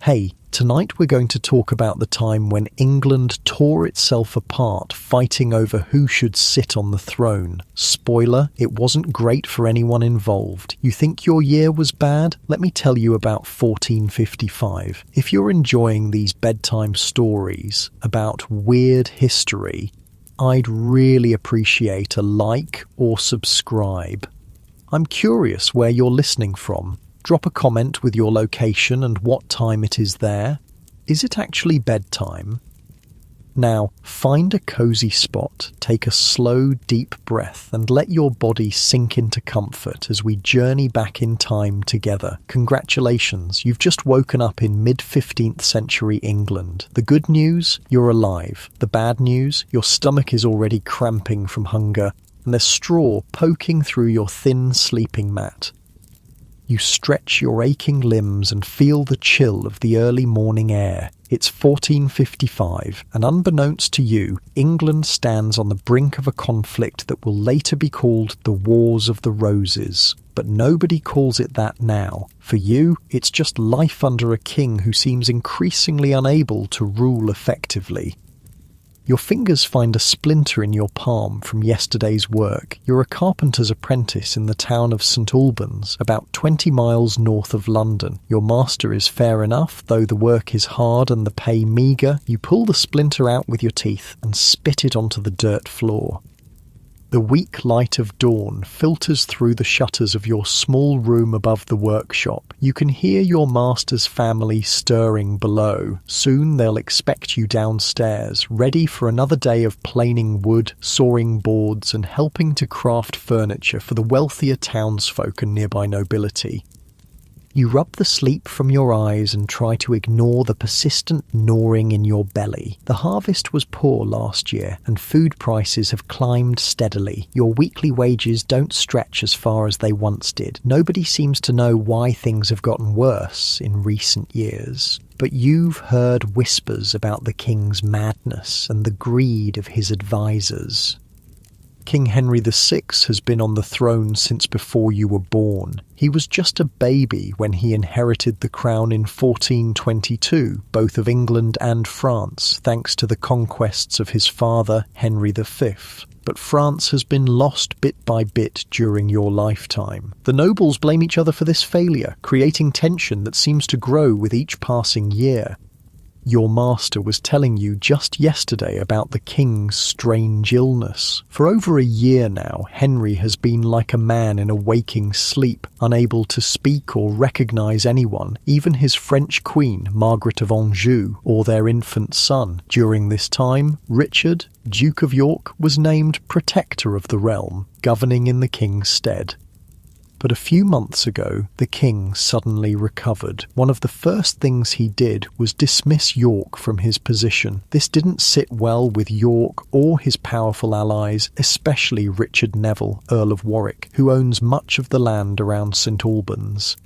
Hey, tonight we're going to talk about the time when England tore itself apart fighting over who should sit on the throne. Spoiler, it wasn't great for anyone involved. You think your year was bad? Let me tell you about 1455. If you're enjoying these bedtime stories about weird history, I'd really appreciate a like or subscribe. I'm curious where you're listening from. Drop a comment with your location and what time it is there. Is it actually bedtime? Now, find a cozy spot, take a slow, deep breath, and let your body sink into comfort as we journey back in time together. Congratulations, you've just woken up in mid-15th century England. The good news, you're alive. The bad news, your stomach is already cramping from hunger, and there's straw poking through your thin sleeping mat. You stretch your aching limbs and feel the chill of the early morning air. It's 1455, and unbeknownst to you, England stands on the brink of a conflict that will later be called the Wars of the Roses. But nobody calls it that now. For you, it's just life under a king who seems increasingly unable to rule effectively. Your fingers find a splinter in your palm from yesterday's work. You're a carpenter's apprentice in the town of St Albans, about 20 miles north of London. Your master is fair enough, though the work is hard and the pay meagre. You pull the splinter out with your teeth and spit it onto the dirt floor. The weak light of dawn filters through the shutters of your small room above the workshop. You can hear your master's family stirring below. Soon they'll expect you downstairs, ready for another day of planing wood, sawing boards, and helping to craft furniture for the wealthier townsfolk and nearby nobility. You rub the sleep from your eyes and try to ignore the persistent gnawing in your belly. The harvest was poor last year, and food prices have climbed steadily. Your weekly wages don't stretch as far as they once did. Nobody seems to know why things have gotten worse in recent years. But you've heard whispers about the king's madness and the greed of his advisors. King Henry VI has been on the throne since before you were born. He was just a baby when he inherited the crown in 1422, both of England and France, thanks to the conquests of his father, Henry V. But France has been lost bit by bit during your lifetime. The nobles blame each other for this failure, creating tension that seems to grow with each passing year. Your master was telling you just yesterday about the king's strange illness. For over a year now, Henry has been like a man in a waking sleep, unable to speak or recognise anyone, even his French queen, Margaret of Anjou, or their infant son. During this time, Richard, Duke of York, was named protector of the realm, governing in the king's stead. But a few months ago, the king suddenly recovered. One of the first things he did was dismiss York from his position. This didn't sit well with York or his powerful allies, especially Richard Neville, Earl of Warwick, who owns much of the land around St Albans.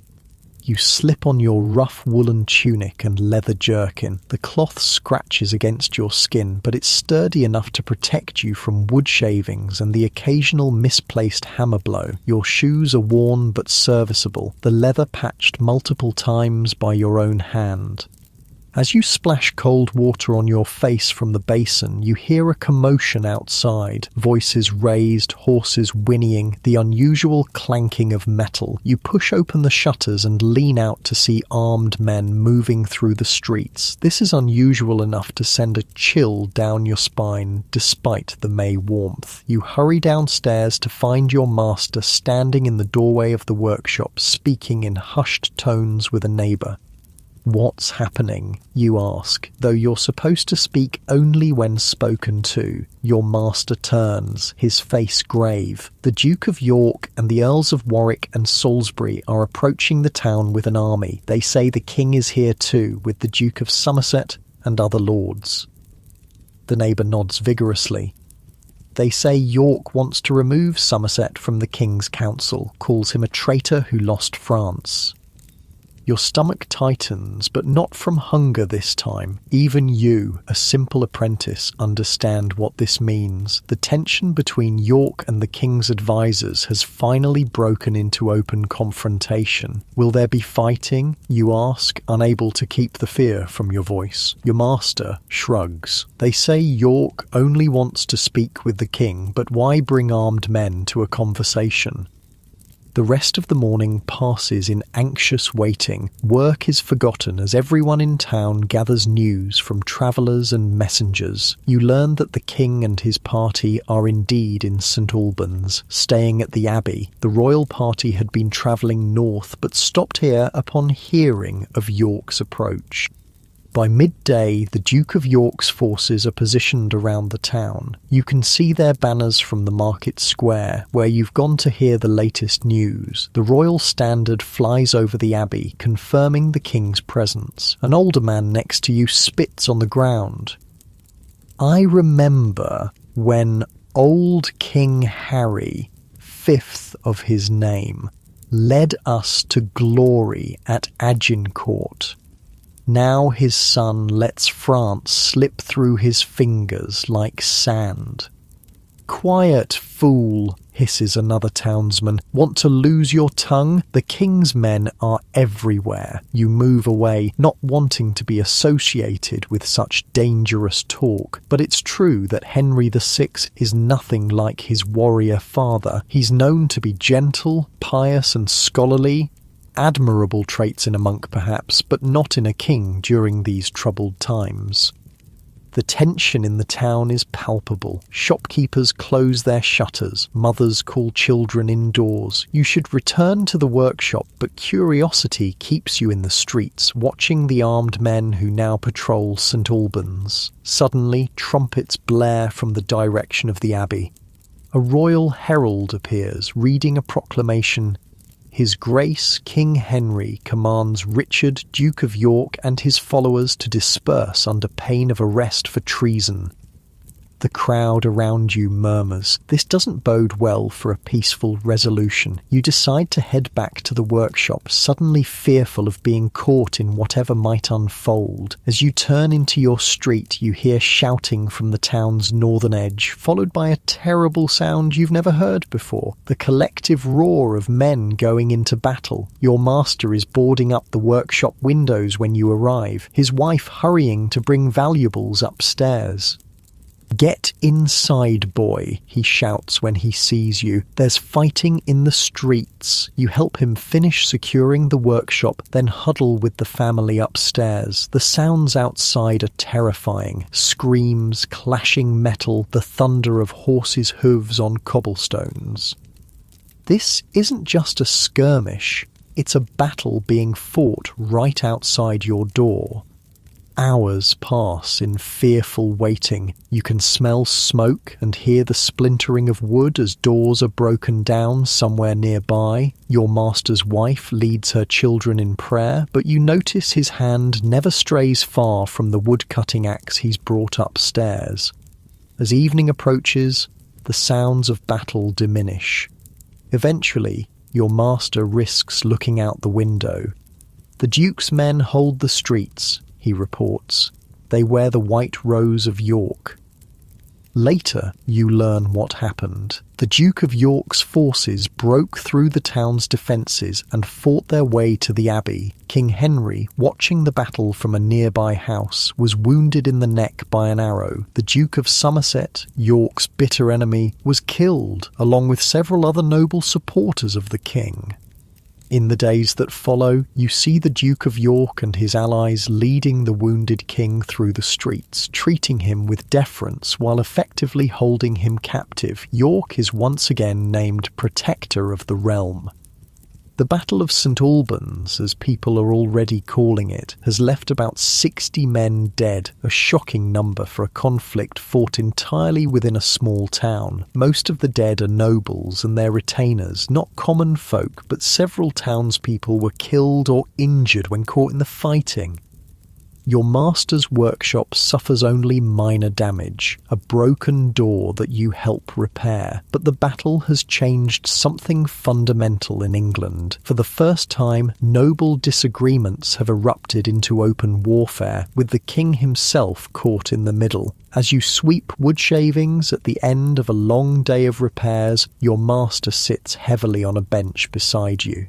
You slip on your rough woolen tunic and leather jerkin. The cloth scratches against your skin, but it's sturdy enough to protect you from wood shavings and the occasional misplaced hammer blow. Your shoes are worn but serviceable, the leather patched multiple times by your own hand. As you splash cold water on your face from the basin, you hear a commotion outside. Voices raised, horses whinnying, the unusual clanking of metal. You push open the shutters and lean out to see armed men moving through the streets. This is unusual enough to send a chill down your spine, despite the May warmth. You hurry downstairs to find your master standing in the doorway of the workshop, speaking in hushed tones with a neighbour. "What's happening?" you ask, though you're supposed to speak only when spoken to. Your master turns, his face grave. The Duke of York and the Earls of Warwick and Salisbury are approaching the town with an army. They say the king is here too, with the Duke of Somerset and other lords. The neighbour nods vigorously. They say York wants to remove Somerset from the king's council, calls him a traitor who lost France. Your stomach tightens, but not from hunger this time. Even you, a simple apprentice, understand what this means. The tension between York and the king's advisors has finally broken into open confrontation. Will there be fighting? You ask, unable to keep the fear from your voice. Your master shrugs. They say York only wants to speak with the king, but why bring armed men to a conversation? The rest of the morning passes in anxious waiting. Work is forgotten as everyone in town gathers news from travellers and messengers. You learn that the king and his party are indeed in St Albans, staying at the Abbey. The royal party had been travelling north but stopped here upon hearing of York's approach. By midday, the Duke of York's forces are positioned around the town. You can see their banners from the market square, where you've gone to hear the latest news. The royal standard flies over the abbey, confirming the king's presence. An older man next to you spits on the ground. I remember when old King Harry, fifth of his name, led us to glory at Agincourt. Now his son lets France slip through his fingers like sand. Quiet, fool, hisses another townsman. Want to lose your tongue? The king's men are everywhere. You move away, not wanting to be associated with such dangerous talk. But it's true that Henry VI is nothing like his warrior father. He's known to be gentle, pious and scholarly. Admirable traits in a monk perhaps, but not in a king during these troubled times. The tension in the town is palpable. Shopkeepers close their shutters. Mothers call children indoors. You should return to the workshop, but curiosity keeps you in the streets, watching the armed men who now patrol St Albans. Suddenly, trumpets blare from the direction of the abbey. A royal herald appears, reading a proclamation. His Grace King Henry commands Richard, Duke of York, and his followers to disperse under pain of arrest for treason. The crowd around you murmurs. This doesn't bode well for a peaceful resolution. You decide to head back to the workshop, suddenly fearful of being caught in whatever might unfold. As you turn into your street, you hear shouting from the town's northern edge, followed by a terrible sound you've never heard before. The collective roar of men going into battle. Your master is boarding up the workshop windows when you arrive, his wife hurrying to bring valuables upstairs. "Get inside, boy," he shouts when he sees you. "There's fighting in the streets." You help him finish securing the workshop, then huddle with the family upstairs. The sounds outside are terrifying. Screams, clashing metal, the thunder of horses' hooves on cobblestones. This isn't just a skirmish. It's a battle being fought right outside your door. Hours pass in fearful waiting. You can smell smoke and hear the splintering of wood as doors are broken down somewhere nearby. Your master's wife leads her children in prayer, but you notice his hand never strays far from the wood-cutting axe he's brought upstairs. As evening approaches, the sounds of battle diminish. Eventually, your master risks looking out the window. The Duke's men hold the streets, he reports. They wear the white rose of York. Later, you learn what happened. The Duke of York's forces broke through the town's defences and fought their way to the abbey. King Henry, watching the battle from a nearby house, was wounded in the neck by an arrow. The Duke of Somerset, York's bitter enemy, was killed, along with several other noble supporters of the king. In the days that follow, you see the Duke of York and his allies leading the wounded king through the streets, treating him with deference while effectively holding him captive. York is once again named Protector of the Realm. The Battle of St Albans, as people are already calling it, has left about 60 men dead, a shocking number for a conflict fought entirely within a small town. Most of the dead are nobles and their retainers, not common folk, but several townspeople were killed or injured when caught in the fighting. Your master's workshop suffers only minor damage, a broken door that you help repair. But the battle has changed something fundamental in England. For the first time, noble disagreements have erupted into open warfare, with the king himself caught in the middle. As you sweep wood shavings at the end of a long day of repairs, your master sits heavily on a bench beside you.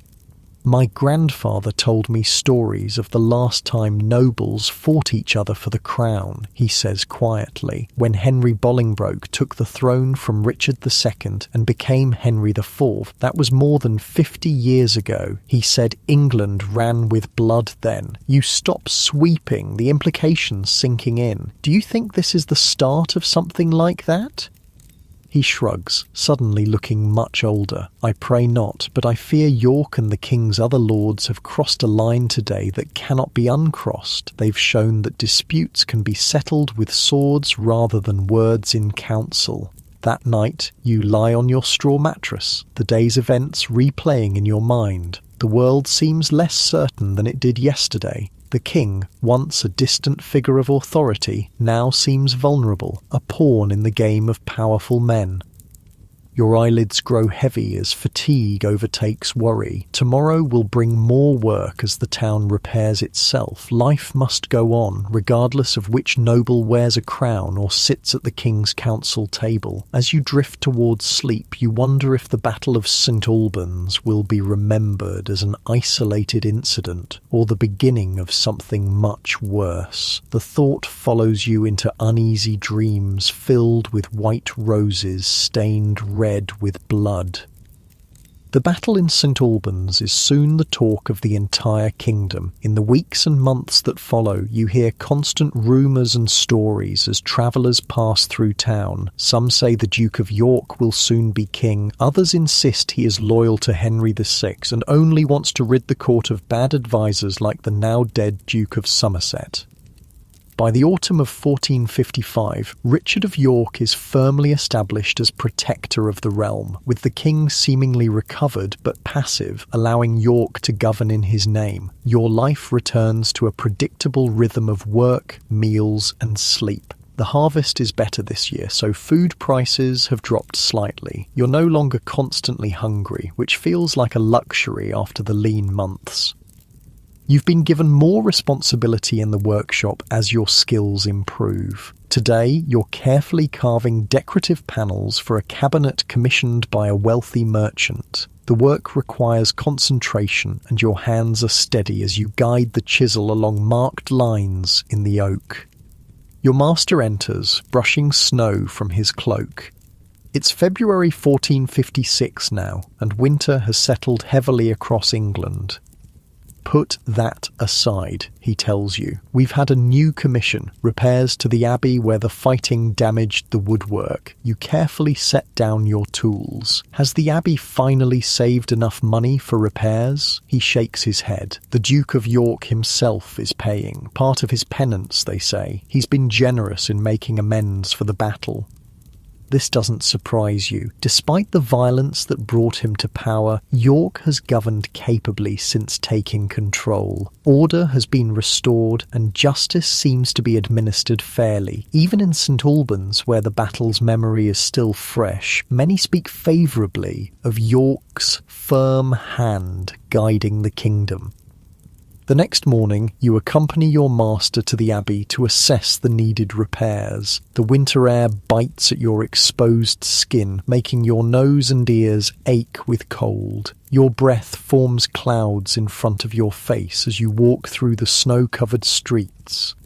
My grandfather told me stories of the last time nobles fought each other for the crown, he says quietly, when Henry Bolingbroke took the throne from Richard II and became Henry IV. That was more than 50 years ago. He said England ran with blood then. You stop sweeping, the implications sinking in. Do you think this is the start of something like that? He shrugs, suddenly looking much older. I pray not, but I fear York and the king's other lords have crossed a line today that cannot be uncrossed. They've shown that disputes can be settled with swords rather than words in council. That night, you lie on your straw mattress, the day's events replaying in your mind. The world seems less certain than it did yesterday. The king, once a distant figure of authority, now seems vulnerable, a pawn in the game of powerful men. Your eyelids grow heavy as fatigue overtakes worry. Tomorrow will bring more work as the town repairs itself. Life must go on, regardless of which noble wears a crown or sits at the king's council table. As you drift towards sleep, you wonder if the Battle of St. Albans will be remembered as an isolated incident or the beginning of something much worse. The thought follows you into uneasy dreams filled with white roses stained red with blood. The battle in St. Albans is soon the talk of the entire kingdom. In the weeks and months that follow, you hear constant rumours and stories as travellers pass through town. Some say the Duke of York will soon be king. Others insist he is loyal to Henry VI and only wants to rid the court of bad advisers like the now dead Duke of Somerset. By the autumn of 1455, Richard of York is firmly established as protector of the realm, with the king seemingly recovered but passive, allowing York to govern in his name. Your life returns to a predictable rhythm of work, meals, and sleep. The harvest is better this year, so food prices have dropped slightly. You're no longer constantly hungry, which feels like a luxury after the lean months. You've been given more responsibility in the workshop as your skills improve. Today, you're carefully carving decorative panels for a cabinet commissioned by a wealthy merchant. The work requires concentration, and your hands are steady as you guide the chisel along marked lines in the oak. Your master enters, brushing snow from his cloak. It's February 1456 now, and winter has settled heavily across England. Put that aside, he tells you. We've had a new commission, repairs to the abbey where the fighting damaged the woodwork. You carefully set down your tools. Has the abbey finally saved enough money for repairs? He shakes his head. The Duke of York himself is paying, part of his penance, they say. He's been generous in making amends for the battle. This doesn't surprise you. Despite the violence that brought him to power, York has governed capably since taking control. Order has been restored and justice seems to be administered fairly. Even in St. Albans, where the battle's memory is still fresh, many speak favourably of York's firm hand guiding the kingdom. The next morning, you accompany your master to the abbey to assess the needed repairs. The winter air bites at your exposed skin, making your nose and ears ache with cold. Your breath forms clouds in front of your face as you walk through the snow-covered streets.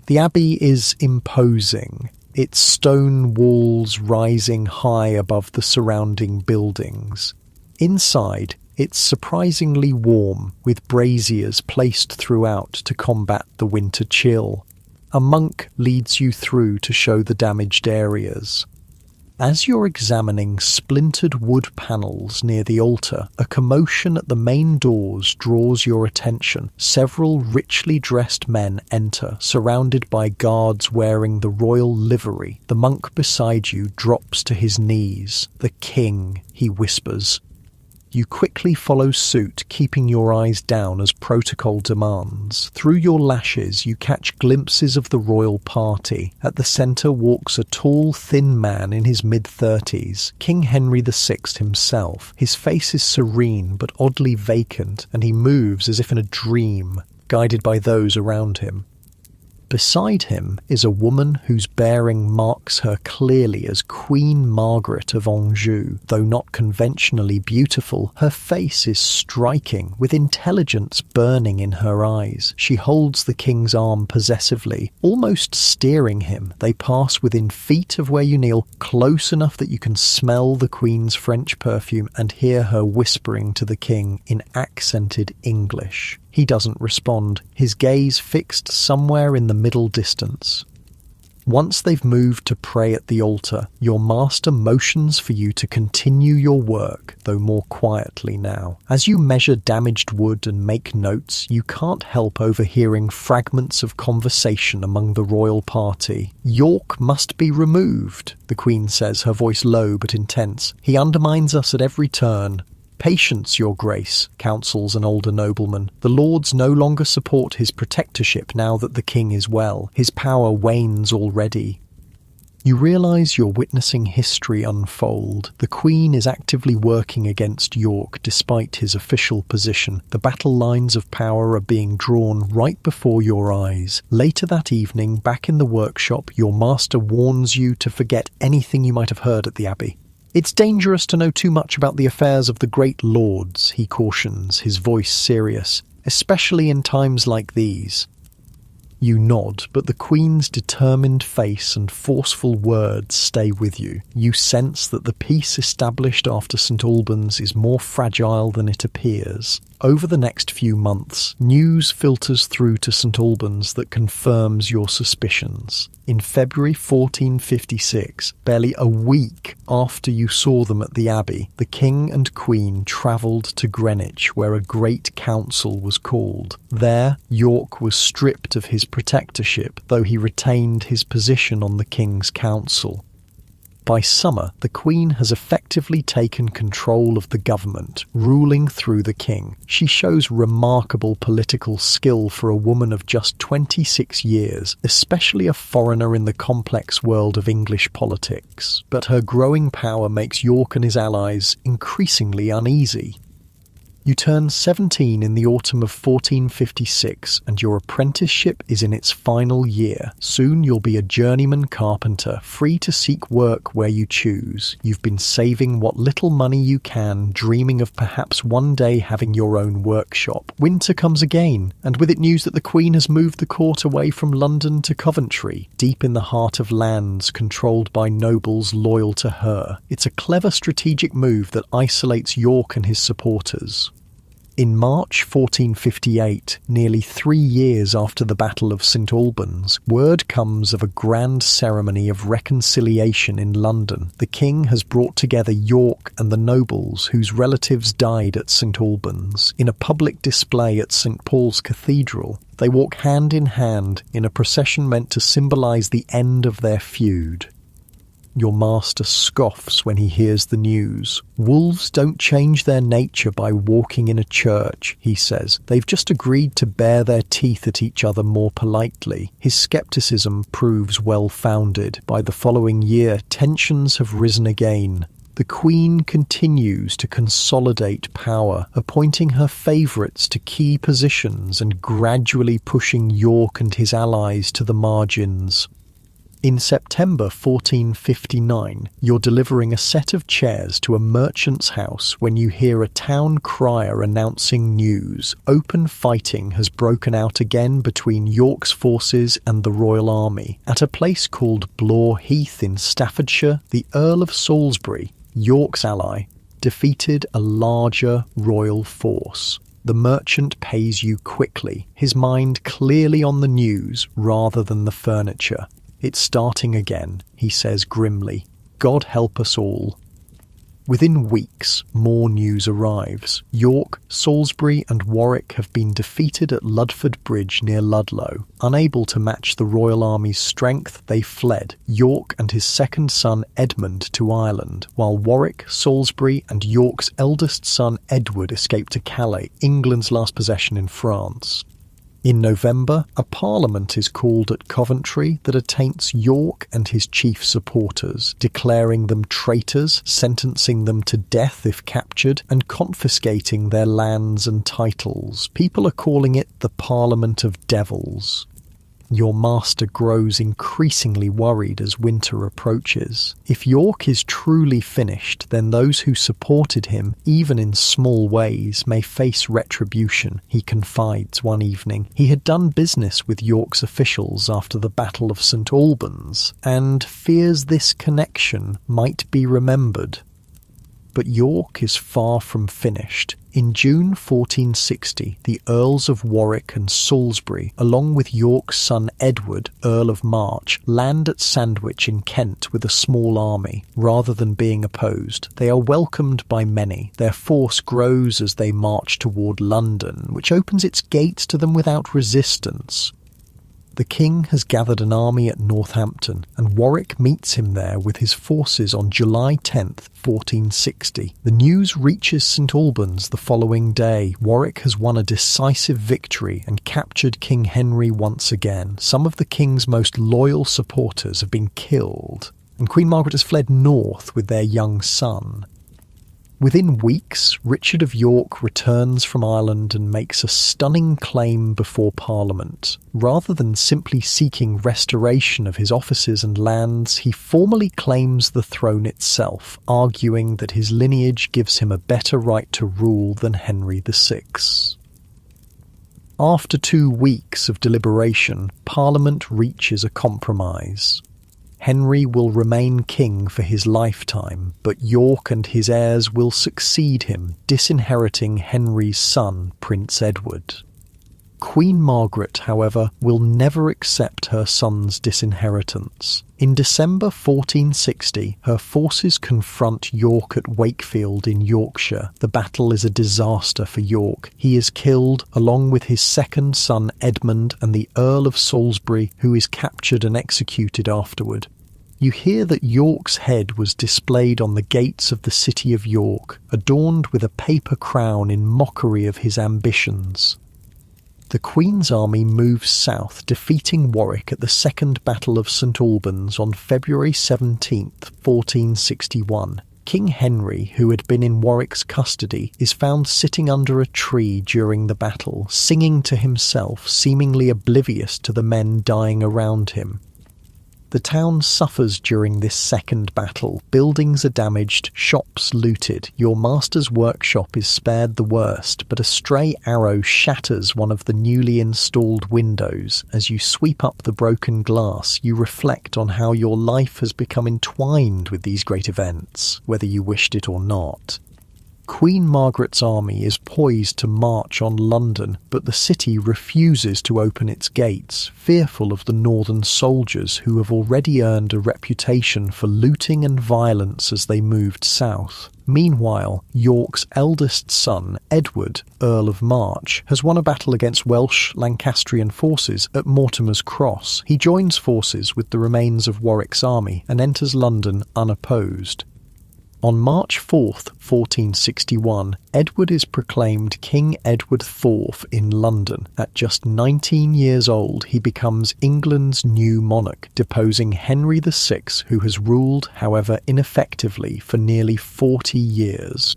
The abbey is imposing, its stone walls rising high above the surrounding buildings. Inside, it's surprisingly warm, with braziers placed throughout to combat the winter chill. A monk leads you through to show the damaged areas. As you're examining splintered wood panels near the altar, a commotion at the main doors draws your attention. Several richly dressed men enter, surrounded by guards wearing the royal livery. The monk beside you drops to his knees. "The king," he whispers. You quickly follow suit, keeping your eyes down as protocol demands. Through your lashes, you catch glimpses of the royal party. At the centre walks a tall, thin man in his mid-30s, King Henry VI himself. His face is serene but oddly vacant, and he moves as if in a dream, guided by those around him. Beside him is a woman whose bearing marks her clearly as Queen Margaret of Anjou. Though not conventionally beautiful, her face is striking, with intelligence burning in her eyes. She holds the king's arm possessively, almost steering him. They pass within feet of where you kneel, close enough that you can smell the queen's French perfume and hear her whispering to the king in accented English. He doesn't respond, his gaze fixed somewhere in the middle distance. Once they've moved to pray at the altar, your master motions for you to continue your work, though more quietly now. As you measure damaged wood and make notes, you can't help overhearing fragments of conversation among the royal party. "York must be removed," the Queen says, her voice low but intense. "He undermines us at every turn." "Patience, your grace," counsels an older nobleman. "The lords no longer support his protectorship now that the king is well. His power wanes already." You realise you're witnessing history unfold. The Queen is actively working against York despite his official position. The battle lines of power are being drawn right before your eyes. Later that evening, back in the workshop, your master warns you to forget anything you might have heard at the Abbey. "It's dangerous to know too much about the affairs of the great lords," he cautions, his voice serious, "especially in times like these." You nod, but the Queen's determined face and forceful words stay with you. You sense that the peace established after St Albans is more fragile than it appears. Over the next few months, news filters through to St Albans that confirms your suspicions. In February 1456, barely a week after you saw them at the Abbey, the King and Queen travelled to Greenwich, where a great council was called. There, York was stripped of his protectorship, though he retained his position on the King's Council. By summer, the Queen has effectively taken control of the government, ruling through the king. She shows remarkable political skill for a woman of just 26 years, especially a foreigner in the complex world of English politics. But her growing power makes York and his allies increasingly uneasy. You turn 17 in the autumn of 1456, and your apprenticeship is in its final year. Soon you'll be a journeyman carpenter, free to seek work where you choose. You've been saving what little money you can, dreaming of perhaps one day having your own workshop. Winter comes again, and with it news that the Queen has moved the court away from London to Coventry, deep in the heart of lands controlled by nobles loyal to her. It's a clever strategic move that isolates York and his supporters. In March 1458, nearly 3 years after the Battle of St Albans, word comes of a grand ceremony of reconciliation in London. The king has brought together York and the nobles whose relatives died at St Albans. In a public display at St Paul's Cathedral, they walk hand in hand in a procession meant to symbolise the end of their feud. Your master scoffs when he hears the news. "Wolves don't change their nature by walking in a church," he says. "They've just agreed to bare their teeth at each other more politely." His scepticism proves well-founded. By the following year, tensions have risen again. The Queen continues to consolidate power, appointing her favourites to key positions and gradually pushing York and his allies to the margins. In September 1459, you're delivering a set of chairs to a merchant's house when you hear a town crier announcing news. Open fighting has broken out again between York's forces and the royal army. At a place called Blore Heath in Staffordshire, the Earl of Salisbury, York's ally, defeated a larger royal force. The merchant pays you quickly, his mind clearly on the news rather than the furniture. "It's starting again," he says grimly. "God help us all." Within weeks, more news arrives. York, Salisbury and Warwick have been defeated at Ludford Bridge near Ludlow. Unable to match the royal army's strength, they fled, York and his second son Edmund to Ireland, while Warwick, Salisbury and York's eldest son Edward escaped to Calais, England's last possession in France. In November, a parliament is called at Coventry that attaints York and his chief supporters, declaring them traitors, sentencing them to death if captured, and confiscating their lands and titles. People are calling it the Parliament of Devils. Your master grows increasingly worried as winter approaches. If York is truly finished, then those who supported him, even in small ways, may face retribution, he confides one evening. He had done business with York's officials after the Battle of St Albans, and fears this connection might be remembered. But York is far from finished. In June 1460, the Earls of Warwick and Salisbury, along with York's son Edward, Earl of March, land at Sandwich in Kent with a small army. Rather than being opposed, they are welcomed by many. Their force grows as they march toward London, which opens its gates to them without resistance. The king has gathered an army at Northampton, and Warwick meets him there with his forces on July 10th, 1460. The news reaches St Albans the following day. Warwick has won a decisive victory and captured King Henry once again. Some of the king's most loyal supporters have been killed, and Queen Margaret has fled north with their young son. Within weeks, Richard of York returns from Ireland and makes a stunning claim before Parliament. Rather than simply seeking restoration of his offices and lands, he formally claims the throne itself, arguing that his lineage gives him a better right to rule than Henry VI. After 2 weeks of deliberation, Parliament reaches a compromise. Henry will remain king for his lifetime, but York and his heirs will succeed him, disinheriting Henry's son, Prince Edward. Queen Margaret, however, will never accept her son's disinheritance. In December 1460, her forces confront York at Wakefield in Yorkshire. The battle is a disaster for York. He is killed, along with his second son Edmund and the Earl of Salisbury, who is captured and executed afterward. You hear that York's head was displayed on the gates of the city of York, adorned with a paper crown in mockery of his ambitions. The Queen's army moves south, defeating Warwick at the Second Battle of St Albans on February 17, 1461. King Henry, who had been in Warwick's custody, is found sitting under a tree during the battle, singing to himself, seemingly oblivious to the men dying around him. The town suffers during this second battle. Buildings are damaged, shops looted. Your master's workshop is spared the worst, but a stray arrow shatters one of the newly installed windows. As you sweep up the broken glass, you reflect on how your life has become entwined with these great events, whether you wished it or not. Queen Margaret's army is poised to march on London, but the city refuses to open its gates, fearful of the northern soldiers who have already earned a reputation for looting and violence as they moved south. Meanwhile, York's eldest son, Edward, Earl of March, has won a battle against Welsh Lancastrian forces at Mortimer's Cross. He joins forces with the remains of Warwick's army and enters London unopposed. On March 4th, 1461, Edward is proclaimed King Edward IV in London. At just 19 years old, he becomes England's new monarch, deposing Henry VI, who has ruled, however ineffectively, for nearly 40 years.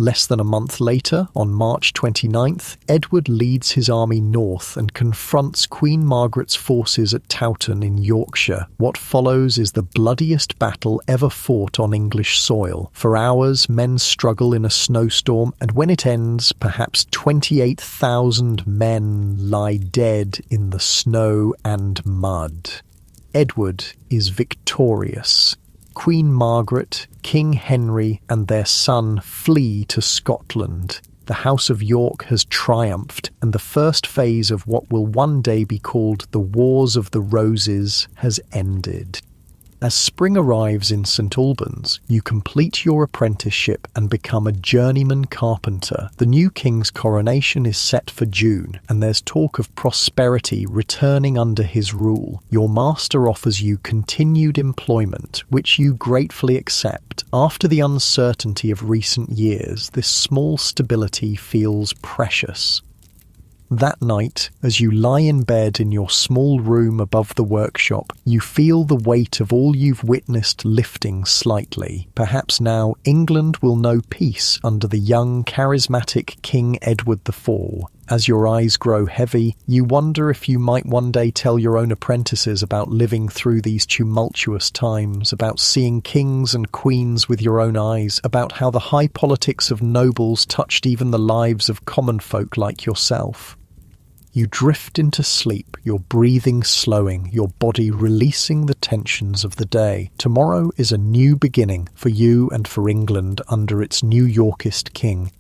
Less than a month later, on March 29th, Edward leads his army north and confronts Queen Margaret's forces at Towton in Yorkshire. What follows is the bloodiest battle ever fought on English soil. For hours, men struggle in a snowstorm, and when it ends, perhaps 28,000 men lie dead in the snow and mud. Edward is victorious. Queen Margaret, King Henry and their son flee to Scotland. The House of York has triumphed, and the first phase of what will one day be called the Wars of the Roses has ended. As spring arrives in St Albans, you complete your apprenticeship and become a journeyman carpenter. The new king's coronation is set for June, and there's talk of prosperity returning under his rule. Your master offers you continued employment, which you gratefully accept. After the uncertainty of recent years, this small stability feels precious. That night, as you lie in bed in your small room above the workshop, you feel the weight of all you've witnessed lifting slightly. Perhaps now England will know peace under the young, charismatic King Edward IV. As your eyes grow heavy, you wonder if you might one day tell your own apprentices about living through these tumultuous times, about seeing kings and queens with your own eyes, about how the high politics of nobles touched even the lives of common folk like yourself. You drift into sleep, your breathing slowing, your body releasing the tensions of the day. Tomorrow is a new beginning for you and for England under its New Yorkist king.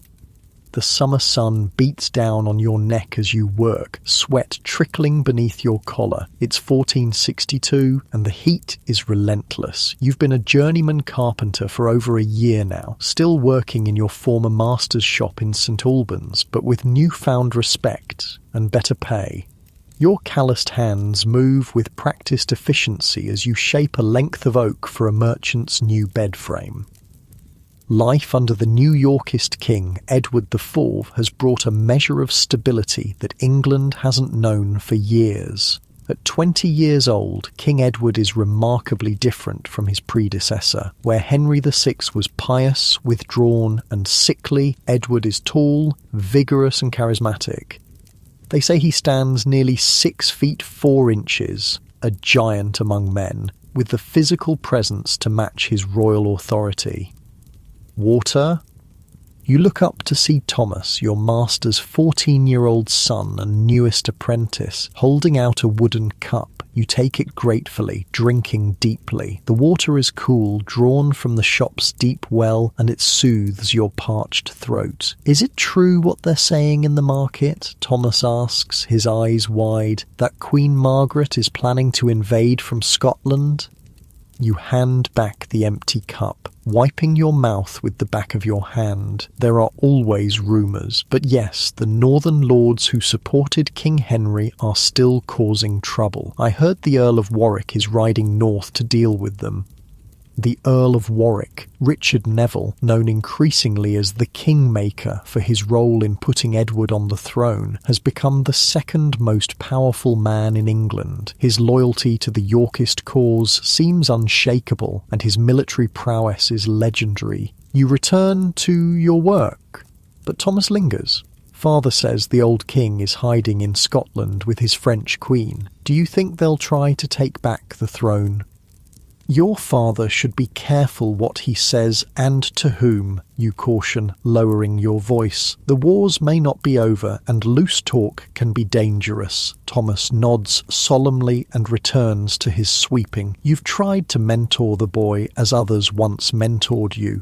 The summer sun beats down on your neck as you work, sweat trickling beneath your collar. It's 1462 and the heat is relentless. You've been a journeyman carpenter for over a year now, still working in your former master's shop in St Albans, but with newfound respect and better pay. Your calloused hands move with practiced efficiency as you shape a length of oak for a merchant's new bed frame. Life under the New Yorkist king, Edward IV, has brought a measure of stability that England hasn't known for years. At 20 years old, King Edward is remarkably different from his predecessor. Where Henry VI was pious, withdrawn, and sickly, Edward is tall, vigorous, and charismatic. They say he stands nearly 6 feet 4 inches, a giant among men, with the physical presence to match his royal authority. Water? You look up to see Thomas, your master's 14-year-old son and newest apprentice, holding out a wooden cup. You take it gratefully, drinking deeply. The water is cool, drawn from the shop's deep well, and it soothes your parched throat. Is it true what they're saying in the market? Thomas asks, his eyes wide, that Queen Margaret is planning to invade from Scotland? You hand back the empty cup, wiping your mouth with the back of your hand. There are always rumours, but yes, the northern lords who supported King Henry are still causing trouble. I heard the Earl of Warwick is riding north to deal with them. The Earl of Warwick, Richard Neville, known increasingly as the Kingmaker for his role in putting Edward on the throne, has become the second most powerful man in England. His loyalty to the Yorkist cause seems unshakable, and his military prowess is legendary. You return to your work, but Thomas lingers. Father says the old king is hiding in Scotland with his French queen. Do you think they'll try to take back the throne? Your father should be careful what he says and to whom, you caution, lowering your voice. The wars may not be over, and loose talk can be dangerous. Thomas nods solemnly and returns to his sweeping. You've tried to mentor the boy as others once mentored you.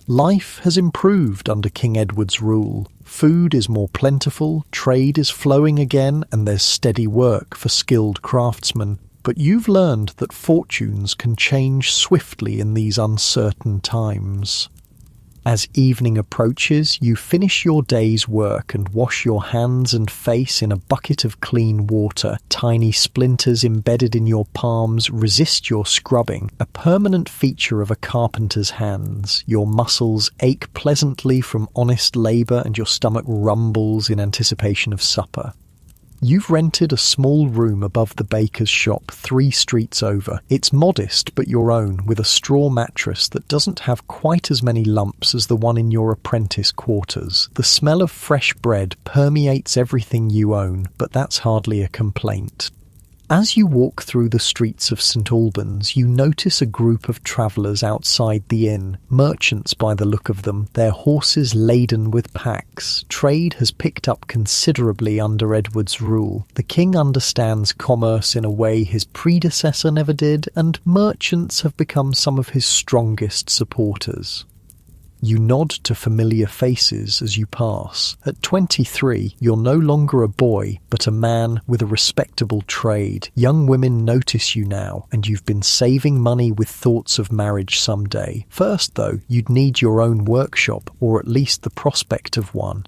Life has improved under King Edward's rule. Food is more plentiful, trade is flowing again, and there's steady work for skilled craftsmen. But you've learned that fortunes can change swiftly in these uncertain times. As evening approaches, you finish your day's work and wash your hands and face in a bucket of clean water. Tiny splinters embedded in your palms resist your scrubbing, a permanent feature of a carpenter's hands. Your muscles ache pleasantly from honest labour and your stomach rumbles in anticipation of supper. You've rented a small room above the baker's shop 3 streets over. It's modest but your own, with a straw mattress that doesn't have quite as many lumps as the one in your apprentice quarters. The smell of fresh bread permeates everything you own, but that's hardly a complaint. As you walk through the streets of St Albans, you notice a group of travellers outside the inn, merchants by the look of them, their horses laden with packs. Trade has picked up considerably under Edward's rule. The king understands commerce in a way his predecessor never did, and merchants have become some of his strongest supporters. You nod to familiar faces as you pass. At 23, you're no longer a boy, but a man with a respectable trade. Young women notice you now, and you've been saving money with thoughts of marriage someday. First, though, you'd need your own workshop, or at least the prospect of one.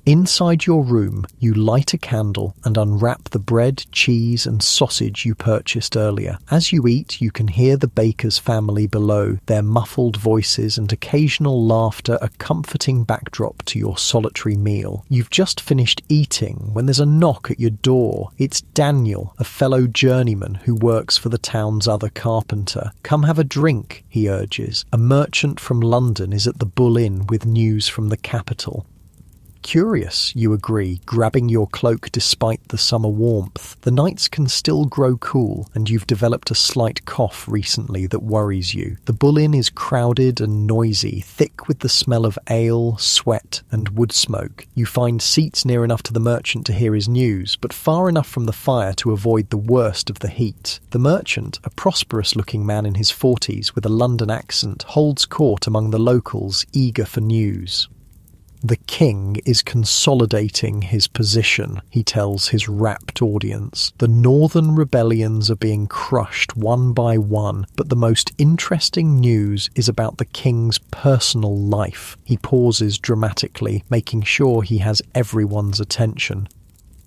Inside your room, you light a candle and unwrap the bread, cheese and sausage you purchased earlier. As you eat, you can hear the baker's family below, their muffled voices and occasional laughter a comforting backdrop to your solitary meal. You've just finished eating when there's a knock at your door. It's Daniel, a fellow journeyman who works for the town's other carpenter. "Come have a drink," he urges. A merchant from London is at the Bull Inn with news from the capital. Curious, you agree, grabbing your cloak despite the summer warmth. The nights can still grow cool, and you've developed a slight cough recently that worries you. The Bull Inn is crowded and noisy, thick with the smell of ale, sweat, and wood smoke. You find seats near enough to the merchant to hear his news, but far enough from the fire to avoid the worst of the heat. The merchant, a prosperous-looking man in his 40s with a London accent, holds court among the locals, eager for news. The king is consolidating his position, he tells his rapt audience. The northern rebellions are being crushed one by one, but the most interesting news is about the king's personal life. He pauses dramatically, making sure he has everyone's attention.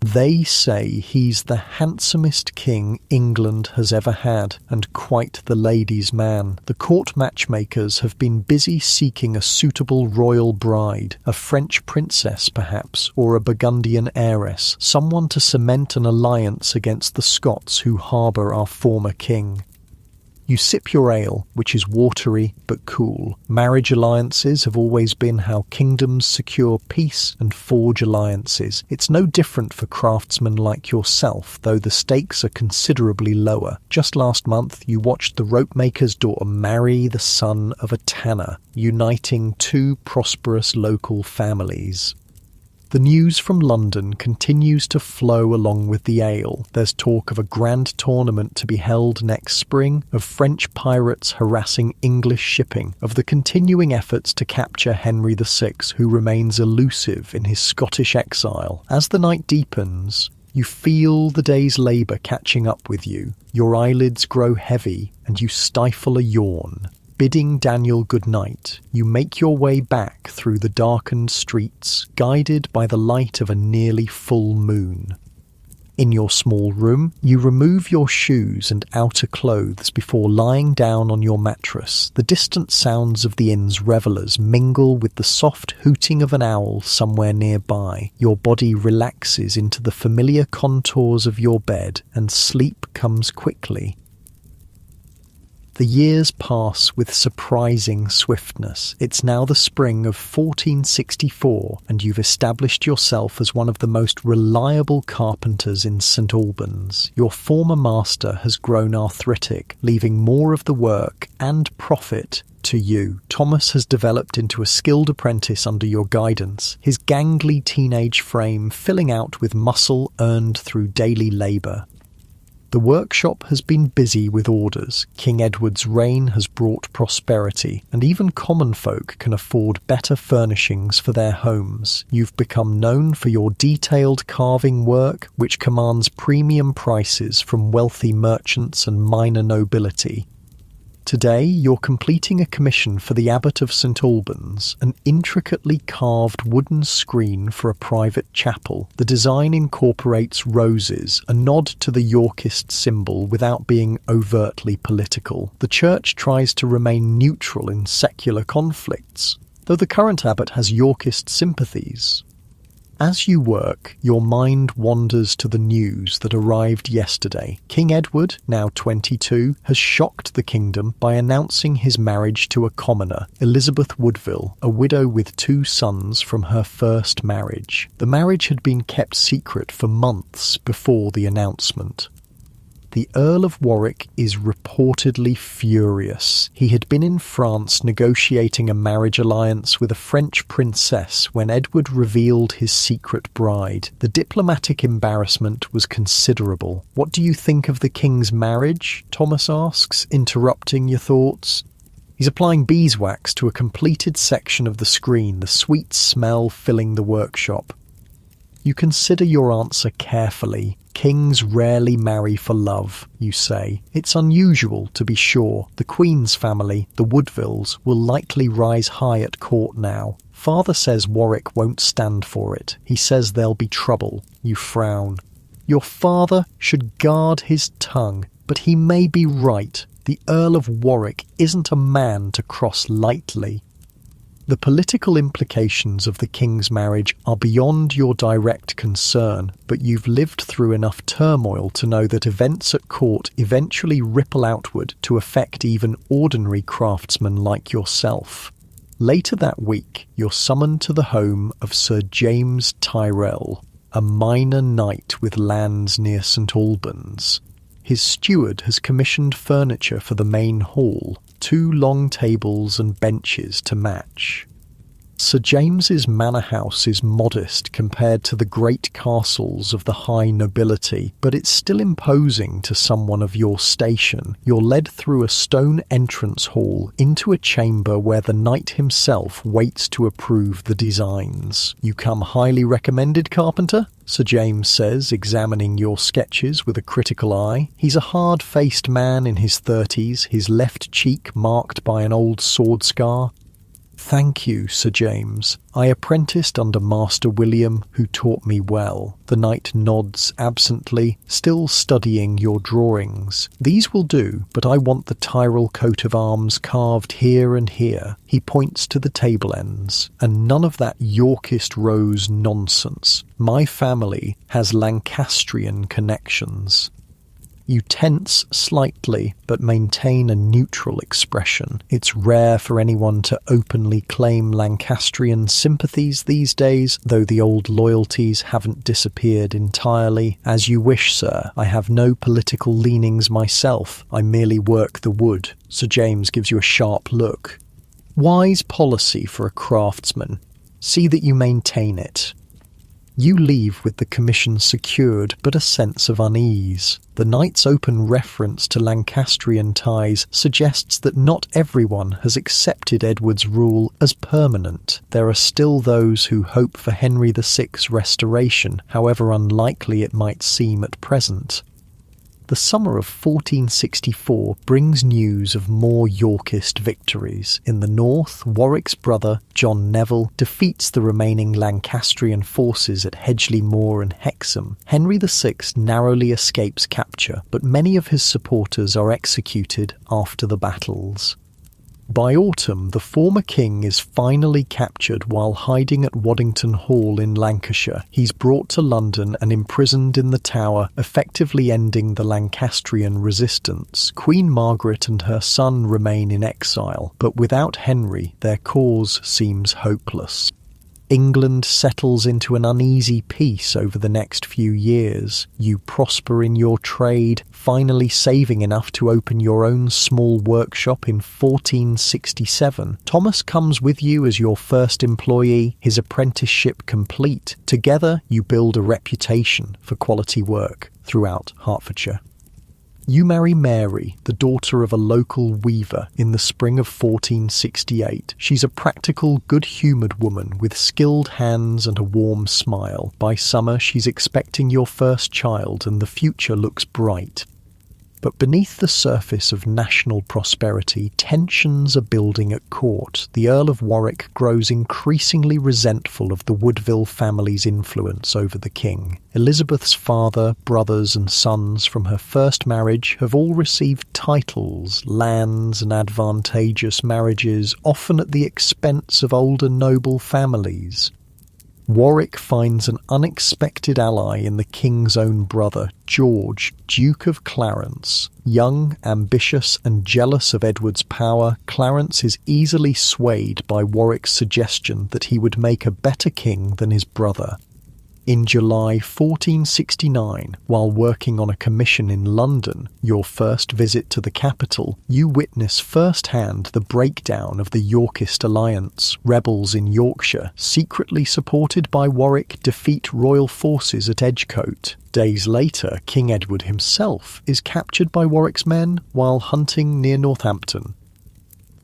They say he's the handsomest king England has ever had, and quite the ladies' man. The court matchmakers have been busy seeking a suitable royal bride, a French princess perhaps, or a Burgundian heiress, someone to cement an alliance against the Scots who harbour our former king. You sip your ale, which is watery but cool. Marriage alliances have always been how kingdoms secure peace and forge alliances. It's no different for craftsmen like yourself, though the stakes are considerably lower. Just last month, you watched the ropemaker's daughter marry the son of a tanner, uniting two prosperous local families. The news from London continues to flow along with the ale. There's talk of a grand tournament to be held next spring, of French pirates harassing English shipping, of the continuing efforts to capture Henry VI, who remains elusive in his Scottish exile. As the night deepens, you feel the day's labour catching up with you. Your eyelids grow heavy, and you stifle a yawn. Bidding Daniel good night, you make your way back through the darkened streets, guided by the light of a nearly full moon. In your small room, you remove your shoes and outer clothes before lying down on your mattress. The distant sounds of the inn's revellers mingle with the soft hooting of an owl somewhere nearby. Your body relaxes into the familiar contours of your bed, and sleep comes quickly. The years pass with surprising swiftness. It's now the spring of 1464, and you've established yourself as one of the most reliable carpenters in St Albans. Your former master has grown arthritic, leaving more of the work and profit to you. Thomas has developed into a skilled apprentice under your guidance, his gangly teenage frame filling out with muscle earned through daily labour. The workshop has been busy with orders. King Edward's reign has brought prosperity, and even common folk can afford better furnishings for their homes. You've become known for your detailed carving work, which commands premium prices from wealthy merchants and minor nobility. Today, you're completing a commission for the Abbot of St Albans, an intricately carved wooden screen for a private chapel. The design incorporates roses, a nod to the Yorkist symbol without being overtly political. The church tries to remain neutral in secular conflicts, though the current abbot has Yorkist sympathies. As you work, your mind wanders to the news that arrived yesterday. King Edward, now 22, has shocked the kingdom by announcing his marriage to a commoner, Elizabeth Woodville, a widow with 2 sons from her first marriage. The marriage had been kept secret for months before the announcement. The Earl of Warwick is reportedly furious. He had been in France negotiating a marriage alliance with a French princess when Edward revealed his secret bride. The diplomatic embarrassment was considerable. "What do you think of the king's marriage?" Thomas asks, interrupting your thoughts. He's applying beeswax to a completed section of the screen, the sweet smell filling the workshop. You consider your answer carefully. Kings rarely marry for love, you say. It's unusual, to be sure. The Queen's family, the Woodvilles, will likely rise high at court now. Father says Warwick won't stand for it. He says there'll be trouble. You frown. Your father should guard his tongue, but he may be right. The Earl of Warwick isn't a man to cross lightly. The political implications of the king's marriage are beyond your direct concern, but you've lived through enough turmoil to know that events at court eventually ripple outward to affect even ordinary craftsmen like yourself. Later that week, you're summoned to the home of Sir James Tyrrell, a minor knight with lands near St Albans. His steward has commissioned furniture for the main hall, 2 long tables and benches to match. Sir James's manor house is modest compared to the great castles of the high nobility, but it's still imposing to someone of your station. You're led through a stone entrance hall into a chamber where the knight himself waits to approve the designs. You come highly recommended, Carpenter? Sir James says, examining your sketches with a critical eye. He's a hard-faced man in his 30s, his left cheek marked by an old sword scar. Thank you, Sir James. I apprenticed under Master William, who taught me well. The knight nods absently, still studying your drawings. These will do, but I want the Tyrrell coat of arms carved here and here. He points to the table ends. And none of that Yorkist rose nonsense. My family has Lancastrian connections. You tense slightly, but maintain a neutral expression. It's rare for anyone to openly claim Lancastrian sympathies these days, though the old loyalties haven't disappeared entirely. As you wish, sir. I have no political leanings myself. I merely work the wood. Sir James gives you a sharp look. Wise policy for a craftsman. See that you maintain it. You leave with the commission secured, but a sense of unease. The knight's open reference to Lancastrian ties suggests that not everyone has accepted Edward's rule as permanent. There are still those who hope for Henry VI's restoration, however unlikely it might seem at present. The summer of 1464 brings news of more Yorkist victories. In the north, Warwick's brother, John Neville, defeats the remaining Lancastrian forces at Hedgeley Moor and Hexham. Henry VI narrowly escapes capture, but many of his supporters are executed after the battles. By autumn, the former king is finally captured while hiding at Waddington Hall in Lancashire. He's brought to London and imprisoned in the Tower, effectively ending the Lancastrian resistance. Queen Margaret and her son remain in exile, but without Henry, their cause seems hopeless. England settles into an uneasy peace over the next few years. You prosper in your trade, finally saving enough to open your own small workshop in 1467. Thomas comes with you as your first employee, his apprenticeship complete. Together, you build a reputation for quality work throughout Hertfordshire. You marry Mary, the daughter of a local weaver, in the spring of 1468. She's a practical, good-humoured woman with skilled hands and a warm smile. By summer, she's expecting your first child, and the future looks bright. But beneath the surface of national prosperity, tensions are building at court. The Earl of Warwick grows increasingly resentful of the Woodville family's influence over the king. Elizabeth's father, brothers and sons from her first marriage have all received titles, lands and advantageous marriages, often at the expense of older noble families. Warwick finds an unexpected ally in the king's own brother, George, Duke of Clarence. Young, ambitious and jealous of Edward's power, Clarence is easily swayed by Warwick's suggestion that he would make a better king than his brother. In July 1469, while working on a commission in London, your first visit to the capital, you witness firsthand the breakdown of the Yorkist alliance. Rebels in Yorkshire, secretly supported by Warwick, defeat royal forces at Edgecote. Days later, King Edward himself is captured by Warwick's men while hunting near Northampton.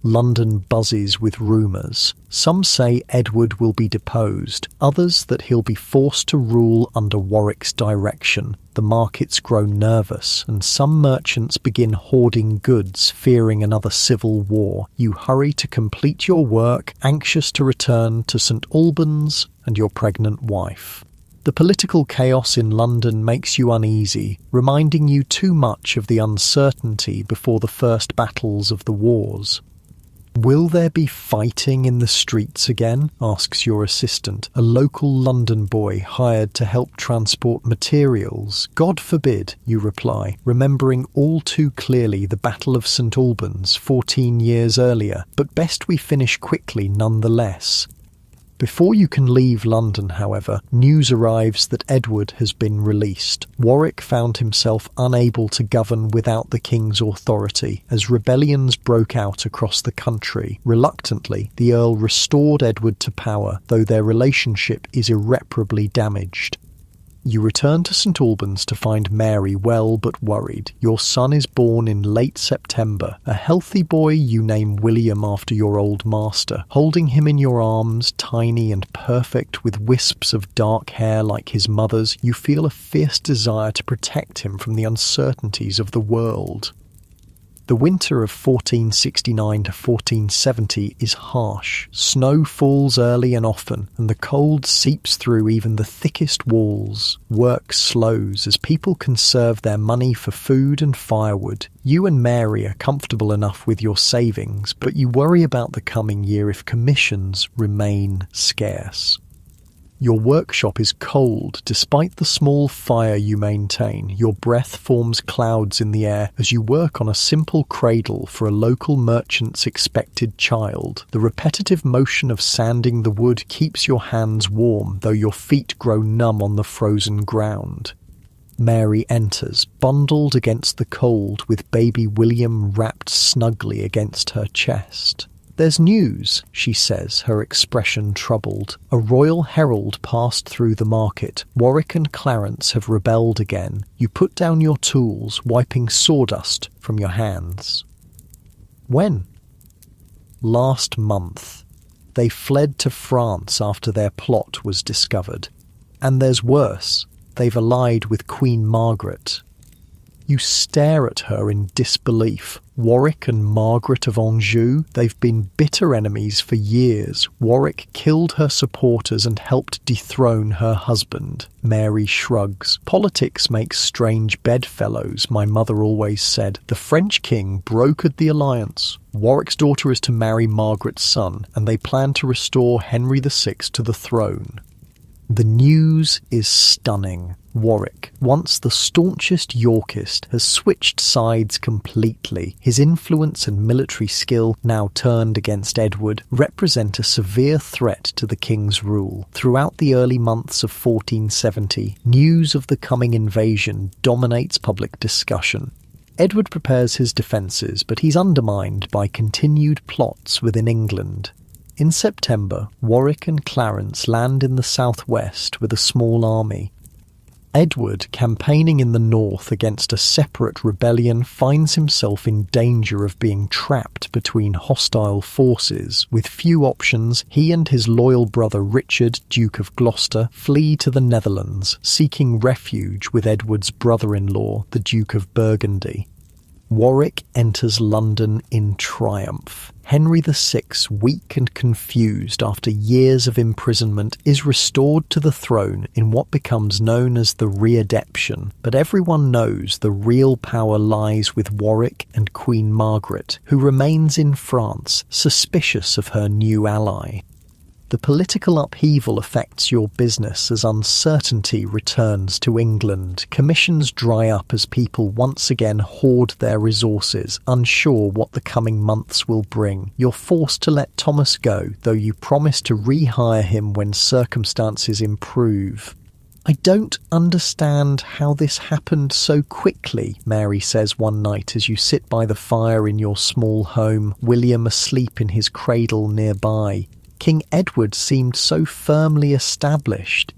London buzzes with rumours. Some say Edward will be deposed, others that he'll be forced to rule under Warwick's direction. The markets grow nervous, and some merchants begin hoarding goods, fearing another civil war. You hurry to complete your work, anxious to return to St Albans and your pregnant wife. The political chaos in London makes you uneasy, reminding you too much of the uncertainty before the first battles of the wars. "Will there be fighting in the streets again?" asks your assistant, a local London boy hired to help transport materials. "God forbid," you reply, remembering all too clearly the Battle of St Albans 14 years earlier, but best we finish quickly nonetheless. Before you can leave London, however, news arrives that Edward has been released. Warwick found himself unable to govern without the king's authority, as rebellions broke out across the country. Reluctantly, the Earl restored Edward to power, though their relationship is irreparably damaged. You return to St Albans to find Mary well but worried. Your son is born in late September. A healthy boy you name William after your old master. Holding him in your arms, tiny and perfect with wisps of dark hair like his mother's, you feel a fierce desire to protect him from the uncertainties of the world. The winter of 1469 to 1470 is harsh. Snow falls early and often, and the cold seeps through even the thickest walls. Work slows as people conserve their money for food and firewood. You and Mary are comfortable enough with your savings, but you worry about the coming year if commissions remain scarce. Your workshop is cold despite the small fire you maintain. Your breath forms clouds in the air as you work on a simple cradle for a local merchant's expected child. The repetitive motion of sanding the wood keeps your hands warm, though your feet grow numb on the frozen ground. Mary enters, bundled against the cold, with baby William wrapped snugly against her chest. "There's news," she says, her expression troubled. "A royal herald passed through the market. Warwick and Clarence have rebelled again." You put down your tools, wiping sawdust from your hands. "When?" "Last month. They fled to France after their plot was discovered. And there's worse. They've allied with Queen Margaret." You stare at her in disbelief. Warwick and Margaret of Anjou, they've been bitter enemies for years. Warwick killed her supporters and helped dethrone her husband. Mary shrugs. "Politics makes strange bedfellows, my mother always said. The French king brokered the alliance. Warwick's daughter is to marry Margaret's son, and they plan to restore Henry VI to the throne." The news is stunning. Warwick, once the staunchest Yorkist, has switched sides completely. His influence and military skill, now turned against Edward, represent a severe threat to the king's rule. Throughout the early months of 1470, news of the coming invasion dominates public discussion. Edward prepares his defences, but he's undermined by continued plots within England. In September, Warwick and Clarence land in the southwest with a small army. Edward, campaigning in the north against a separate rebellion, finds himself in danger of being trapped between hostile forces. With few options, he and his loyal brother Richard, Duke of Gloucester, flee to the Netherlands, seeking refuge with Edward's brother-in-law, the Duke of Burgundy. Warwick enters London in triumph. Henry VI, weak and confused after years of imprisonment, is restored to the throne in what becomes known as the Readeption. But everyone knows the real power lies with Warwick and Queen Margaret, who remains in France, suspicious of her new ally. The political upheaval affects your business as uncertainty returns to England. Commissions dry up as people once again hoard their resources, unsure what the coming months will bring. You're forced to let Thomas go, though you promise to rehire him when circumstances improve. "I don't understand how this happened so quickly," Mary says one night as you sit by the fire in your small home, William asleep in his cradle nearby. "King Edward seemed so firmly established."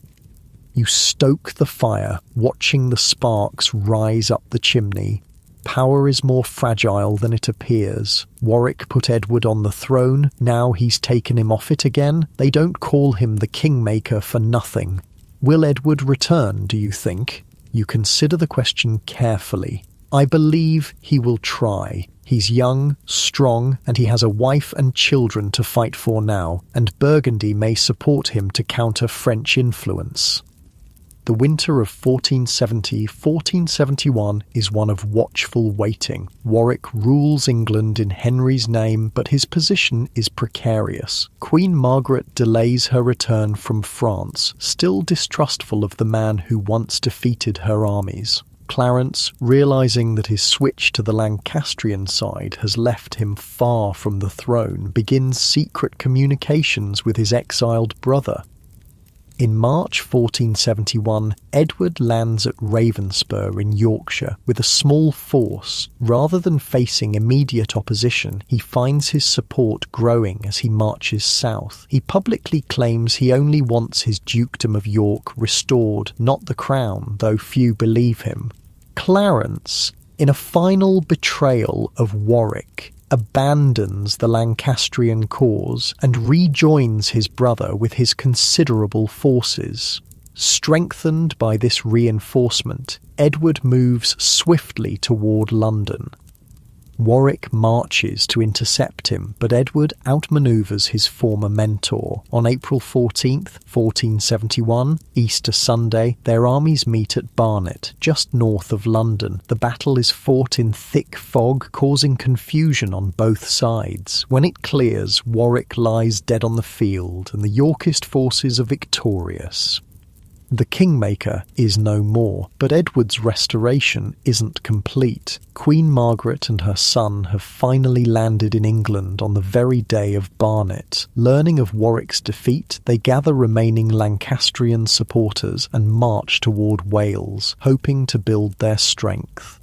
You stoke the fire, watching the sparks rise up the chimney. Power is more fragile than it appears. Warwick put Edward on the throne, now he's taken him off it again. They don't call him the Kingmaker for nothing. Will Edward return, do you think? You consider the question carefully. I believe he will try. He's young, strong, and he has a wife and children to fight for now, and Burgundy may support him to counter French influence. The winter of 1470-1471 is one of watchful waiting. Warwick rules England in Henry's name, but his position is precarious. Queen Margaret delays her return from France, still distrustful of the man who once defeated her armies. Clarence, realising that his switch to the Lancastrian side has left him far from the throne, begins secret communications with his exiled brother. In March 1471, Edward lands at Ravenspur in Yorkshire with a small force. Rather than facing immediate opposition, he finds his support growing as he marches south. He publicly claims he only wants his dukedom of York restored, not the crown, though few believe him. Clarence, in a final betrayal of Warwick, abandons the Lancastrian cause and rejoins his brother with his considerable forces. Strengthened by this reinforcement, Edward moves swiftly toward London. Warwick marches to intercept him, but Edward outmanoeuvres his former mentor. On April 14th, 1471, Easter Sunday, their armies meet at Barnet, just north of London. The battle is fought in thick fog, causing confusion on both sides. When it clears, Warwick lies dead on the field, and the Yorkist forces are victorious. The Kingmaker is no more, but Edward's restoration isn't complete. Queen Margaret and her son have finally landed in England on the very day of Barnet. Learning of Warwick's defeat, they gather remaining Lancastrian supporters and march toward Wales, hoping to build their strength.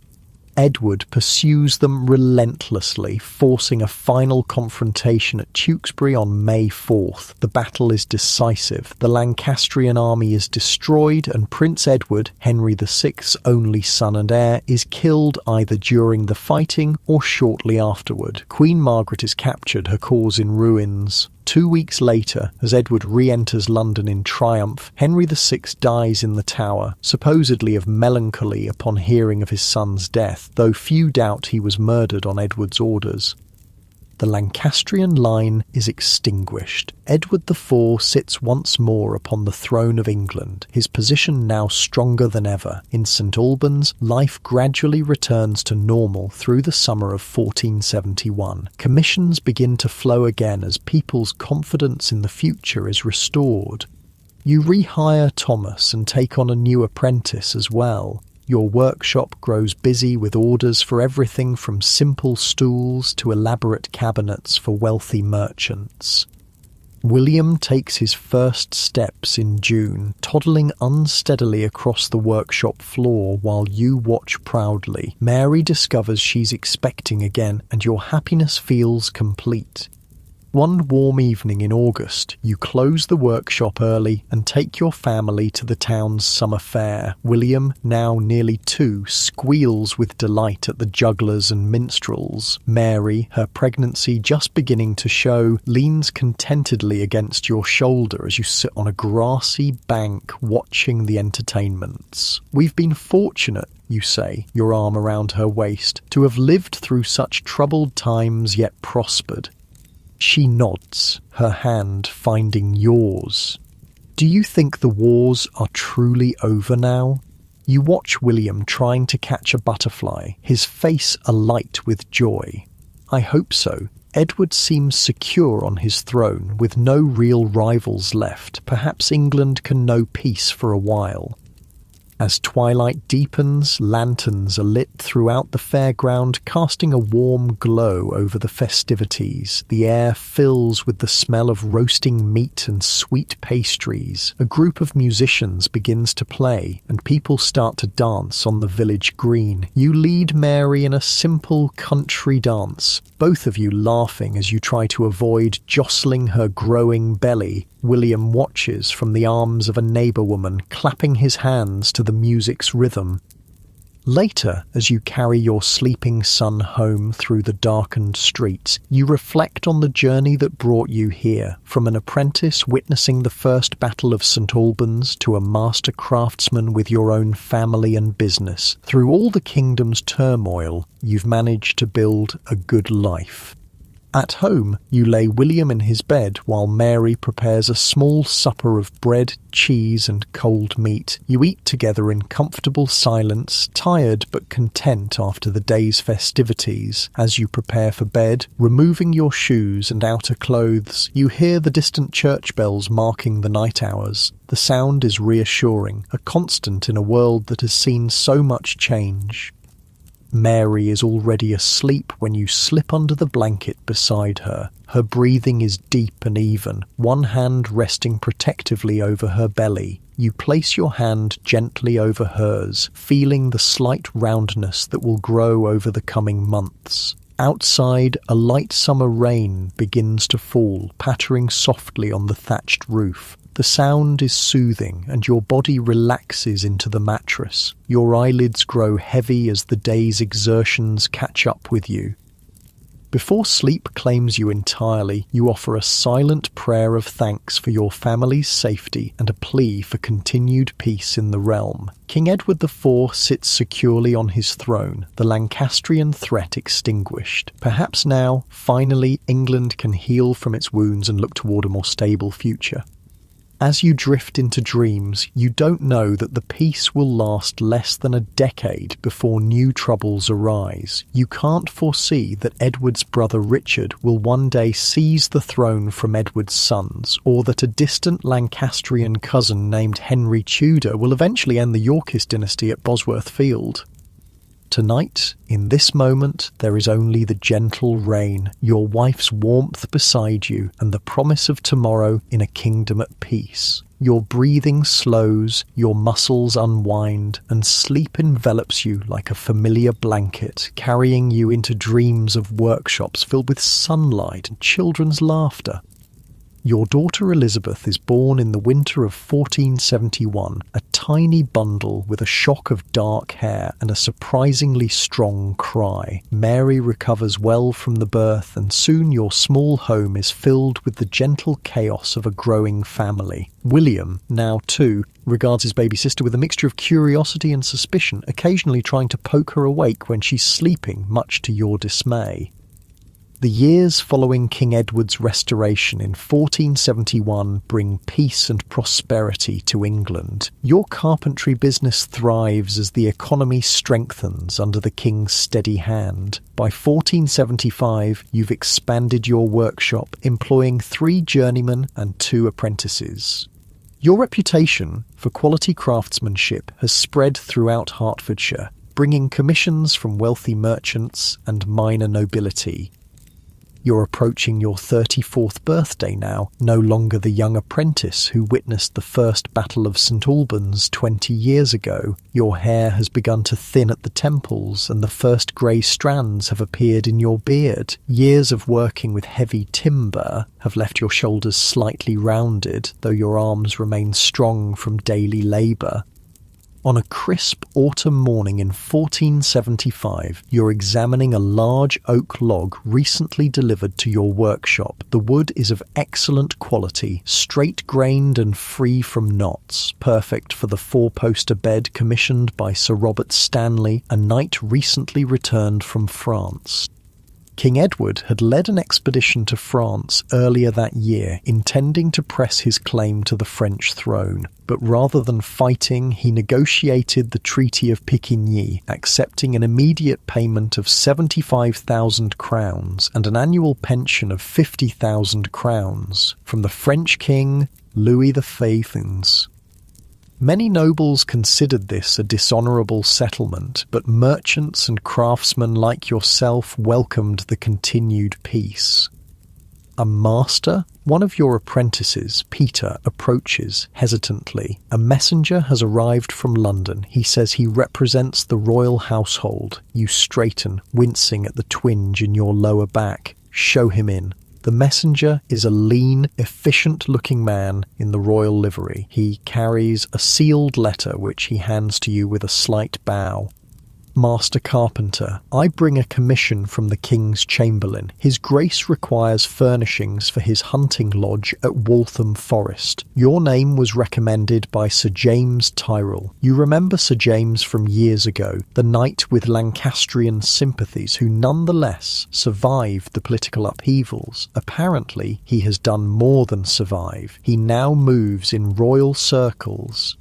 Edward pursues them relentlessly, forcing a final confrontation at Tewkesbury on May 4th. The battle is decisive. The Lancastrian army is destroyed, and Prince Edward, Henry VI's only son and heir, is killed either during the fighting or shortly afterward. Queen Margaret is captured, her cause in ruins. 2 weeks later, as Edward re-enters London in triumph, Henry VI dies in the Tower, supposedly of melancholy upon hearing of his son's death, though few doubt he was murdered on Edward's orders. The Lancastrian line is extinguished. Edward IV sits once more upon the throne of England, his position now stronger than ever. In St Albans, life gradually returns to normal through the summer of 1471. Commissions begin to flow again as people's confidence in the future is restored. You rehire Thomas and take on a new apprentice as well. Your workshop grows busy with orders for everything from simple stools to elaborate cabinets for wealthy merchants. William takes his first steps in June, toddling unsteadily across the workshop floor while you watch proudly. Mary discovers she's expecting again, and your happiness feels complete. One warm evening in August, you close the workshop early and take your family to the town's summer fair. William, now nearly 2, squeals with delight at the jugglers and minstrels. Mary, her pregnancy just beginning to show, leans contentedly against your shoulder as you sit on a grassy bank watching the entertainments. We've been fortunate, you say, your arm around her waist, to have lived through such troubled times yet prospered. She nods, her hand finding yours. Do you think the wars are truly over now? You watch William trying to catch a butterfly, his face alight with joy. I hope so. Edward seems secure on his throne, with no real rivals left. Perhaps England can know peace for a while. As twilight deepens, lanterns are lit throughout the fairground, casting a warm glow over the festivities. The air fills with the smell of roasting meat and sweet pastries. A group of musicians begins to play, and people start to dance on the village green. You lead Mary in a simple country dance, both of you laughing as you try to avoid jostling her growing belly. William watches from the arms of a neighbour woman, clapping his hands to the music's rhythm. Later, as you carry your sleeping son home through the darkened streets, you reflect on the journey that brought you here, from an apprentice witnessing the First Battle of St. Albans to a master craftsman with your own family and business. Through all the kingdom's turmoil, you've managed to build a good life. At home, you lay William in his bed while Mary prepares a small supper of bread, cheese and cold meat. You eat together in comfortable silence, tired but content after the day's festivities. As you prepare for bed, removing your shoes and outer clothes, you hear the distant church bells marking the night hours. The sound is reassuring, a constant in a world that has seen so much change. Mary is already asleep when you slip under the blanket beside her. Her breathing is deep and even, one hand resting protectively over her belly. You place your hand gently over hers, feeling the slight roundness that will grow over the coming months. Outside, a light summer rain begins to fall, pattering softly on the thatched roof. The sound is soothing and your body relaxes into the mattress. Your eyelids grow heavy as the day's exertions catch up with you. Before sleep claims you entirely, you offer a silent prayer of thanks for your family's safety and a plea for continued peace in the realm. King Edward IV sits securely on his throne, the Lancastrian threat extinguished. Perhaps now, finally, England can heal from its wounds and look toward a more stable future. As you drift into dreams, you don't know that the peace will last less than a decade before new troubles arise. You can't foresee that Edward's brother Richard will one day seize the throne from Edward's sons, or that a distant Lancastrian cousin named Henry Tudor will eventually end the Yorkist dynasty at Bosworth Field. Tonight, in this moment, there is only the gentle rain, your wife's warmth beside you, and the promise of tomorrow in a kingdom at peace. Your breathing slows, your muscles unwind, and sleep envelops you like a familiar blanket, carrying you into dreams of workshops filled with sunlight and children's laughter. Your daughter Elizabeth is born in the winter of 1471, a tiny bundle with a shock of dark hair and a surprisingly strong cry. Mary recovers well from the birth, and soon your small home is filled with the gentle chaos of a growing family. William, now 2, regards his baby sister with a mixture of curiosity and suspicion, occasionally trying to poke her awake when she's sleeping, much to your dismay. The years following King Edward's restoration in 1471 bring peace and prosperity to England. Your carpentry business thrives as the economy strengthens under the king's steady hand. By 1475, you've expanded your workshop, employing 3 journeymen and 2 apprentices. Your reputation for quality craftsmanship has spread throughout Hertfordshire, bringing commissions from wealthy merchants and minor nobility. You're approaching your 34th birthday now, no longer the young apprentice who witnessed the First Battle of St. Albans 20 years ago. Your hair has begun to thin at the temples, and the first grey strands have appeared in your beard. Years of working with heavy timber have left your shoulders slightly rounded, though your arms remain strong from daily labour. On a crisp autumn morning in 1475, you're examining a large oak log recently delivered to your workshop. The wood is of excellent quality, straight-grained and free from knots, perfect for the 4-poster bed commissioned by Sir Robert Stanley, a knight recently returned from France. King Edward had led an expedition to France earlier that year, intending to press his claim to the French throne. But rather than fighting, he negotiated the Treaty of Picquigny, accepting an immediate payment of 75,000 crowns and an annual pension of 50,000 crowns from the French king Louis XV. Many nobles considered this a dishonourable settlement, but merchants and craftsmen like yourself welcomed the continued peace. A master, one of your apprentices, Peter, approaches hesitantly. A messenger has arrived from London. He says he represents the royal household. You straighten, wincing at the twinge in your lower back. Show him in. The messenger is a lean, efficient-looking man in the royal livery. He carries a sealed letter which he hands to you with a slight bow. Master Carpenter, I bring a commission from the King's Chamberlain. His Grace requires furnishings for his hunting lodge at Waltham Forest. Your name was recommended by Sir James Tyrrell. You remember Sir James from years ago, the knight with Lancastrian sympathies who nonetheless survived the political upheavals. Apparently, he has done more than survive. He now moves in royal circles.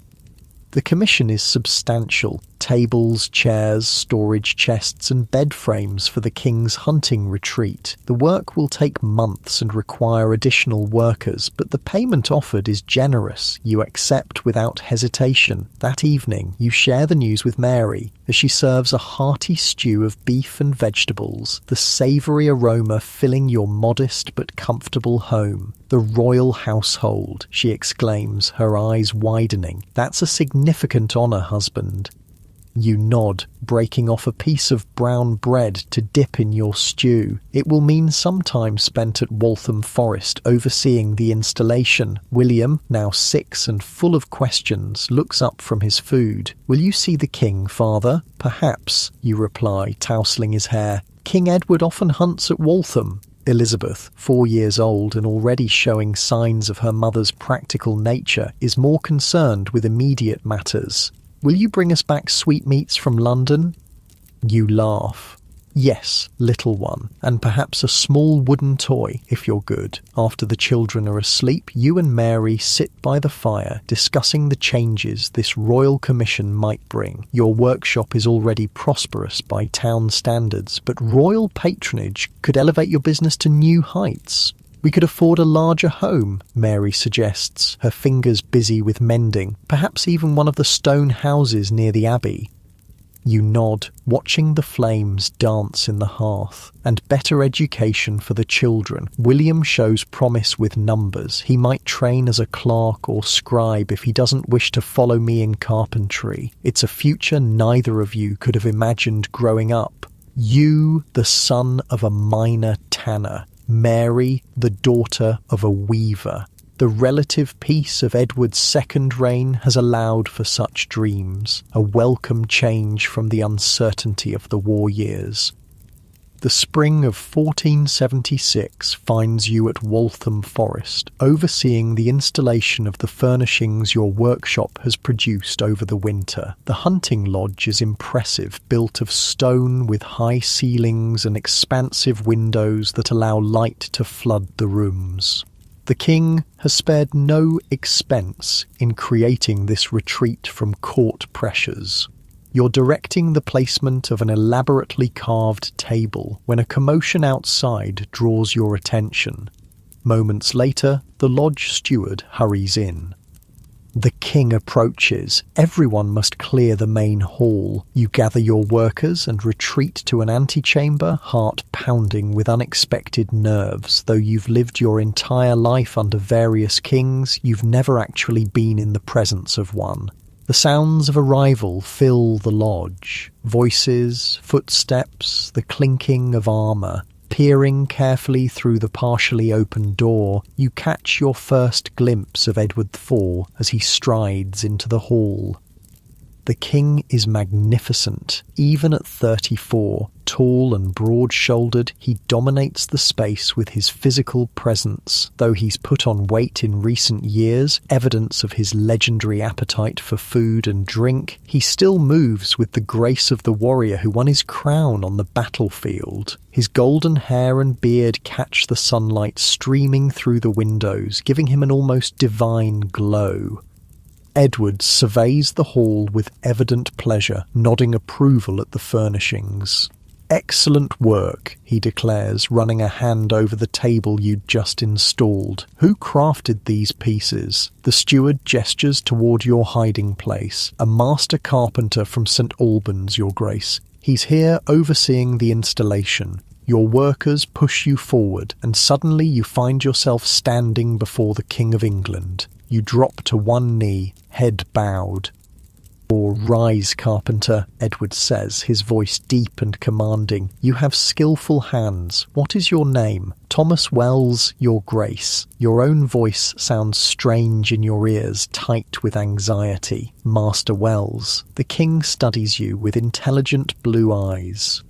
The commission is substantial. Tables, chairs, storage chests and bed frames for the king's hunting retreat. The work will take months and require additional workers, but the payment offered is generous. You accept without hesitation. That evening, you share the news with Mary as she serves a hearty stew of beef and vegetables, the savoury aroma filling your modest but comfortable home. "The royal household," she exclaims, her eyes widening. "That's a significant honour, husband." You nod, breaking off a piece of brown bread to dip in your stew. It will mean some time spent at Waltham Forest overseeing the installation. William, now 6 and full of questions, looks up from his food. "Will you see the king, father?" "Perhaps," you reply, tousling his hair. "King Edward often hunts at Waltham." Elizabeth, 4 years old and already showing signs of her mother's practical nature, is more concerned with immediate matters. "Will you bring us back sweetmeats from London?" You laugh. "Yes, little one, and perhaps a small wooden toy, if you're good." After the children are asleep, you and Mary sit by the fire, discussing the changes this royal commission might bring. Your workshop is already prosperous by town standards, but royal patronage could elevate your business to new heights. "We could afford a larger home," Mary suggests, her fingers busy with mending, "perhaps even one of the stone houses near the abbey." You nod, watching the flames dance in the hearth. "And better education for the children." William shows promise with numbers. He might train as a clerk or scribe if he doesn't wish to follow me in carpentry. It's a future neither of you could have imagined growing up. You, the son of a minor tanner. Mary, the daughter of a weaver. The relative peace of Edward's second reign has allowed for such dreams, a welcome change from the uncertainty of the war years. The spring of 1476 finds you at Waltham Forest, overseeing the installation of the furnishings your workshop has produced over the winter. The hunting lodge is impressive, built of stone with high ceilings and expansive windows that allow light to flood the rooms. The king has spared no expense in creating this retreat from court pressures. You're directing the placement of an elaborately carved table when a commotion outside draws your attention. Moments later, the lodge steward hurries in. The king approaches. Everyone must clear the main hall. You gather your workers and retreat to an antechamber, heart pounding with unexpected nerves. Though you've lived your entire life under various kings, you've never actually been in the presence of one. The sounds of arrival fill the lodge. Voices, footsteps, the clinking of armour. Peering carefully through the partially open door, you catch your first glimpse of Edward IV as he strides into the hall. The king is magnificent. Even at 34, tall and broad-shouldered, he dominates the space with his physical presence. Though he's put on weight in recent years, evidence of his legendary appetite for food and drink, he still moves with the grace of the warrior who won his crown on the battlefield. His golden hair and beard catch the sunlight streaming through the windows, giving him an almost divine glow. Edward surveys the hall with evident pleasure, nodding approval at the furnishings. "Excellent work," he declares, running a hand over the table you'd just installed. "Who crafted these pieces?" The steward gestures toward your hiding place. "A master carpenter from St. Albans, Your Grace. He's here overseeing the installation." Your workers push you forward, and suddenly you find yourself standing before the King of England. You drop to one knee, head bowed. "Or rise, Carpenter," Edward says, his voice deep and commanding. "You have skillful hands. What is your name?" "Thomas Wells, your grace." Your own voice sounds strange in your ears, tight with anxiety. "Master Wells." The king studies you with intelligent blue eyes.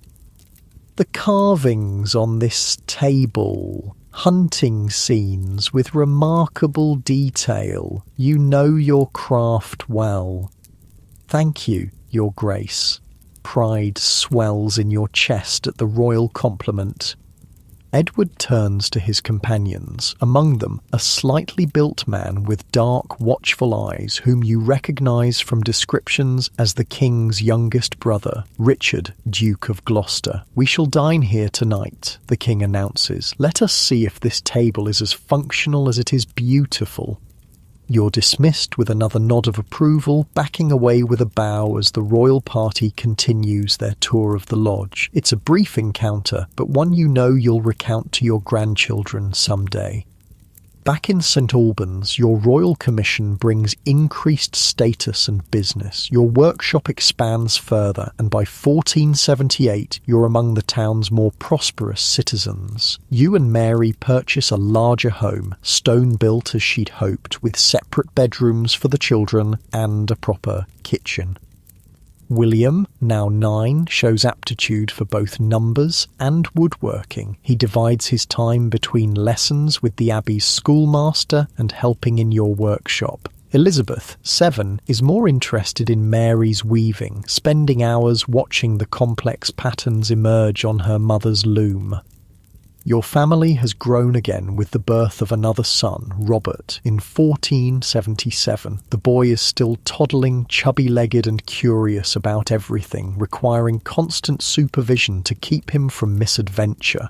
"The carvings on this table, hunting scenes with remarkable detail. You know your craft well." "Thank you, your grace." Pride swells in your chest at the royal compliment. Edward turns to his companions, among them a slightly built man with dark, watchful eyes whom you recognise from descriptions as the king's youngest brother, Richard, Duke of Gloucester. "We shall dine here tonight," the king announces. "Let us see if this table is as functional as it is beautiful." You're dismissed with another nod of approval, backing away with a bow as the royal party continues their tour of the lodge. It's a brief encounter, but one you know you'll recount to your grandchildren someday. Back in St Albans, your royal commission brings increased status and business. Your workshop expands further, and by 1478 you're among the town's more prosperous citizens. You and Mary purchase a larger home, stone-built as she'd hoped, with separate bedrooms for the children and a proper kitchen. William, now 9, shows aptitude for both numbers and woodworking. He divides his time between lessons with the Abbey's schoolmaster and helping in your workshop. Elizabeth, 7, is more interested in Mary's weaving, spending hours watching the complex patterns emerge on her mother's loom. Your family has grown again with the birth of another son, Robert, in 1477. The boy is still toddling, chubby-legged and curious about everything, requiring constant supervision to keep him from misadventure.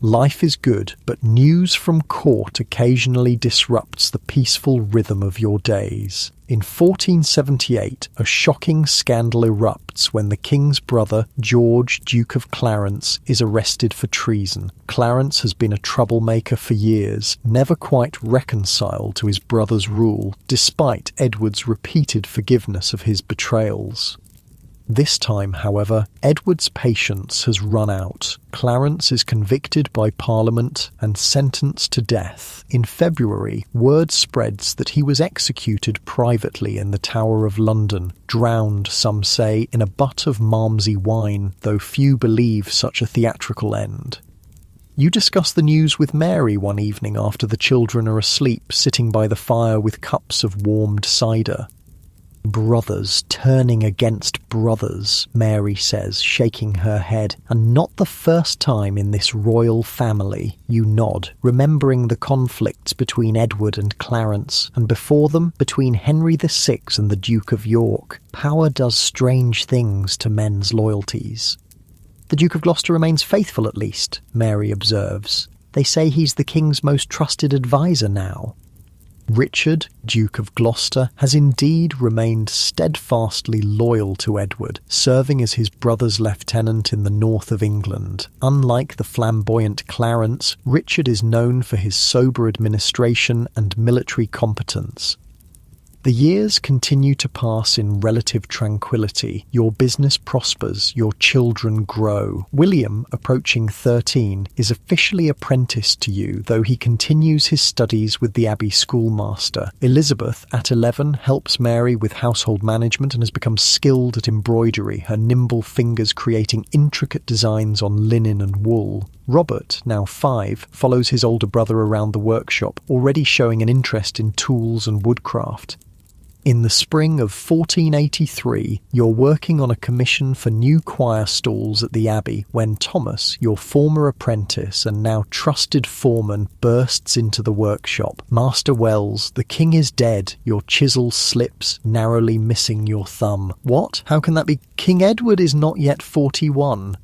Life is good, but news from court occasionally disrupts the peaceful rhythm of your days. In 1478, a shocking scandal erupts when the king's brother, George, Duke of Clarence, is arrested for treason. Clarence has been a troublemaker for years, never quite reconciled to his brother's rule, despite Edward's repeated forgiveness of his betrayals. This time, however, Edward's patience has run out. Clarence is convicted by Parliament and sentenced to death. In February, word spreads that he was executed privately in the Tower of London, drowned, some say, in a butt of Malmsey wine, though few believe such a theatrical end. You discuss the news with Mary one evening after the children are asleep, sitting by the fire with cups of warmed cider. "Brothers turning against brothers," Mary says, shaking her head, "and not the first time in this royal family." You nod, remembering the conflicts between Edward and Clarence, and before them, between Henry VI and the Duke of York. Power does strange things to men's loyalties. "The Duke of Gloucester remains faithful at least," Mary observes. "They say he's the king's most trusted advisor now." Richard, Duke of Gloucester, has indeed remained steadfastly loyal to Edward, serving as his brother's lieutenant in the north of England. Unlike the flamboyant Clarence, Richard is known for his sober administration and military competence. The years continue to pass in relative tranquility. Your business prospers, your children grow. William, approaching 13, is officially apprenticed to you, though he continues his studies with the Abbey schoolmaster. Elizabeth, at 11, helps Mary with household management and has become skilled at embroidery, her nimble fingers creating intricate designs on linen and wool. Robert, now 5, follows his older brother around the workshop, already showing an interest in tools and woodcraft. In the spring of 1483, you're working on a commission for new choir stalls at the Abbey when Thomas, your former apprentice and now trusted foreman, bursts into the workshop. "Master Wells, the king is dead." Your chisel slips, narrowly missing your thumb. "What? How can that be? King Edward is not yet 41.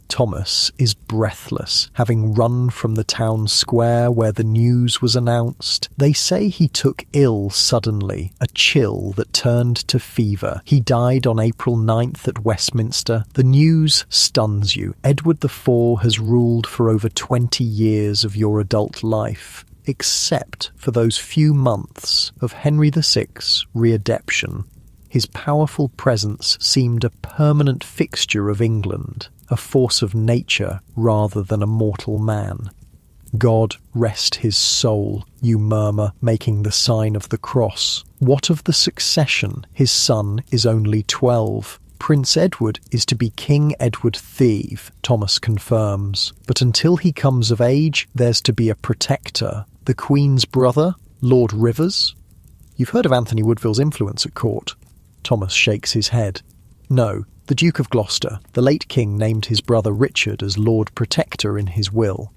Thomas is breathless, having run from the town square where the news was announced. They say he took ill suddenly, a chill that turned to fever. He died on April 9th at Westminster. The news stuns you. Edward IV has ruled for over 20 years of your adult life, except for those few months of Henry VI's readeption. his powerful presence seemed a permanent fixture of England, a force of nature rather than a mortal man. God rest his soul, you murmur, making the sign of the cross. What of the succession? His son is only 12. Prince Edward is to be King Edward Thieve, Thomas confirms. But until he comes of age, there's to be a protector. The Queen's brother, Lord Rivers? You've heard of Anthony Woodville's influence at court. Thomas shakes his head. No, the Duke of Gloucester. The late king named his brother Richard as Lord Protector in his will.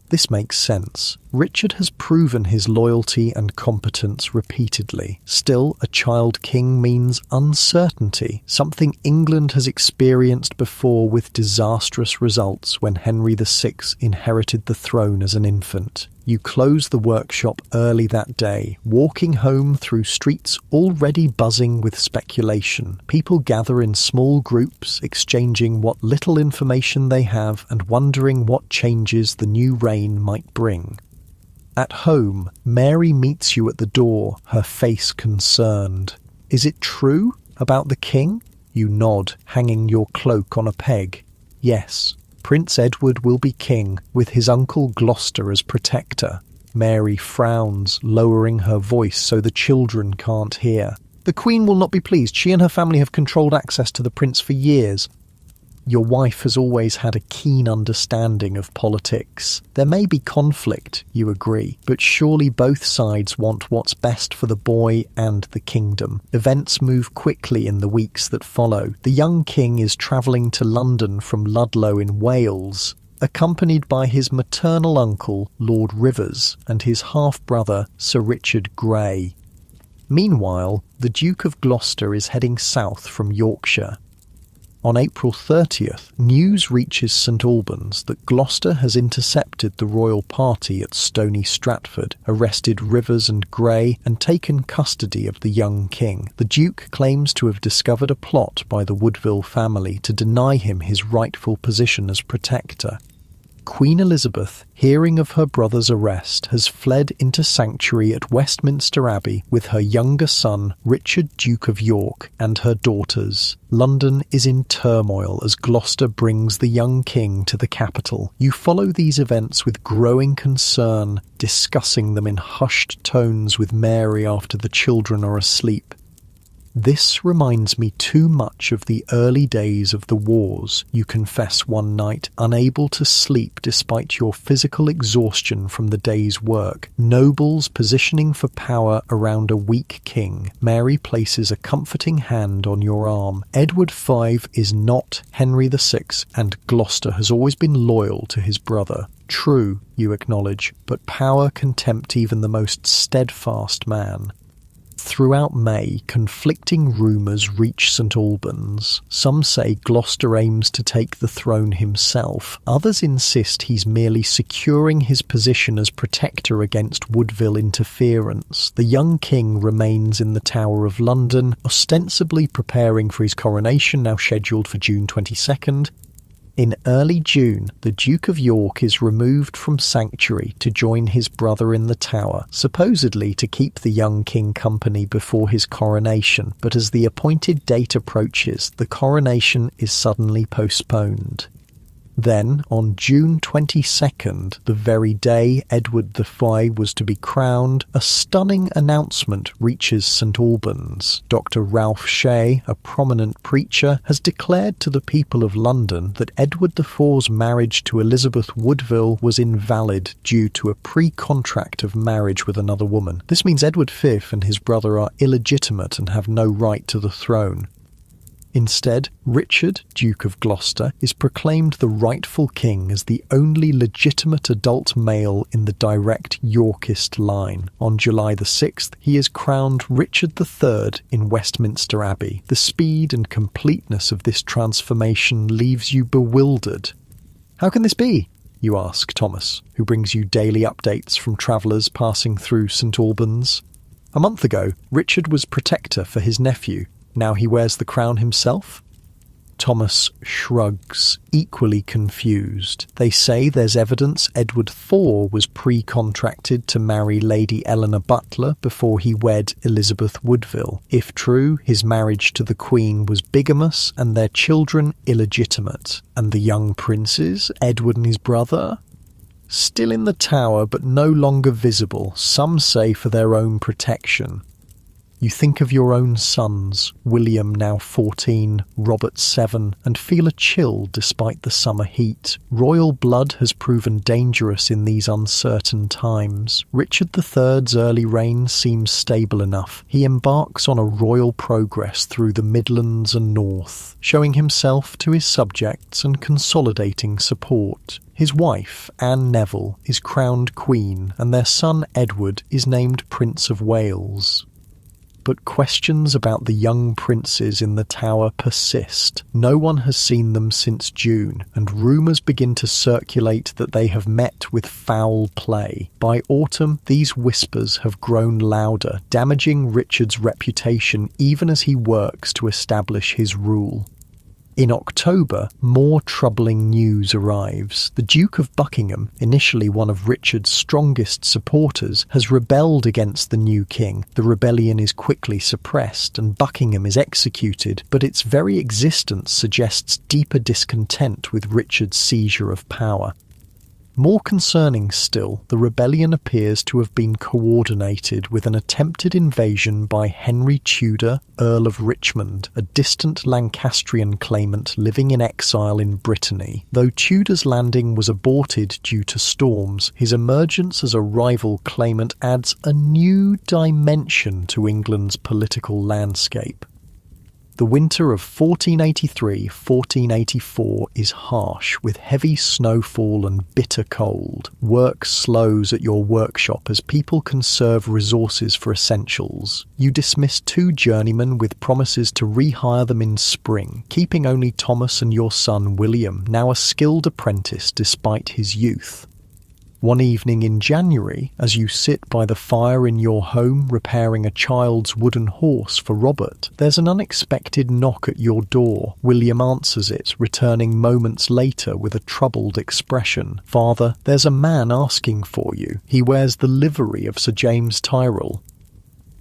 This makes sense. Richard has proven his loyalty and competence repeatedly. Still, a child king means uncertainty, something England has experienced before with disastrous results when Henry VI inherited the throne as an infant. You close the workshop early that day, walking home through streets already buzzing with speculation. People gather in small groups, exchanging what little information they have and wondering what changes the new reign might bring. At home, Mary meets you at the door, her face concerned. Is it true about the king? You nod, hanging your cloak on a peg. Yes. Prince Edward will be king, with his uncle Gloucester as protector. Mary frowns, lowering her voice so the children can't hear. The Queen will not be pleased. She and her family have controlled access to the prince for years. Your wife has always had a keen understanding of politics. There may be conflict, you agree, but surely both sides want what's best for the boy and the kingdom. Events move quickly in the weeks that follow. The young king is travelling to London from Ludlow in Wales, accompanied by his maternal uncle, Lord Rivers, and his half-brother, Sir Richard Grey. Meanwhile, the Duke of Gloucester is heading south from Yorkshire. On April 30th, news reaches St Albans that Gloucester has intercepted the royal party at Stony Stratford, arrested Rivers and Grey, and taken custody of the young king. The Duke claims to have discovered a plot by the Woodville family to deny him his rightful position as protector. Queen Elizabeth, hearing of her brother's arrest, has fled into sanctuary at Westminster Abbey with her younger son, Richard, Duke of York, and her daughters. London is in turmoil as Gloucester brings the young king to the capital. You follow these events with growing concern, discussing them in hushed tones with Mary after the children are asleep. This reminds me too much of the early days of the wars, you confess one night, unable to sleep despite your physical exhaustion from the day's work. Nobles positioning for power around a weak king. Mary places a comforting hand on your arm. Edward V is not Henry VI, and Gloucester has always been loyal to his brother. True, you acknowledge, but power can tempt even the most steadfast man. Throughout May, conflicting rumours reach St Albans. Some say Gloucester aims to take the throne himself. Others insist he's merely securing his position as protector against Woodville interference. The young king remains in the Tower of London, ostensibly preparing for his coronation, now scheduled for June 22nd. In early June, the Duke of York is removed from sanctuary to join his brother in the Tower, supposedly to keep the young king company before his coronation, but as the appointed date approaches, the coronation is suddenly postponed. Then, on June 22nd, the very day Edward V was to be crowned, a stunning announcement reaches St Albans. Dr. Ralph Shea, a prominent preacher, has declared to the people of London that Edward IV's marriage to Elizabeth Woodville was invalid due to a pre-contract of marriage with another woman. This means Edward V and his brother are illegitimate and have no right to the throne. Instead, Richard, Duke of Gloucester, is proclaimed the rightful king as the only legitimate adult male in the direct Yorkist line. On July the 6th, he is crowned Richard III in Westminster Abbey. The speed and completeness of this transformation leaves you bewildered. How can this be? You ask Thomas, who brings you daily updates from travellers passing through St Albans. A month ago, Richard was protector for his nephew. Now he wears the crown himself? Thomas shrugs, equally confused. They say there's evidence Edward IV was pre-contracted to marry Lady Eleanor Butler before he wed Elizabeth Woodville. If true, his marriage to the Queen was bigamous and their children illegitimate. And the young princes, Edward and his brother? Still in the Tower but no longer visible, some say for their own protection. You think of your own sons, William now 14, Robert 7, and feel a chill despite the summer heat. Royal blood has proven dangerous in these uncertain times. Richard III's early reign seems stable enough. He embarks on a royal progress through the Midlands and North, showing himself to his subjects and consolidating support. His wife, Anne Neville, is crowned Queen, and their son Edward is named Prince of Wales. But questions about the young princes in the Tower persist. No one has seen them since June, and rumours begin to circulate that they have met with foul play. By autumn, these whispers have grown louder, damaging Richard's reputation even as he works to establish his rule. In October, more troubling news arrives. The Duke of Buckingham, initially one of Richard's strongest supporters, has rebelled against the new king. The rebellion is quickly suppressed and Buckingham is executed, but its very existence suggests deeper discontent with Richard's seizure of power. More concerning still, the rebellion appears to have been coordinated with an attempted invasion by Henry Tudor, Earl of Richmond, a distant Lancastrian claimant living in exile in Brittany. Though Tudor's landing was aborted due to storms, his emergence as a rival claimant adds a new dimension to England's political landscape. The winter of 1483-1484 is harsh, with heavy snowfall and bitter cold. Work slows at your workshop as people conserve resources for essentials. You dismiss 2 journeymen with promises to rehire them in spring, keeping only Thomas and your son William, now a skilled apprentice despite his youth. One evening in January, as you sit by the fire in your home repairing a child's wooden horse for Robert, there's an unexpected knock at your door. William answers it, returning moments later with a troubled expression. "Father, there's a man asking for you. He wears the livery of Sir James Tyrrell."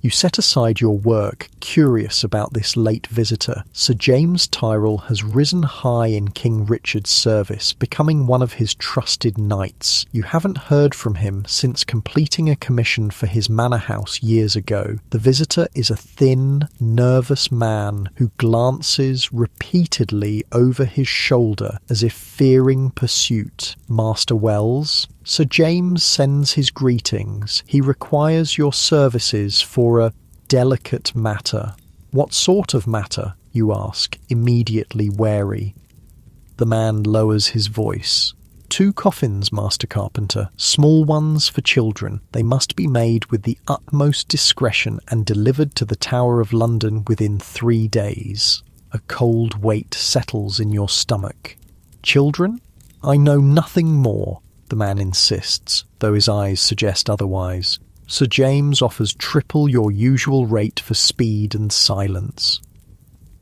You set aside your work, curious about this late visitor. Sir James Tyrrell has risen high in King Richard's service, becoming one of his trusted knights. You haven't heard from him since completing a commission for his manor house years ago. The visitor is a thin, nervous man who glances repeatedly over his shoulder as if fearing pursuit. "Master Wells?" Sir James sends his greetings. He requires your services for a delicate matter. "What sort of matter?" you ask, immediately wary. The man lowers his voice. 2 coffins, Master Carpenter, small ones for children. They must be made with the utmost discretion and delivered to the Tower of London within 3 days. A cold weight settles in your stomach. "Children? I know nothing more," the man insists, though his eyes suggest otherwise. Sir James offers triple your usual rate for speed and silence.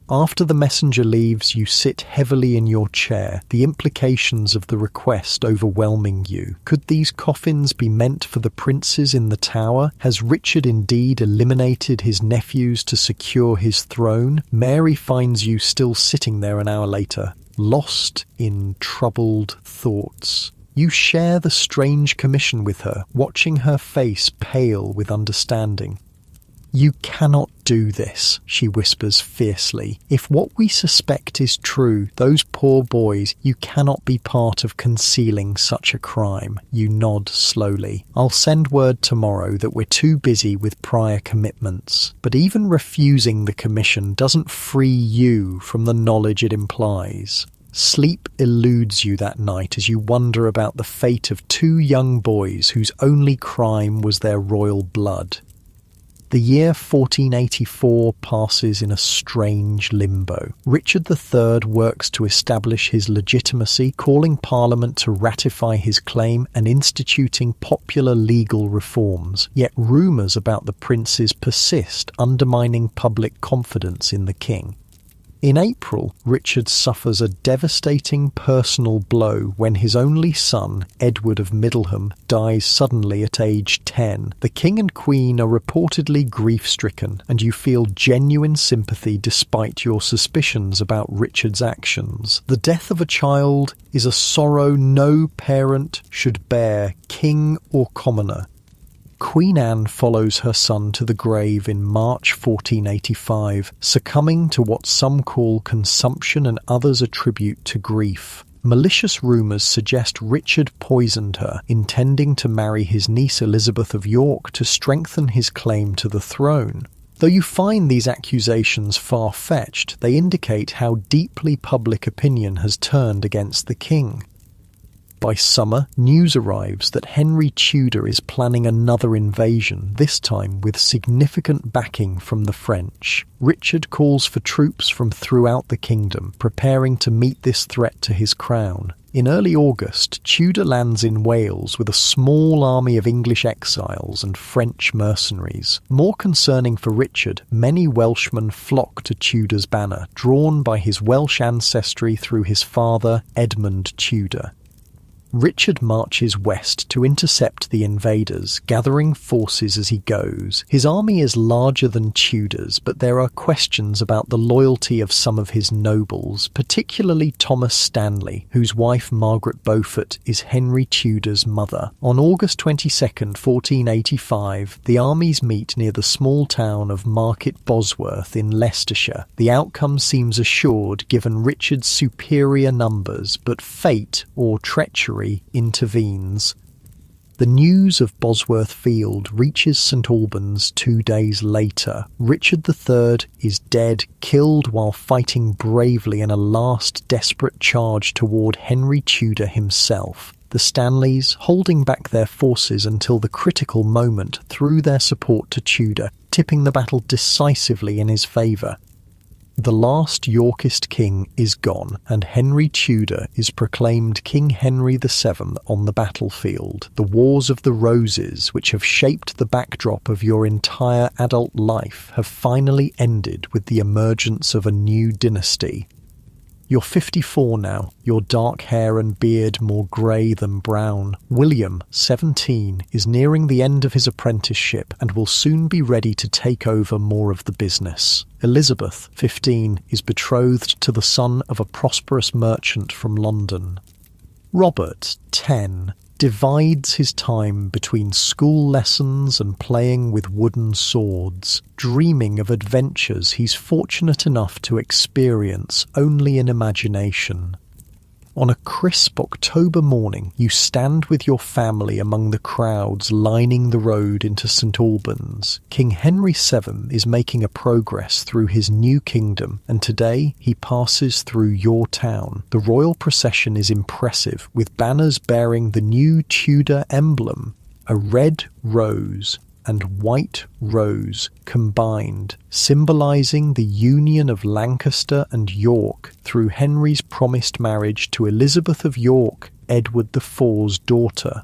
After the messenger leaves, you sit heavily in your chair, the implications of the request overwhelming you. Could these coffins be meant for the princes in the Tower? Has Richard indeed eliminated his nephews to secure his throne? Mary finds you still sitting there an hour later, lost in troubled thoughts. You share the strange commission with her, watching her face pale with understanding. "You cannot do this," she whispers fiercely. "If what we suspect is true, those poor boys, you cannot be part of concealing such a crime." You nod slowly. "I'll send word tomorrow that we're too busy with prior commitments." But even refusing the commission doesn't free you from the knowledge it implies. Sleep eludes you that night as you wonder about the fate of 2 young boys whose only crime was their royal blood. The year 1484 passes in a strange limbo. Richard III works to establish his legitimacy, calling Parliament to ratify his claim and instituting popular legal reforms. Yet rumours about the princes persist, undermining public confidence in the king. In April, Richard suffers a devastating personal blow when his only son, Edward of Middleham, dies suddenly at age 10. The king and queen are reportedly grief-stricken, and you feel genuine sympathy despite your suspicions about Richard's actions. The death of a child is a sorrow no parent should bear, king or commoner. Queen Anne follows her son to the grave in March 1485, succumbing to what some call consumption and others attribute to grief. Malicious rumours suggest Richard poisoned her, intending to marry his niece Elizabeth of York to strengthen his claim to the throne. Though you find these accusations far-fetched, they indicate how deeply public opinion has turned against the king. By summer, news arrives that Henry Tudor is planning another invasion, this time with significant backing from the French. Richard calls for troops from throughout the kingdom, preparing to meet this threat to his crown. In early August, Tudor lands in Wales with a small army of English exiles and French mercenaries. More concerning for Richard, many Welshmen flock to Tudor's banner, drawn by his Welsh ancestry through his father, Edmund Tudor. Richard marches west to intercept the invaders, gathering forces as he goes. His army is larger than Tudor's, but there are questions about the loyalty of some of his nobles, particularly Thomas Stanley, whose wife Margaret Beaufort is Henry Tudor's mother. On August 22, 1485, the armies meet near the small town of Market Bosworth in Leicestershire. The outcome seems assured given Richard's superior numbers, but fate or treachery intervenes. The news of Bosworth Field reaches St Albans 2 days later. Richard III is dead, killed while fighting bravely in a last desperate charge toward Henry Tudor himself. The Stanleys, holding back their forces until the critical moment, threw their support to Tudor, tipping the battle decisively in his favour. The last Yorkist king is gone, and Henry Tudor is proclaimed King Henry VII on the battlefield. The Wars of the Roses, which have shaped the backdrop of your entire adult life, have finally ended with the emergence of a new dynasty. You're 54 now, your dark hair and beard more grey than brown. William, 17, is nearing the end of his apprenticeship and will soon be ready to take over more of the business. Elizabeth, 15, is betrothed to the son of a prosperous merchant from London. Robert, 10, divides his time between school lessons and playing with wooden swords, dreaming of adventures he's fortunate enough to experience only in imagination. On a crisp October morning, you stand with your family among the crowds lining the road into St Albans. King Henry VII is making a progress through his new kingdom, and today he passes through your town. The royal procession is impressive, with banners bearing the new Tudor emblem, a red rose and white rose combined, symbolising the union of Lancaster and York through Henry's promised marriage to Elizabeth of York, Edward IV's daughter.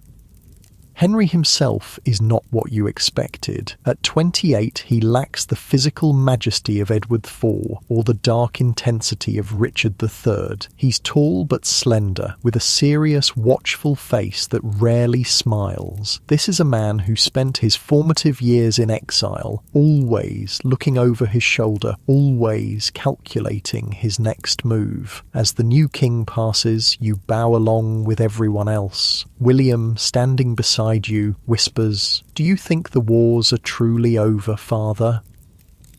Henry himself is not what you expected. At 28, he lacks the physical majesty of Edward IV or the dark intensity of Richard III. He's tall but slender, with a serious, watchful face that rarely smiles. This is a man who spent his formative years in exile, always looking over his shoulder, always calculating his next move. As the new king passes, you bow along with everyone else. William, standing beside you, whispers, "Do you think the wars are truly over, father?"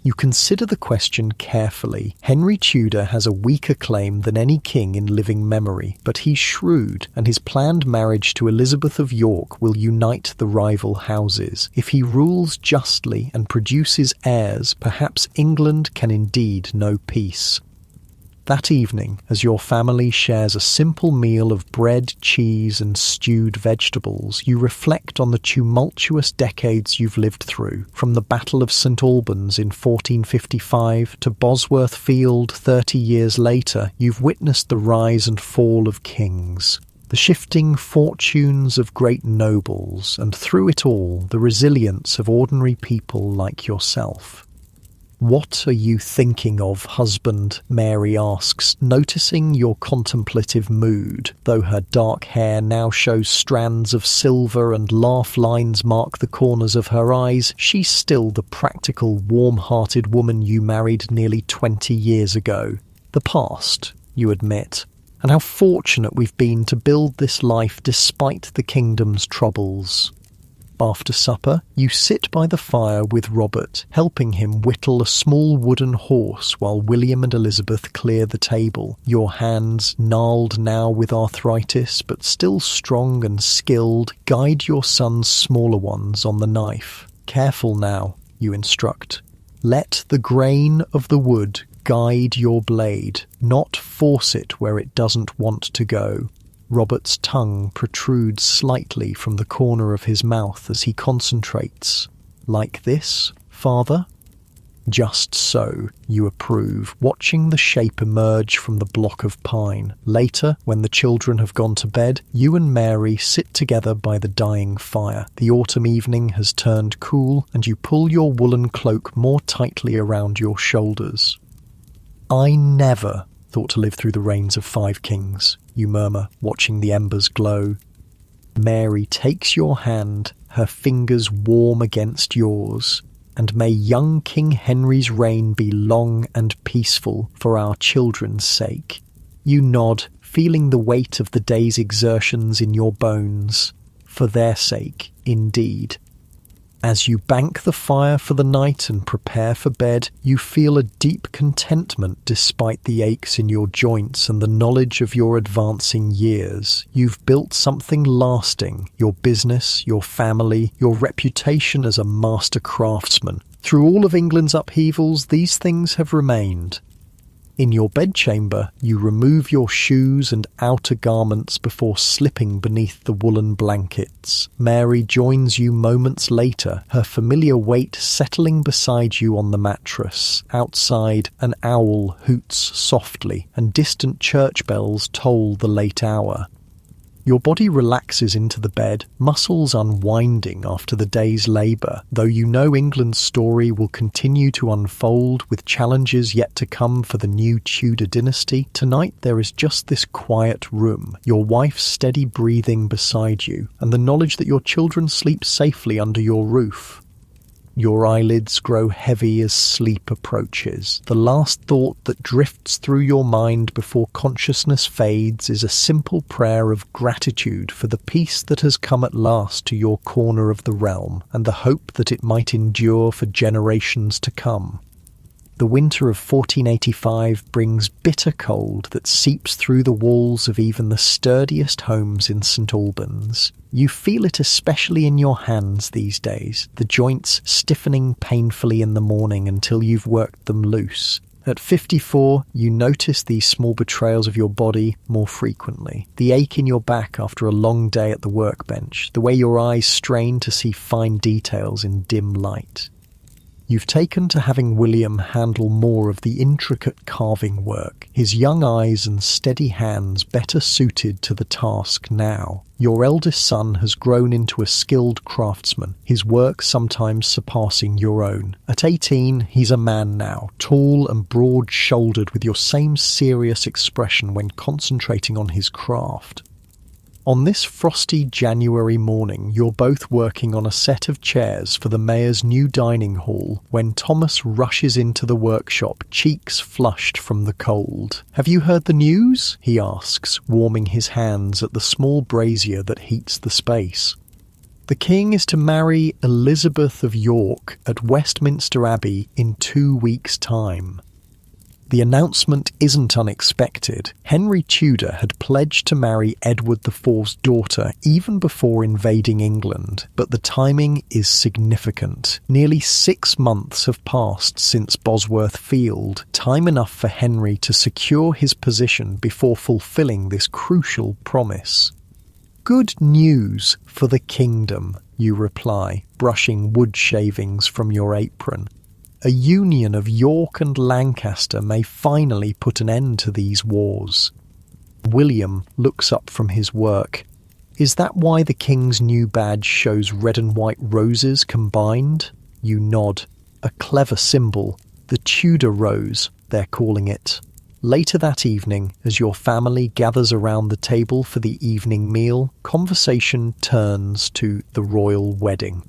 You consider the question carefully. Henry Tudor has a weaker claim than any king in living memory, but he's shrewd, and his planned marriage to Elizabeth of York will unite the rival houses. If he rules justly and produces heirs, perhaps England can indeed know peace. That evening, as your family shares a simple meal of bread, cheese, and stewed vegetables, you reflect on the tumultuous decades you've lived through. From the Battle of St Albans in 1455 to Bosworth Field 30 years later, you've witnessed the rise and fall of kings, the shifting fortunes of great nobles, and through it all, the resilience of ordinary people like yourself. "What are you thinking of, husband?" Mary asks, noticing your contemplative mood. Though her dark hair now shows strands of silver and laugh lines mark the corners of her eyes, she's still the practical, warm-hearted woman you married nearly 20 years ago. The past, you admit. And how fortunate we've been to build this life despite the kingdom's troubles. After supper, you sit by the fire with Robert, helping him whittle a small wooden horse while William and Elizabeth clear the table. Your hands, gnarled now with arthritis but still strong and skilled, guide your son's smaller ones on the knife. "Careful now," you instruct. "Let the grain of the wood guide your blade, not force it where it doesn't want to go." Robert's tongue protrudes slightly from the corner of his mouth as he concentrates. "Like this, father?" "Just so," you approve, watching the shape emerge from the block of pine. Later, when the children have gone to bed, you and Mary sit together by the dying fire. The autumn evening has turned cool, and you pull your woolen cloak more tightly around your shoulders. "I never thought to live through the reigns of 5 kings," you murmur, watching the embers glow. Mary takes your hand, her fingers warm against yours. "And may young King Henry's reign be long and peaceful for our children's sake." You nod, feeling the weight of the day's exertions in your bones. For their sake, indeed. As you bank the fire for the night and prepare for bed, you feel a deep contentment despite the aches in your joints and the knowledge of your advancing years. You've built something lasting, your business, your family, your reputation as a master craftsman. Through all of England's upheavals, these things have remained. In your bedchamber, you remove your shoes and outer garments before slipping beneath the woolen blankets. Mary joins you moments later, her familiar weight settling beside you on the mattress. Outside, an owl hoots softly, and distant church bells toll the late hour. Your body relaxes into the bed, muscles unwinding after the day's labour. Though you know England's story will continue to unfold with challenges yet to come for the new Tudor dynasty, tonight there is just this quiet room, your wife's steady breathing beside you, and the knowledge that your children sleep safely under your roof. Your eyelids grow heavy as sleep approaches. The last thought that drifts through your mind before consciousness fades is a simple prayer of gratitude for the peace that has come at last to your corner of the realm, and the hope that it might endure for generations to come. The winter of 1485 brings bitter cold that seeps through the walls of even the sturdiest homes in St Albans. You feel it especially in your hands these days, the joints stiffening painfully in the morning until you've worked them loose. At 54, you notice these small betrayals of your body more frequently. The ache in your back after a long day at the workbench, the way your eyes strain to see fine details in dim light. You've taken to having William handle more of the intricate carving work, his young eyes and steady hands better suited to the task now. Your eldest son has grown into a skilled craftsman, his work sometimes surpassing your own. At 18, he's a man now, tall and broad-shouldered with your same serious expression when concentrating on his craft. On this frosty January morning, you're both working on a set of chairs for the mayor's new dining hall when Thomas rushes into the workshop, cheeks flushed from the cold. "Have you heard the news?" he asks, warming his hands at the small brazier that heats the space. "The king is to marry Elizabeth of York at Westminster Abbey in 2 weeks' time." The announcement isn't unexpected. Henry Tudor had pledged to marry Edward IV's daughter even before invading England, but the timing is significant. Nearly 6 months have passed since Bosworth Field, time enough for Henry to secure his position before fulfilling this crucial promise. "Good news for the kingdom," you reply, brushing wood shavings from your apron. A union of York and Lancaster may finally put an end to these wars. William looks up from his work. "Is that why the king's new badge shows red and white roses combined?" You nod. "A clever symbol. The Tudor Rose, they're calling it. Later that evening, as your family gathers around the table for the evening meal, conversation turns to the royal wedding.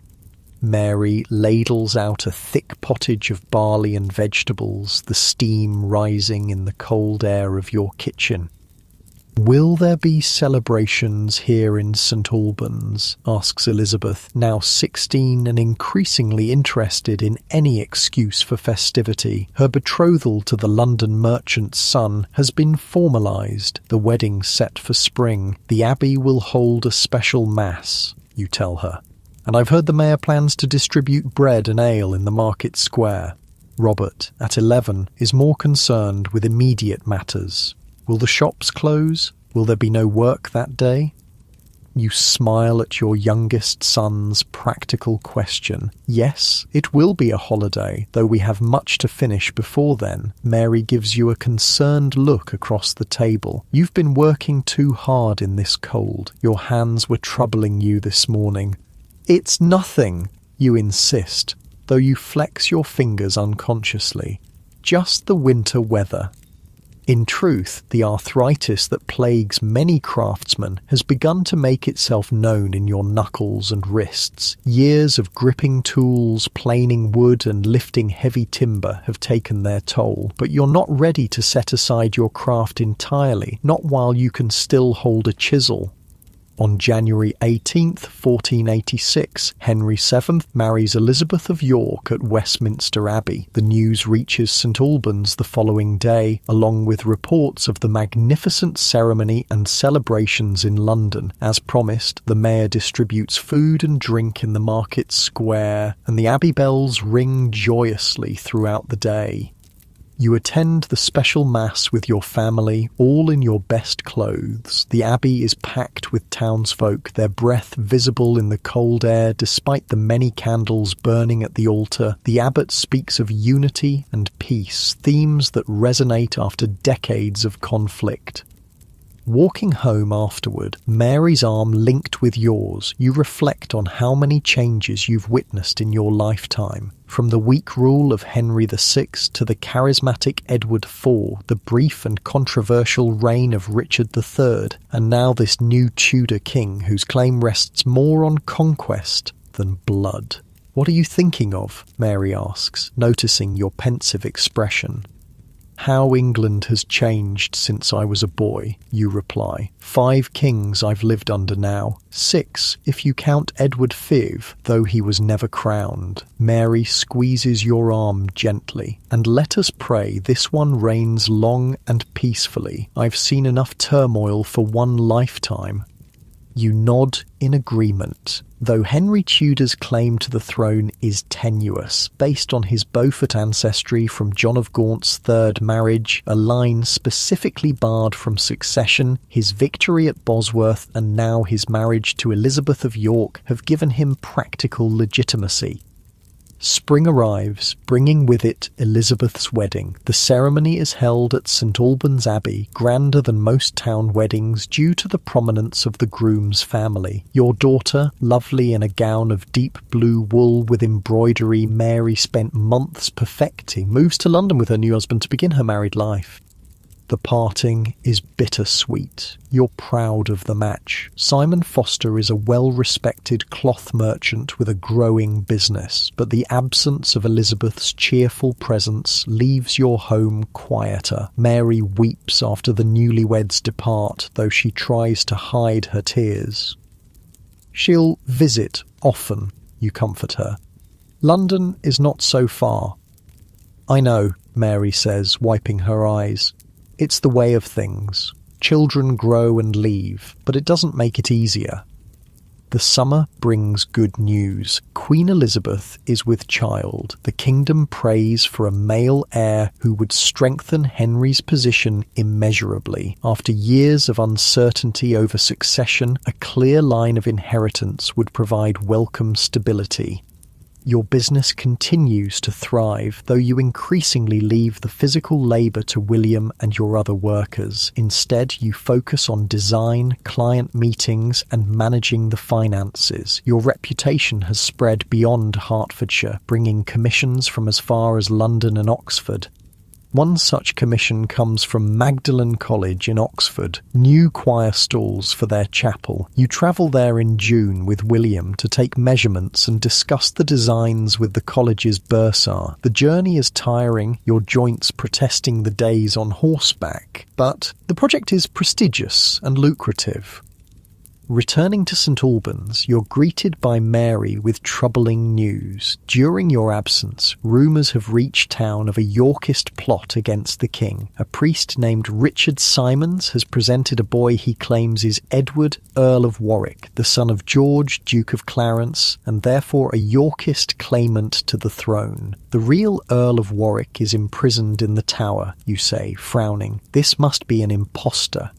Mary ladles out a thick pottage of barley and vegetables, the steam rising in the cold air of your kitchen. "Will there be celebrations here in St Albans?" asks Elizabeth, now 16 and increasingly interested in any excuse for festivity. Her betrothal to the London merchant's son has been formalised, the wedding set for spring. The Abbey will hold a special mass, you tell her. "And I've heard the mayor plans to distribute bread and ale in the market square." Robert, at 11, is more concerned with immediate matters. Will the shops close? Will there be no work that day? You smile at your youngest son's practical question. "Yes, it will be a holiday, though we have much to finish before then." Mary gives you a concerned look across the table. "You've been working too hard in this cold. Your hands were troubling you this morning." "It's nothing," you insist, though you flex your fingers unconsciously. "Just the winter weather." In truth, the arthritis that plagues many craftsmen has begun to make itself known in your knuckles and wrists. Years of gripping tools, planing wood and lifting heavy timber have taken their toll, but you're not ready to set aside your craft entirely, not while you can still hold a chisel. On January 18th, 1486, Henry VII marries Elizabeth of York at Westminster Abbey. The news reaches St Albans the following day, along with reports of the magnificent ceremony and celebrations in London. As promised, the mayor distributes food and drink in the market square, and the Abbey bells ring joyously throughout the day. You attend the special mass with your family, all in your best clothes. The abbey is packed with townsfolk, their breath visible in the cold air despite the many candles burning at the altar. The abbot speaks of unity and peace, themes that resonate after decades of conflict. Walking home afterward, Mary's arm linked with yours, you reflect on how many changes you've witnessed in your lifetime. From the weak rule of Henry VI to the charismatic Edward IV, the brief and controversial reign of Richard III, and now this new Tudor king whose claim rests more on conquest than blood. "What are you thinking of?" Mary asks, noticing your pensive expression. "How England has changed since I was a boy," you reply. 5 kings I've lived under now. 6, if you count Edward IV, though he was never crowned. Mary squeezes your arm gently. "And let us pray this one reigns long and peacefully. I've seen enough turmoil for one lifetime." You nod in agreement. Though Henry Tudor's claim to the throne is tenuous, based on his Beaufort ancestry from John of Gaunt's third marriage, a line specifically barred from succession, his victory at Bosworth and now his marriage to Elizabeth of York have given him practical legitimacy. Spring arrives, bringing with it Elizabeth's wedding. The ceremony is held at St Albans Abbey, grander than most town weddings due to the prominence of the groom's family. Your daughter, lovely in a gown of deep blue wool with embroidery Mary spent months perfecting, moves to London with her new husband to begin her married life. The parting is bittersweet. You're proud of the match. Simon Foster is a well-respected cloth merchant with a growing business, but the absence of Elizabeth's cheerful presence leaves your home quieter. Mary weeps after the newlyweds depart, though she tries to hide her tears. "She'll visit often," you comfort her. "London is not so far." "I know," Mary says, wiping her eyes. "It's the way of things. Children grow and leave, but it doesn't make it easier." The summer brings good news. Queen Elizabeth is with child. The kingdom prays for a male heir who would strengthen Henry's position immeasurably. After years of uncertainty over succession, a clear line of inheritance would provide welcome stability. Your business continues to thrive, though you increasingly leave the physical labor to William and your other workers. Instead, you focus on design, client meetings, and managing the finances. Your reputation has spread beyond Hertfordshire, bringing commissions from as far as London and Oxford. One such commission comes from Magdalen College in Oxford, new choir stalls for their chapel. You travel there in June with William to take measurements and discuss the designs with the college's bursar. The journey is tiring, your joints protesting the days on horseback, but the project is prestigious and lucrative. Returning to St Albans, you're greeted by Mary with troubling news. During your absence, rumours have reached town of a Yorkist plot against the king. A priest named Richard Simons has presented a boy he claims is Edward, Earl of Warwick, the son of George, Duke of Clarence, and therefore a Yorkist claimant to the throne. The real Earl of Warwick is imprisoned in the Tower, you say, frowning. This must be an impostor.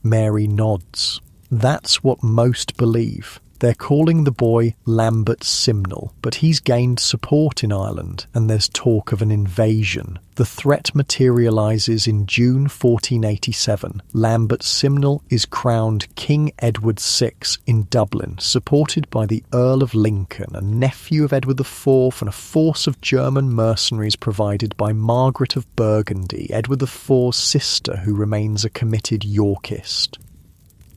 Mary nods. That's what most believe. They're calling the boy Lambert Simnel, but he's gained support in Ireland, and there's talk of an invasion. The threat materialises in June 1487. Lambert Simnel is crowned King Edward VI in Dublin, supported by the Earl of Lincoln, a nephew of Edward IV, and a force of German mercenaries provided by Margaret of Burgundy, Edward IV's sister, who remains a committed Yorkist.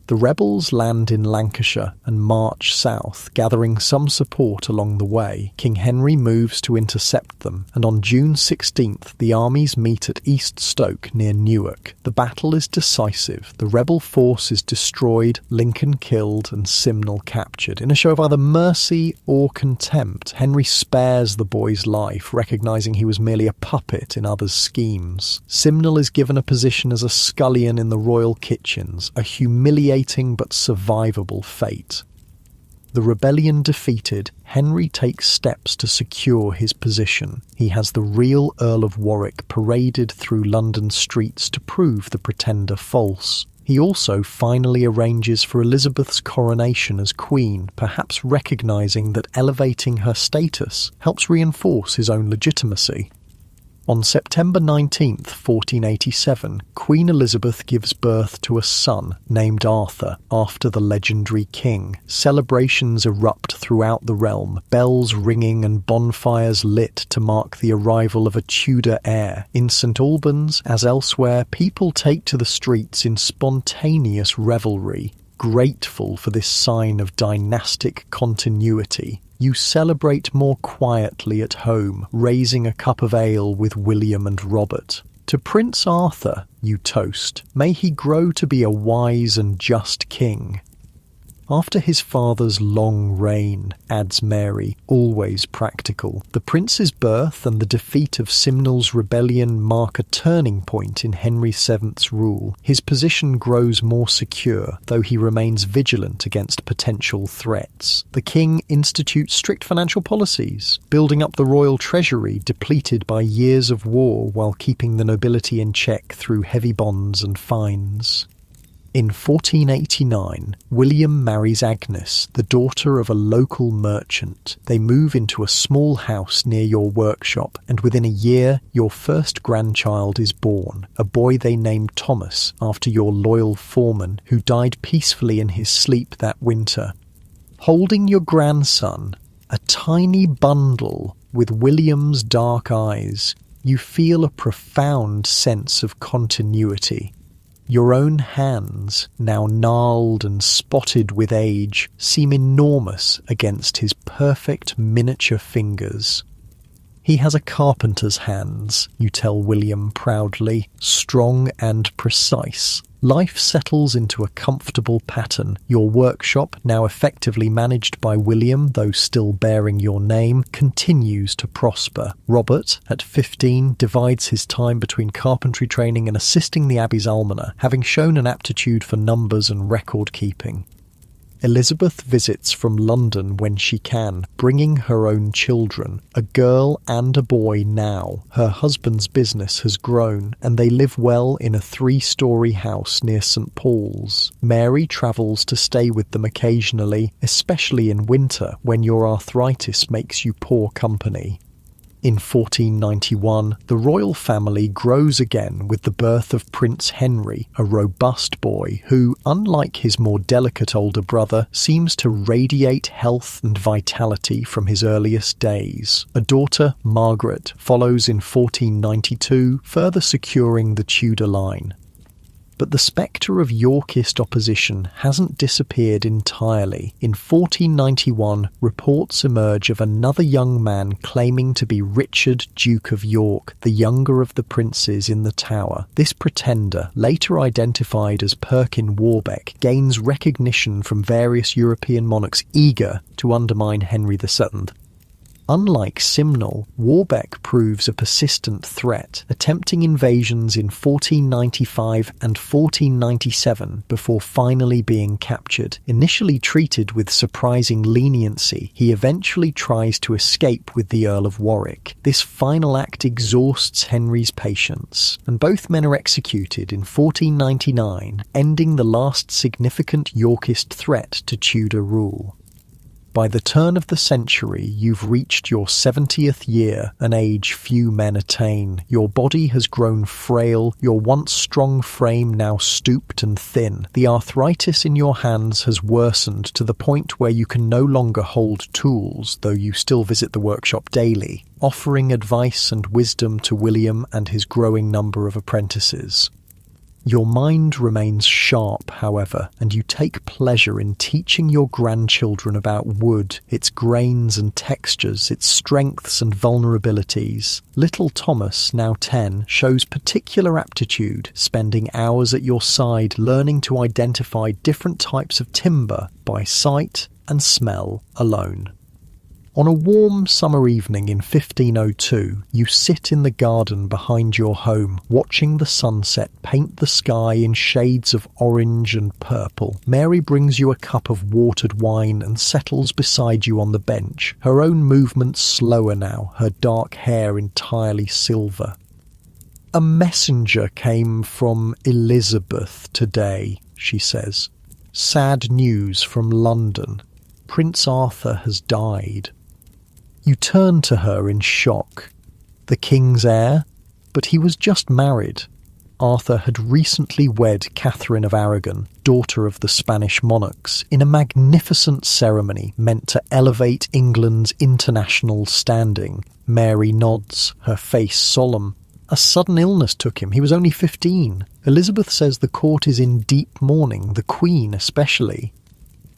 The rebels land in Lancashire and march south, gathering some support along the way. King Henry moves to intercept them, and on June 16th the armies meet at East Stoke near Newark. The battle is decisive. The rebel force is destroyed, Lincoln killed, and Simnel captured. In a show of either mercy or contempt, Henry spares the boy's life, recognising he was merely a puppet in others' schemes. Simnel is given a position as a scullion in the royal kitchens, a humiliating but survivable fate. The rebellion defeated, Henry takes steps to secure his position. He has the real Earl of Warwick paraded through London streets to prove the pretender false. He also finally arranges for Elizabeth's coronation as Queen, perhaps recognising that elevating her status helps reinforce his own legitimacy. On September 19th, 1487, Queen Elizabeth gives birth to a son named Arthur, after the legendary king. Celebrations erupt throughout the realm, bells ringing and bonfires lit to mark the arrival of a Tudor heir. In St Albans, as elsewhere, people take to the streets in spontaneous revelry, grateful for this sign of dynastic continuity. You celebrate more quietly at home, raising a cup of ale with William and Robert. To Prince Arthur, you toast, may he grow to be a wise and just king. After his father's long reign, adds Mary, always practical, the prince's birth and the defeat of Simnel's rebellion mark a turning point in Henry VII's rule. His position grows more secure, though he remains vigilant against potential threats. The king institutes strict financial policies, building up the royal treasury depleted by years of war while keeping the nobility in check through heavy bonds and fines. In 1489, William marries Agnes, the daughter of a local merchant. They move into a small house near your workshop, and within a year, your first grandchild is born, a boy they named Thomas, after your loyal foreman, who died peacefully in his sleep that winter. Holding your grandson, a tiny bundle with William's dark eyes, you feel a profound sense of continuity. Your own hands, now gnarled and spotted with age, seem enormous against his perfect miniature fingers. He has a carpenter's hands, you tell William proudly, strong and precise. Life settles into a comfortable pattern. Your workshop, now effectively managed by William, though still bearing your name, continues to prosper. Robert, at 15, divides his time between carpentry training and assisting the Abbey's almoner, having shown an aptitude for numbers and record-keeping. Elizabeth visits from London when she can, bringing her own children, a girl and a boy now. Her husband's business has grown, and they live well in a 3-story house near St. Paul's. Mary travels to stay with them occasionally, especially in winter when your arthritis makes you poor company. In 1491, the royal family grows again with the birth of Prince Henry, a robust boy who, unlike his more delicate older brother, seems to radiate health and vitality from his earliest days. A daughter, Margaret, follows in 1492, further securing the Tudor line. But the spectre of Yorkist opposition hasn't disappeared entirely. In 1491, reports emerge of another young man claiming to be Richard, Duke of York, the younger of the princes in the Tower. This pretender, later identified as Perkin Warbeck, gains recognition from various European monarchs eager to undermine Henry VII. Unlike Simnel, Warbeck proves a persistent threat, attempting invasions in 1495 and 1497 before finally being captured. Initially treated with surprising leniency, he eventually tries to escape with the Earl of Warwick. This final act exhausts Henry's patience, and both men are executed in 1499, ending the last significant Yorkist threat to Tudor rule. By the turn of the century, you've reached your 70th year, an age few men attain. Your body has grown frail, your once strong frame now stooped and thin. The arthritis in your hands has worsened to the point where you can no longer hold tools, though you still visit the workshop daily, offering advice and wisdom to William and his growing number of apprentices. Your mind remains sharp, however, and you take pleasure in teaching your grandchildren about wood, its grains and textures, its strengths and vulnerabilities. Little Thomas, now 10, shows particular aptitude, spending hours at your side learning to identify different types of timber by sight and smell alone. On a warm summer evening in 1502, you sit in the garden behind your home, watching the sunset paint the sky in shades of orange and purple. Mary brings you a cup of watered wine and settles beside you on the bench, her own movements slower now, her dark hair entirely silver. "A messenger came from Elizabeth today," she says. "Sad news from London. Prince Arthur has died." You turn to her in shock. The king's heir? But he was just married. Arthur had recently wed Catherine of Aragon, daughter of the Spanish monarchs, in a magnificent ceremony meant to elevate England's international standing. Mary nods, her face solemn. A sudden illness took him. He was only 15. Elizabeth says the court is in deep mourning, the Queen especially.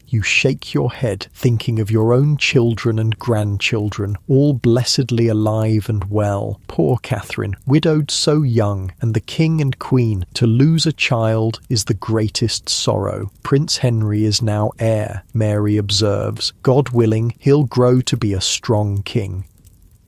You shake your head, thinking of your own children and grandchildren, all blessedly alive and well. Poor Catherine, widowed so young, and the King and Queen. To lose a child is the greatest sorrow. Prince Henry is now heir, Mary observes. God willing, he'll grow to be a strong king.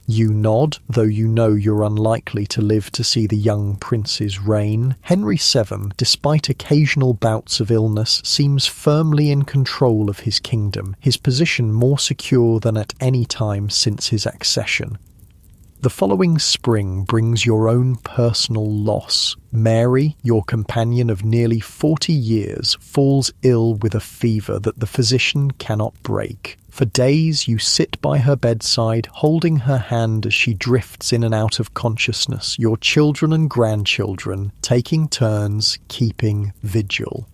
You nod, though you know you're unlikely to live to see the young prince's reign. Henry VII, despite occasional bouts of illness, seems firmly in control of his kingdom, his position more secure than at any time since his accession. The following spring brings your own personal loss. Mary, your companion of nearly 40 years, falls ill with a fever that the physician cannot break. For days you sit by her bedside, holding her hand as she drifts in and out of consciousness, your children and grandchildren taking turns keeping vigil.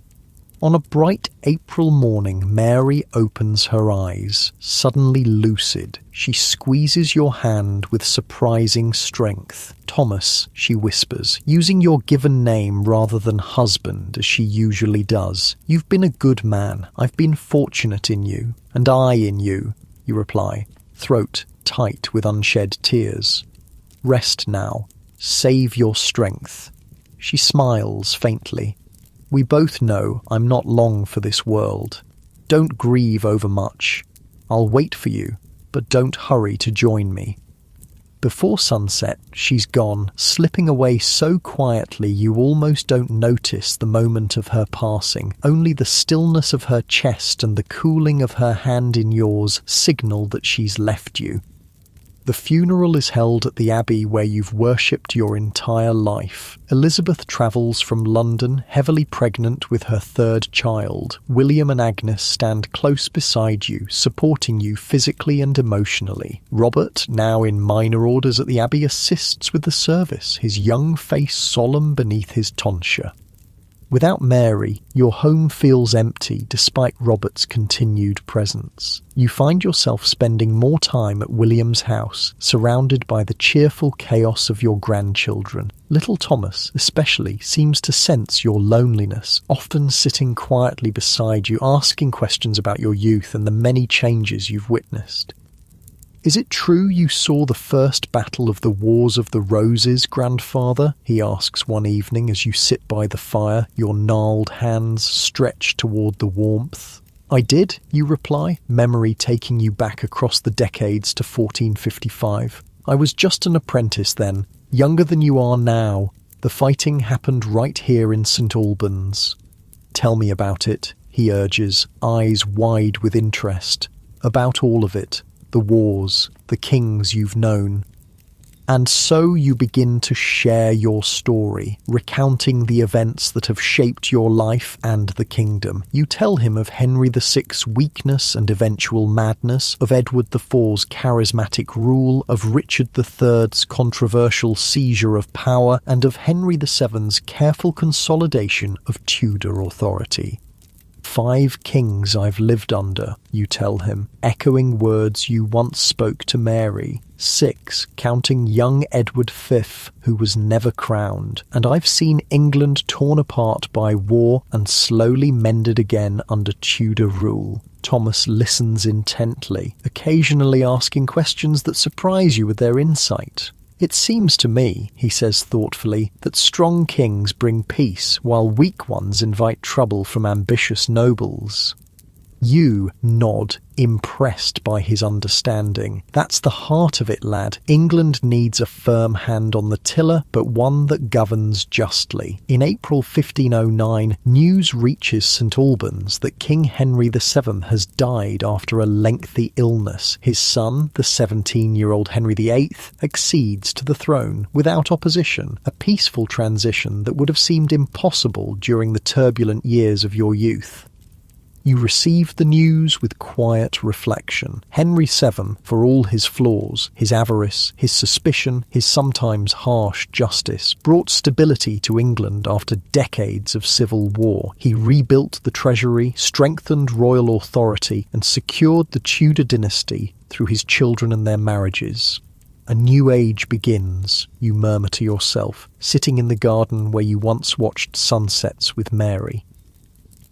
On a bright April morning, Mary opens her eyes, suddenly lucid. She squeezes your hand with surprising strength. "Thomas," she whispers, using your given name rather than husband as she usually does. "You've been a good man. I've been fortunate in you. And I in you," you reply, throat tight with unshed tears. "Rest now. Save your strength." She smiles faintly. "We both know I'm not long for this world. Don't grieve overmuch. I'll wait for you, but don't hurry to join me." Before sunset, she's gone, slipping away so quietly you almost don't notice the moment of her passing. Only the stillness of her chest and the cooling of her hand in yours signal that she's left you. The funeral is held at the abbey where you've worshipped your entire life. Elizabeth travels from London, heavily pregnant with her third child. William and Agnes stand close beside you, supporting you physically and emotionally. Robert, now in minor orders at the abbey, assists with the service, his young face solemn beneath his tonsure. Without Mary, your home feels empty despite Robert's continued presence. You find yourself spending more time at William's house, surrounded by the cheerful chaos of your grandchildren. Little Thomas, especially, seems to sense your loneliness, often sitting quietly beside you, asking questions about your youth and the many changes you've witnessed. "Is it true you saw the first battle of the Wars of the Roses, grandfather?" he asks one evening as you sit by the fire, your gnarled hands stretched toward the warmth. "I did," you reply, memory taking you back across the decades to 1455. "I was just an apprentice then, younger than you are now. The fighting happened right here in St. Albans." "Tell me about it," he urges, eyes wide with interest. "About all of it. The wars, the kings you've known." And so you begin to share your story, recounting the events that have shaped your life and the kingdom. You tell him of Henry VI's weakness and eventual madness, of Edward IV's charismatic rule, of Richard III's controversial seizure of power, and of Henry VII's careful consolidation of Tudor authority. 5 kings I've lived under, you tell him, echoing words you once spoke to Mary. 6, counting young Edward V, who was never crowned. And I've seen England torn apart by war and slowly mended again under Tudor rule. Thomas listens intently, occasionally asking questions that surprise you with their insight. "It seems to me," he says thoughtfully, "that strong kings bring peace, while weak ones invite trouble from ambitious nobles." You nod, impressed by his understanding. "That's the heart of it, lad. England needs a firm hand on the tiller, but one that governs justly." In April 1509, news reaches St. Albans that King Henry VII has died after a lengthy illness. His son, the 17-year-old Henry VIII, accedes to the throne without opposition, a peaceful transition that would have seemed impossible during the turbulent years of your youth. You receive the news with quiet reflection. Henry VII, for all his flaws, his avarice, his suspicion, his sometimes harsh justice, brought stability to England after decades of civil war. He rebuilt the treasury, strengthened royal authority, and secured the Tudor dynasty through his children and their marriages. "A new age begins," you murmur to yourself, sitting in the garden where you once watched sunsets with Mary.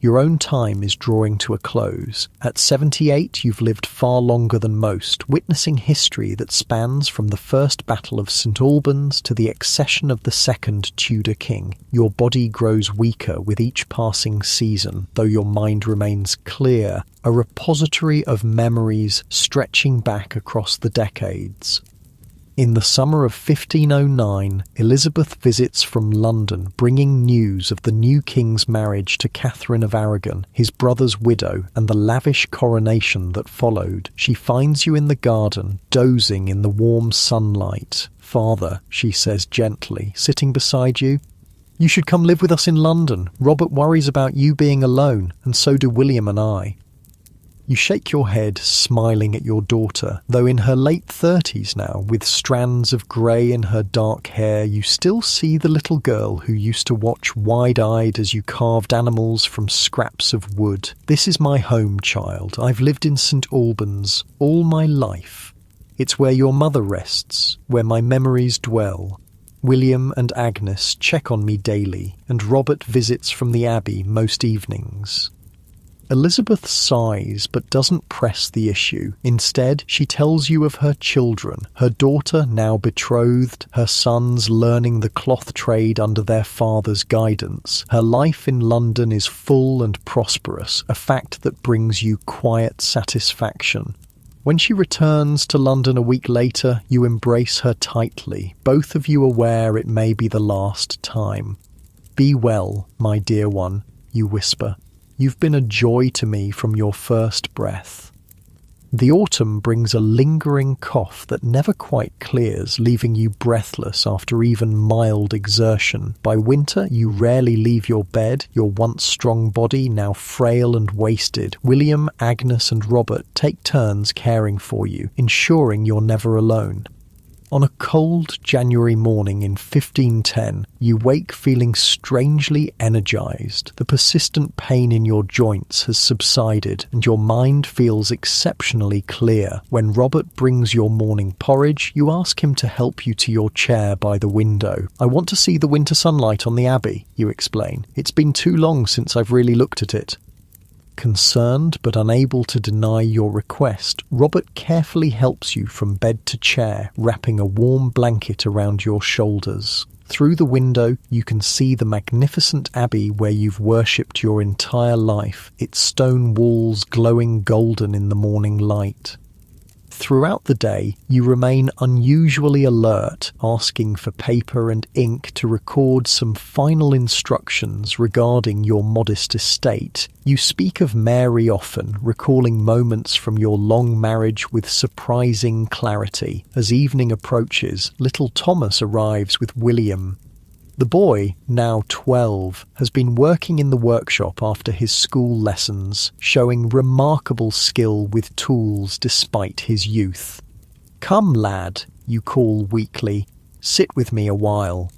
Your own time is drawing to a close. At 78, you've lived far longer than most, witnessing history that spans from the First Battle of St. Albans to the accession of the second Tudor king. Your body grows weaker with each passing season, though your mind remains clear, a repository of memories stretching back across the decades. In the summer of 1509, Elizabeth visits from London, bringing news of the new king's marriage to Catherine of Aragon, his brother's widow, and the lavish coronation that followed. She finds you in the garden, dozing in the warm sunlight. "Father," she says gently, sitting beside you, "you should come live with us in London. Robert worries about you being alone, and so do William and I." You shake your head, smiling at your daughter. Though in her late 30s now, with strands of grey in her dark hair, you still see the little girl who used to watch wide-eyed as you carved animals from scraps of wood. "This is my home, child. I've lived in St. Albans all my life. It's where your mother rests, where my memories dwell. William and Agnes check on me daily, and Robert visits from the Abbey most evenings." Elizabeth sighs but doesn't press the issue. Instead, she tells you of her children, her daughter now betrothed, her sons learning the cloth trade under their father's guidance. Her life in London is full and prosperous, a fact that brings you quiet satisfaction. When she returns to London a week later, you embrace her tightly, both of you aware it may be the last time. "Be well, my dear one," you whisper. "You've been a joy to me from your first breath." The autumn brings a lingering cough that never quite clears, leaving you breathless after even mild exertion. By winter, you rarely leave your bed, your once strong body now frail and wasted. William, Agnes and Robert take turns caring for you, ensuring you're never alone. On a cold January morning in 1510, you wake feeling strangely energized. The persistent pain in your joints has subsided and your mind feels exceptionally clear. When Robert brings your morning porridge, you ask him to help you to your chair by the window. "I want to see the winter sunlight on the Abbey," you explain. "It's been too long since I've really looked at it." Concerned but unable to deny your request, Robert carefully helps you from bed to chair, wrapping a warm blanket around your shoulders. Through the window, you can see the magnificent abbey where you've worshipped your entire life, its stone walls glowing golden in the morning light. Throughout the day, you remain unusually alert, asking for paper and ink to record some final instructions regarding your modest estate. You speak of Mary often, recalling moments from your long marriage with surprising clarity. As evening approaches, little Thomas arrives with William. The boy, now 12, has been working in the workshop after his school lessons, showing remarkable skill with tools despite his youth. "Come, lad," you call weakly, "sit with me a while."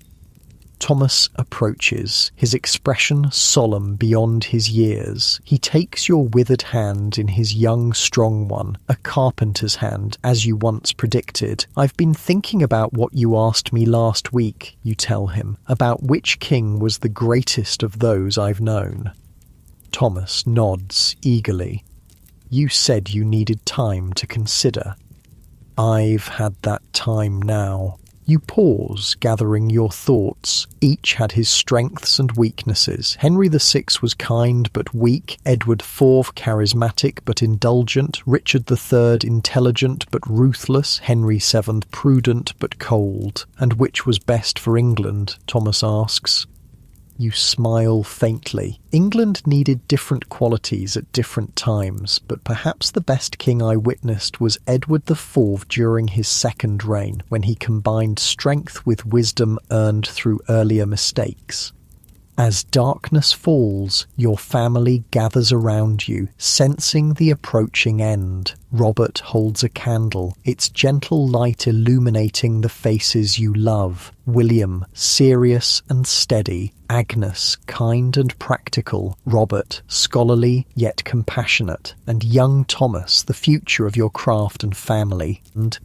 Thomas approaches, his expression solemn beyond his years. He takes your withered hand in his young, strong one, a carpenter's hand, as you once predicted. "I've been thinking about what you asked me last week," you tell him, "about which king was the greatest of those I've known." Thomas nods eagerly. "You said you needed time to consider." "I've had that time now." You pause, gathering your thoughts. Each had his strengths and weaknesses. Henry VI was kind but weak, Edward IV charismatic but indulgent, Richard III intelligent but ruthless, Henry VII prudent but cold. "And which was best for England?" Thomas asks. You smile faintly. "England needed different qualities at different times, but perhaps the best king I witnessed was Edward IV during his second reign, when he combined strength with wisdom earned through earlier mistakes." As darkness falls, your family gathers around you, sensing the approaching end. Robert holds a candle, its gentle light illuminating the faces you love. William, serious and steady. Agnes, kind and practical. Robert, scholarly yet compassionate. And young Thomas, the future of your craft and family. And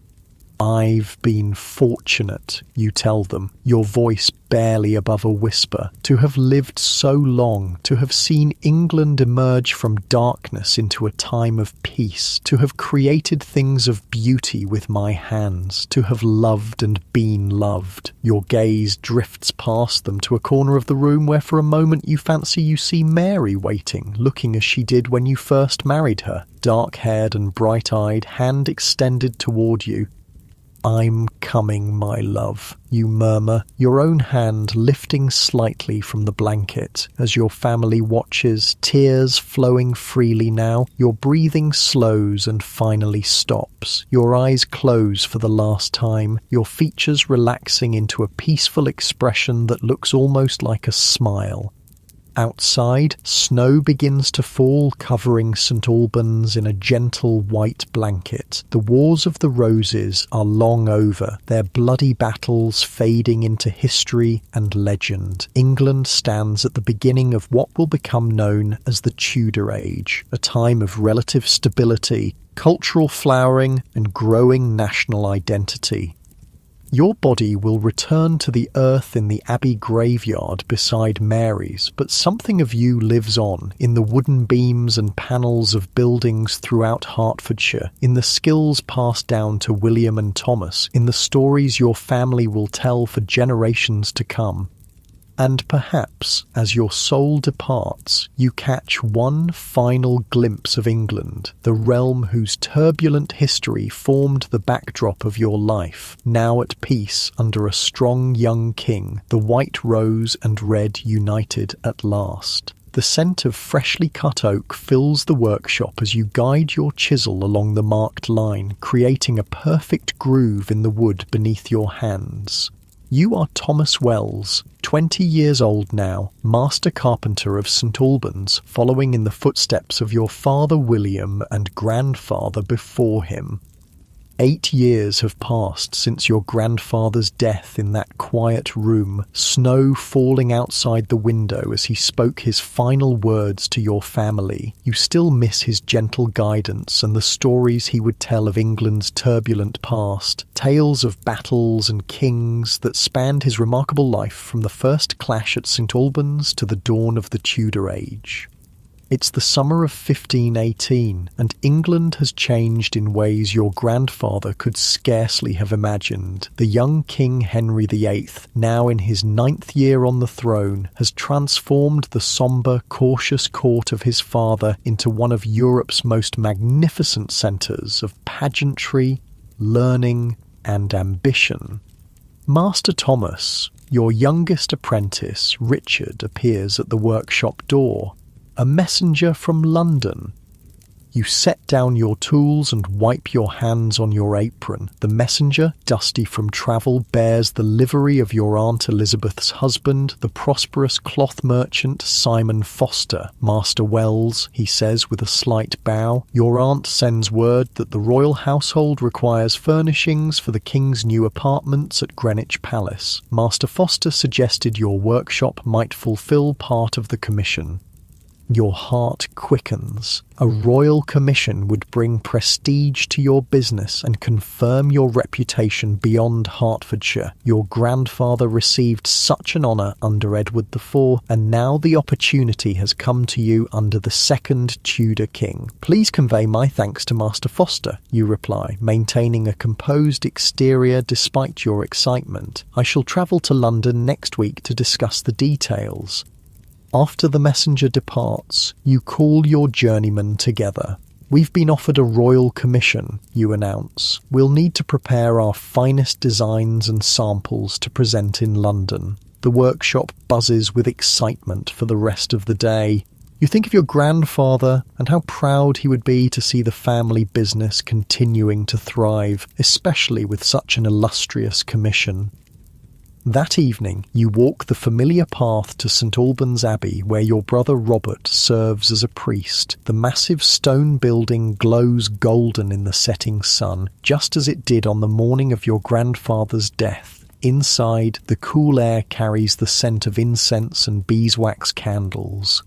"I've been fortunate," you tell them, your voice barely above a whisper, "to have lived so long, to have seen England emerge from darkness into a time of peace, to have created things of beauty with my hands, to have loved and been loved." Your gaze drifts past them to a corner of the room where for a moment you fancy you see Mary waiting, looking as she did when you first married her, dark-haired and bright-eyed, hand extended toward you. "I'm coming, my love," you murmur, your own hand lifting slightly from the blanket. As your family watches, tears flowing freely now, your breathing slows and finally stops. Your eyes close for the last time, your features relaxing into a peaceful expression that looks almost like a smile. Outside, snow begins to fall, covering St. Albans in a gentle white blanket. The Wars of the Roses are long over, their bloody battles fading into history and legend. England stands at the beginning of what will become known as the Tudor Age, a time of relative stability, cultural flowering, and growing national identity. Your body will return to the earth in the Abbey graveyard beside Mary's, but something of you lives on in the wooden beams and panels of buildings throughout Hertfordshire, in the skills passed down to William and Thomas, in the stories your family will tell for generations to come. And perhaps, as your soul departs, you catch one final glimpse of England, the realm whose turbulent history formed the backdrop of your life, now at peace under a strong young king, the white rose and red united at last. The scent of freshly cut oak fills the workshop as you guide your chisel along the marked line, creating a perfect groove in the wood beneath your hands. You are Thomas Wells, 20 years old now, master carpenter of St Albans, following in the footsteps of your father William and grandfather before him. 8 years have passed since your grandfather's death in that quiet room, snow falling outside the window as he spoke his final words to your family. You still miss his gentle guidance and the stories he would tell of England's turbulent past, tales of battles and kings that spanned his remarkable life from the first clash at St Albans to the dawn of the Tudor Age. It's the summer of 1518, and England has changed in ways your grandfather could scarcely have imagined. The young King Henry VIII, now in his 9th year on the throne, has transformed the sombre, cautious court of his father into one of Europe's most magnificent centres of pageantry, learning, and ambition. Master Thomas, your youngest apprentice, Richard, appears at the workshop door. A messenger from London. You set down your tools and wipe your hands on your apron. The messenger, dusty from travel, bears the livery of your Aunt Elizabeth's husband, the prosperous cloth merchant Simon Foster. Master Wells, he says with a slight bow, your aunt sends word that the royal household requires furnishings for the king's new apartments at Greenwich Palace. Master Foster suggested your workshop might fulfil part of the commission. Your heart quickens. A royal commission would bring prestige to your business and confirm your reputation beyond Hertfordshire. Your grandfather received such an honour under Edward IV, and now the opportunity has come to you under the second Tudor king. Please convey my thanks to Master Foster, you reply, maintaining a composed exterior despite your excitement. I shall travel to London next week to discuss the details. After the messenger departs, you call your journeymen together. We've been offered a royal commission, you announce. We'll need to prepare our finest designs and samples to present in London. The workshop buzzes with excitement for the rest of the day. You think of your grandfather and how proud he would be to see the family business continuing to thrive, especially with such an illustrious commission. That evening, you walk the familiar path to St Albans Abbey, where your brother Robert serves as a priest. The massive stone building glows golden in the setting sun, just as it did on the morning of your grandfather's death. Inside, the cool air carries the scent of incense and beeswax candles.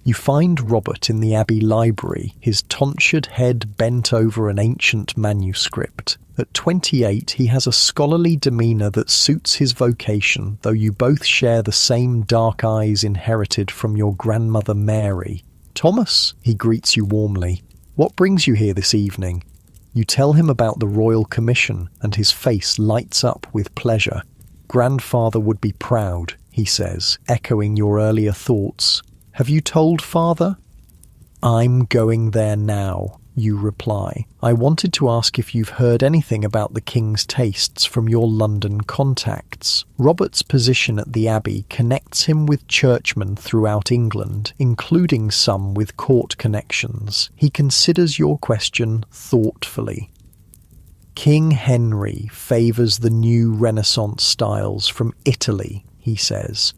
You find Robert in the Abbey library, his tonsured head bent over an ancient manuscript. At 28, he has a scholarly demeanour that suits his vocation, though you both share the same dark eyes inherited from your grandmother Mary. Thomas, he greets you warmly. What brings you here this evening? You tell him about the royal commission, and his face lights up with pleasure. Grandfather would be proud, he says, echoing your earlier thoughts. Have you told father? I'm going there now, you reply. I wanted to ask if you've heard anything about the king's tastes from your London contacts. Robert's position at the Abbey connects him with churchmen throughout England, including some with court connections. He considers your question thoughtfully. King Henry favours the new Renaissance styles from Italy, he says.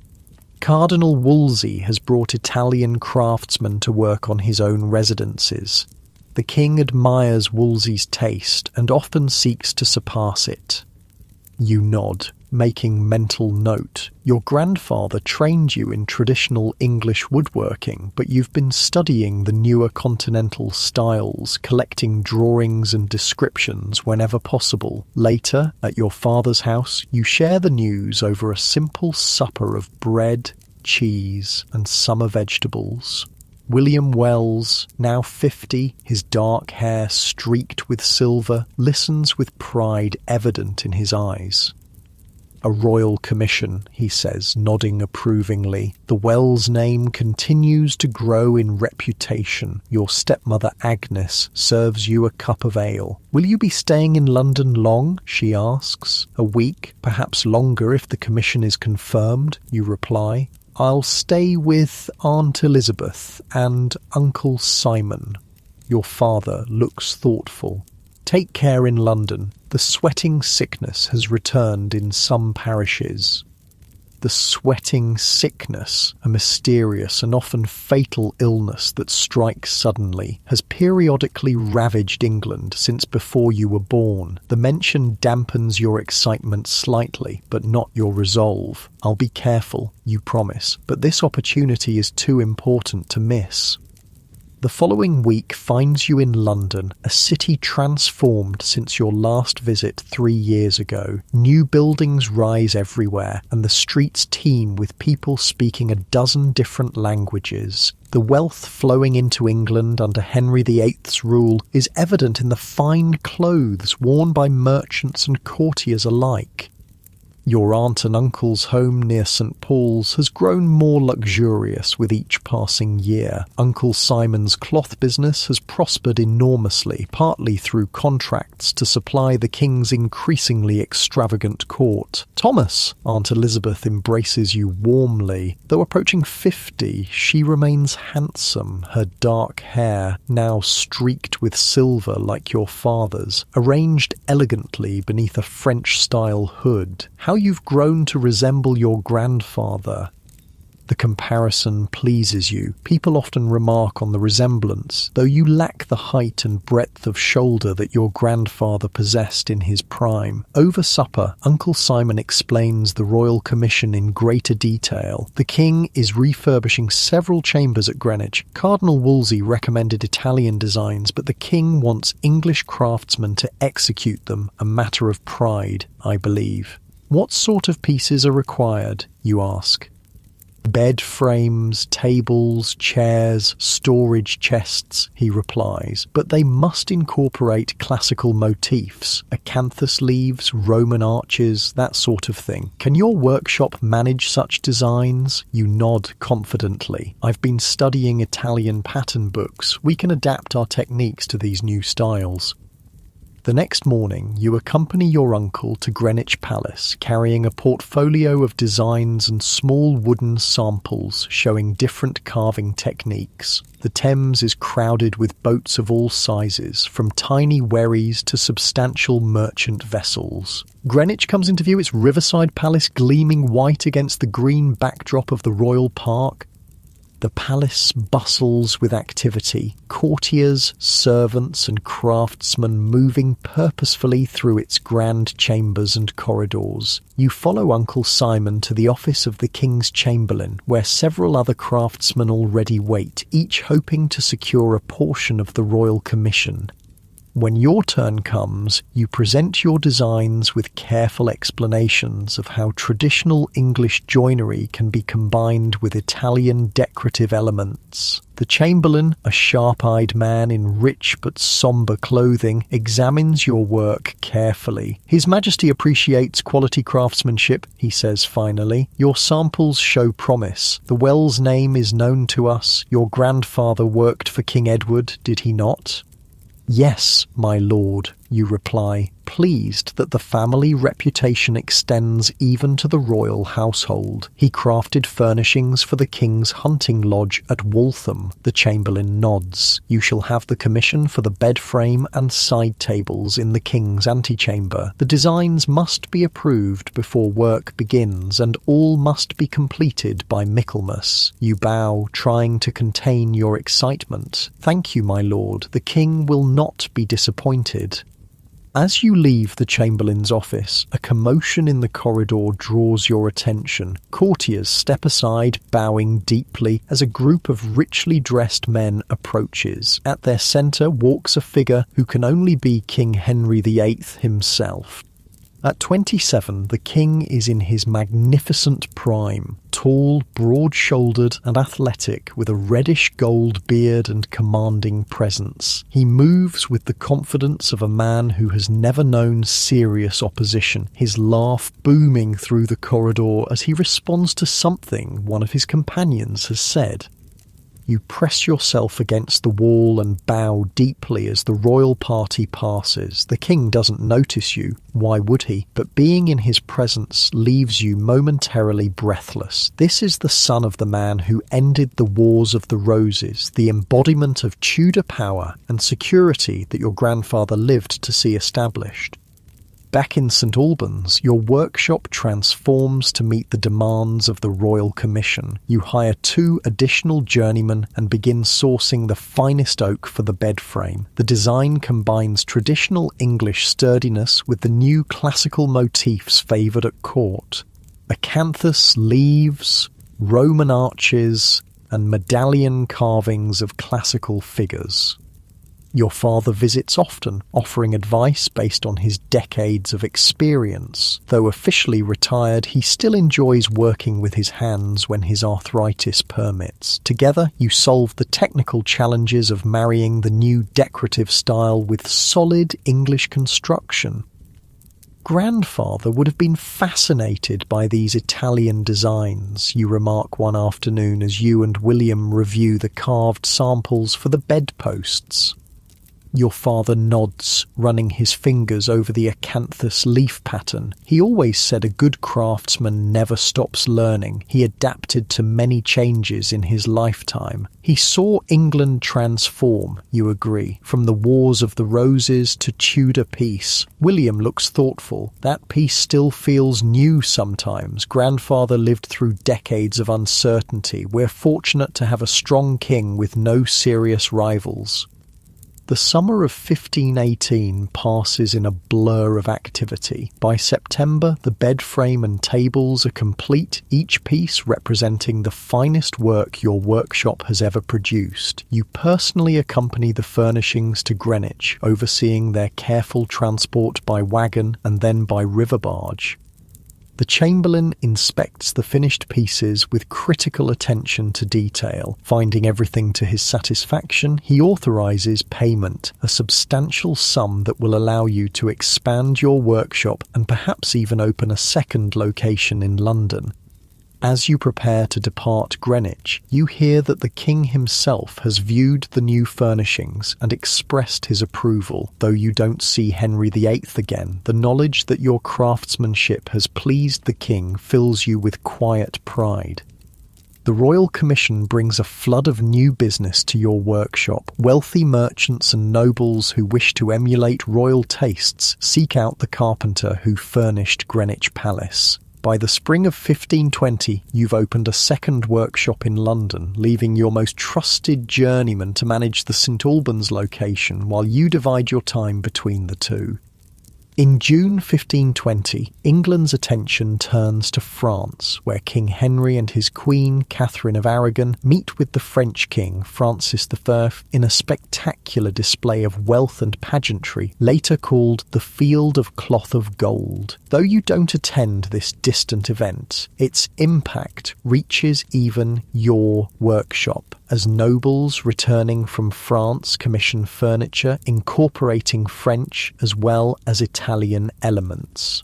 Cardinal Wolsey has brought Italian craftsmen to work on his own residences. The king admires Wolsey's taste and often seeks to surpass it. You nod, making mental note. Your grandfather trained you in traditional English woodworking, but you've been studying the newer continental styles, collecting drawings and descriptions whenever possible. Later, at your father's house, you share the news over a simple supper of bread, cheese, and summer vegetables. William Wells, now 50, his dark hair streaked with silver, listens with pride evident in his eyes. "A royal commission," he says, nodding approvingly. "The Wells name continues to grow in reputation. Your stepmother Agnes serves you a cup of ale." "Will you be staying in London long?" she asks. "A week, perhaps longer if the commission is confirmed," you reply. "I'll stay with Aunt Elizabeth and Uncle Simon." Your father looks thoughtful. "Take care in London. The sweating sickness has returned in some parishes." The sweating sickness, a mysterious and often fatal illness that strikes suddenly, has periodically ravaged England since before you were born. The mention dampens your excitement slightly, but not your resolve. "I'll be careful," you promise, but this opportunity is too important to miss. The following week finds you in London, a city transformed since your last visit 3 years ago. New buildings rise everywhere, and the streets teem with people speaking a dozen different languages. The wealth flowing into England under Henry VIII's rule is evident in the fine clothes worn by merchants and courtiers alike. Your aunt and uncle's home near St. Paul's has grown more luxurious with each passing year. Uncle Simon's cloth business has prospered enormously, partly through contracts to supply the king's increasingly extravagant court. "Thomas," Aunt Elizabeth embraces you warmly. Though approaching 50, she remains handsome, her dark hair, now streaked with silver like your father's, arranged elegantly beneath a French-style hood. "How you've grown to resemble your grandfather." The comparison pleases you. People often remark on the resemblance, though you lack the height and breadth of shoulder that your grandfather possessed in his prime. Over supper, Uncle Simon explains the Royal Commission in greater detail. The king is refurbishing several chambers at Greenwich. Cardinal Wolsey recommended Italian designs, but the king wants English craftsmen to execute them, a matter of pride, I believe. "What sort of pieces are required?" you ask. "Bed frames, tables, chairs, storage chests," he replies, "but they must incorporate classical motifs, acanthus leaves, Roman arches, that sort of thing. Can your workshop manage such designs?" You nod confidently. "I've been studying Italian pattern books. We can adapt our techniques to these new styles." The next morning, you accompany your uncle to Greenwich Palace, carrying a portfolio of designs and small wooden samples showing different carving techniques. The Thames is crowded with boats of all sizes, from tiny wherries to substantial merchant vessels. Greenwich comes into view, its riverside palace gleaming white against the green backdrop of the royal park. The palace bustles with activity, courtiers, servants and craftsmen moving purposefully through its grand chambers and corridors. You follow Uncle Simon to the office of the King's Chamberlain, where several other craftsmen already wait, each hoping to secure a portion of the Royal Commission. When your turn comes, you present your designs with careful explanations of how traditional English joinery can be combined with Italian decorative elements. The Chamberlain, a sharp-eyed man in rich but sombre clothing, examines your work carefully. His Majesty appreciates quality craftsmanship, he says finally. Your samples show promise. The Wells name is known to us. Your grandfather worked for King Edward, did he not? "Yes, my lord," you reply, pleased that the family reputation extends even to the royal household. He crafted furnishings for the king's hunting lodge at Waltham. The Chamberlain nods. You shall have the commission for the bed frame and side tables in the king's antechamber. The designs must be approved before work begins, and all must be completed by Michaelmas. You bow, trying to contain your excitement. "Thank you, my lord. The king will not be disappointed." As you leave the Chamberlain's office, a commotion in the corridor draws your attention. Courtiers step aside, bowing deeply, as a group of richly dressed men approaches. At their centre walks a figure who can only be King Henry VIII himself. At 27, the king is in his magnificent prime, tall, broad-shouldered and athletic, with a reddish-gold beard and commanding presence. He moves with the confidence of a man who has never known serious opposition, his laugh booming through the corridor as he responds to something one of his companions has said. You press yourself against the wall and bow deeply as the royal party passes. The king doesn't notice you, why would he? But being in his presence leaves you momentarily breathless. This is the son of the man who ended the Wars of the Roses, the embodiment of Tudor power and security that your grandfather lived to see established. Back in St Albans, your workshop transforms to meet the demands of the Royal Commission. You hire 2 additional journeymen and begin sourcing the finest oak for the bed frame. The design combines traditional English sturdiness with the new classical motifs favoured at court. Acanthus leaves, Roman arches, and medallion carvings of classical figures. Your father visits often, offering advice based on his decades of experience. Though officially retired, he still enjoys working with his hands when his arthritis permits. Together, you solve the technical challenges of marrying the new decorative style with solid English construction. Grandfather would have been fascinated by these Italian designs, you remark one afternoon as you and William review the carved samples for the bedposts. Your father nods, running his fingers over the acanthus leaf pattern. He always said a good craftsman never stops learning. He adapted to many changes in his lifetime. He saw England transform, you agree, from the Wars of the Roses to Tudor peace. William looks thoughtful. That peace still feels new sometimes. Grandfather lived through decades of uncertainty. We're fortunate to have a strong king with no serious rivals. The summer of 1518 passes in a blur of activity. By September, the bed frame and tables are complete, each piece representing the finest work your workshop has ever produced. You personally accompany the furnishings to Greenwich, overseeing their careful transport by wagon and then by river barge. The Chamberlain inspects the finished pieces with critical attention to detail. Finding everything to his satisfaction, he authorises payment, a substantial sum that will allow you to expand your workshop and perhaps even open a second location in London. As you prepare to depart Greenwich, you hear that the king himself has viewed the new furnishings and expressed his approval. Though you don't see Henry VIII again, the knowledge that your craftsmanship has pleased the king fills you with quiet pride. The Royal Commission brings a flood of new business to your workshop. Wealthy merchants and nobles who wish to emulate royal tastes seek out the carpenter who furnished Greenwich Palace. By the spring of 1520, you've opened a second workshop in London, leaving your most trusted journeyman to manage the St Albans location while you divide your time between the two. In June 1520, England's attention turns to France, where King Henry and his Queen, Catherine of Aragon, meet with the French King, Francis I, in a spectacular display of wealth and pageantry, later called the Field of Cloth of Gold. Though you don't attend this distant event, its impact reaches even your workshop, as nobles returning from France commission furniture incorporating French as well as Italian elements.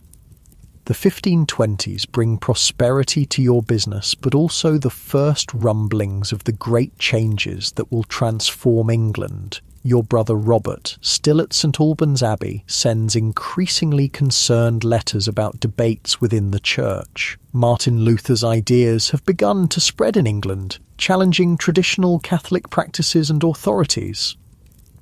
The 1520s bring prosperity to your business, but also the first rumblings of the great changes that will transform England. Your brother Robert, still at St Albans Abbey, sends increasingly concerned letters about debates within the church. Martin Luther's ideas have begun to spread in England, challenging traditional Catholic practices and authorities.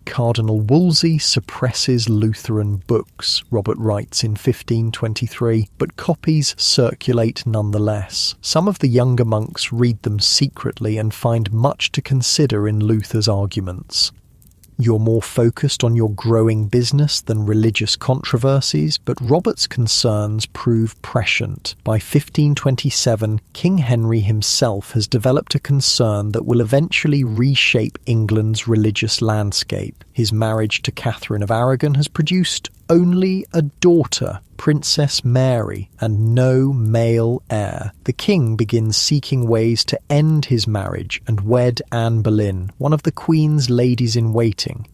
Cardinal Wolsey suppresses Lutheran books, Robert writes in 1523, but copies circulate nonetheless. Some of the younger monks read them secretly and find much to consider in Luther's arguments. You're more focused on your growing business than religious controversies, but Robert's concerns prove prescient. By 1527, King Henry himself has developed a concern that will eventually reshape England's religious landscape. His marriage to Catherine of Aragon has produced only a daughter, Princess Mary, and no male heir. The king begins seeking ways to end his marriage and wed Anne Boleyn, one of the Queen's ladies-in-waiting.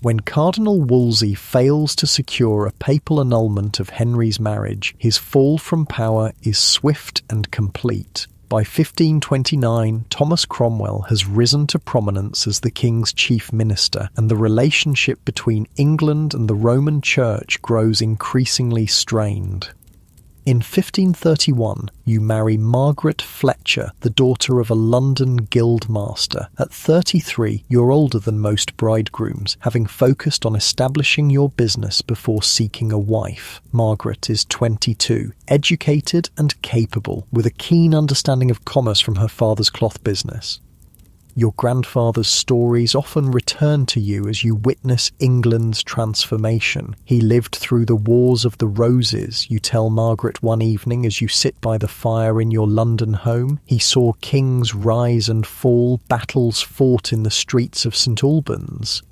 When Cardinal Wolsey fails to secure a papal annulment of Henry's marriage, his fall from power is swift and complete. By 1529, Thomas Cromwell has risen to prominence as the king's chief minister, and the relationship between England and the Roman Church grows increasingly strained. In 1531, you marry Margaret Fletcher, the daughter of a London guildmaster. At 33, you're older than most bridegrooms, having focused on establishing your business before seeking a wife. Margaret is 22, educated and capable, with a keen understanding of commerce from her father's cloth business. Your grandfather's stories often return to you as you witness England's transformation. He lived through the Wars of the Roses, you tell Margaret one evening as you sit by the fire in your London home. He saw kings rise and fall, battles fought in the streets of St Albans.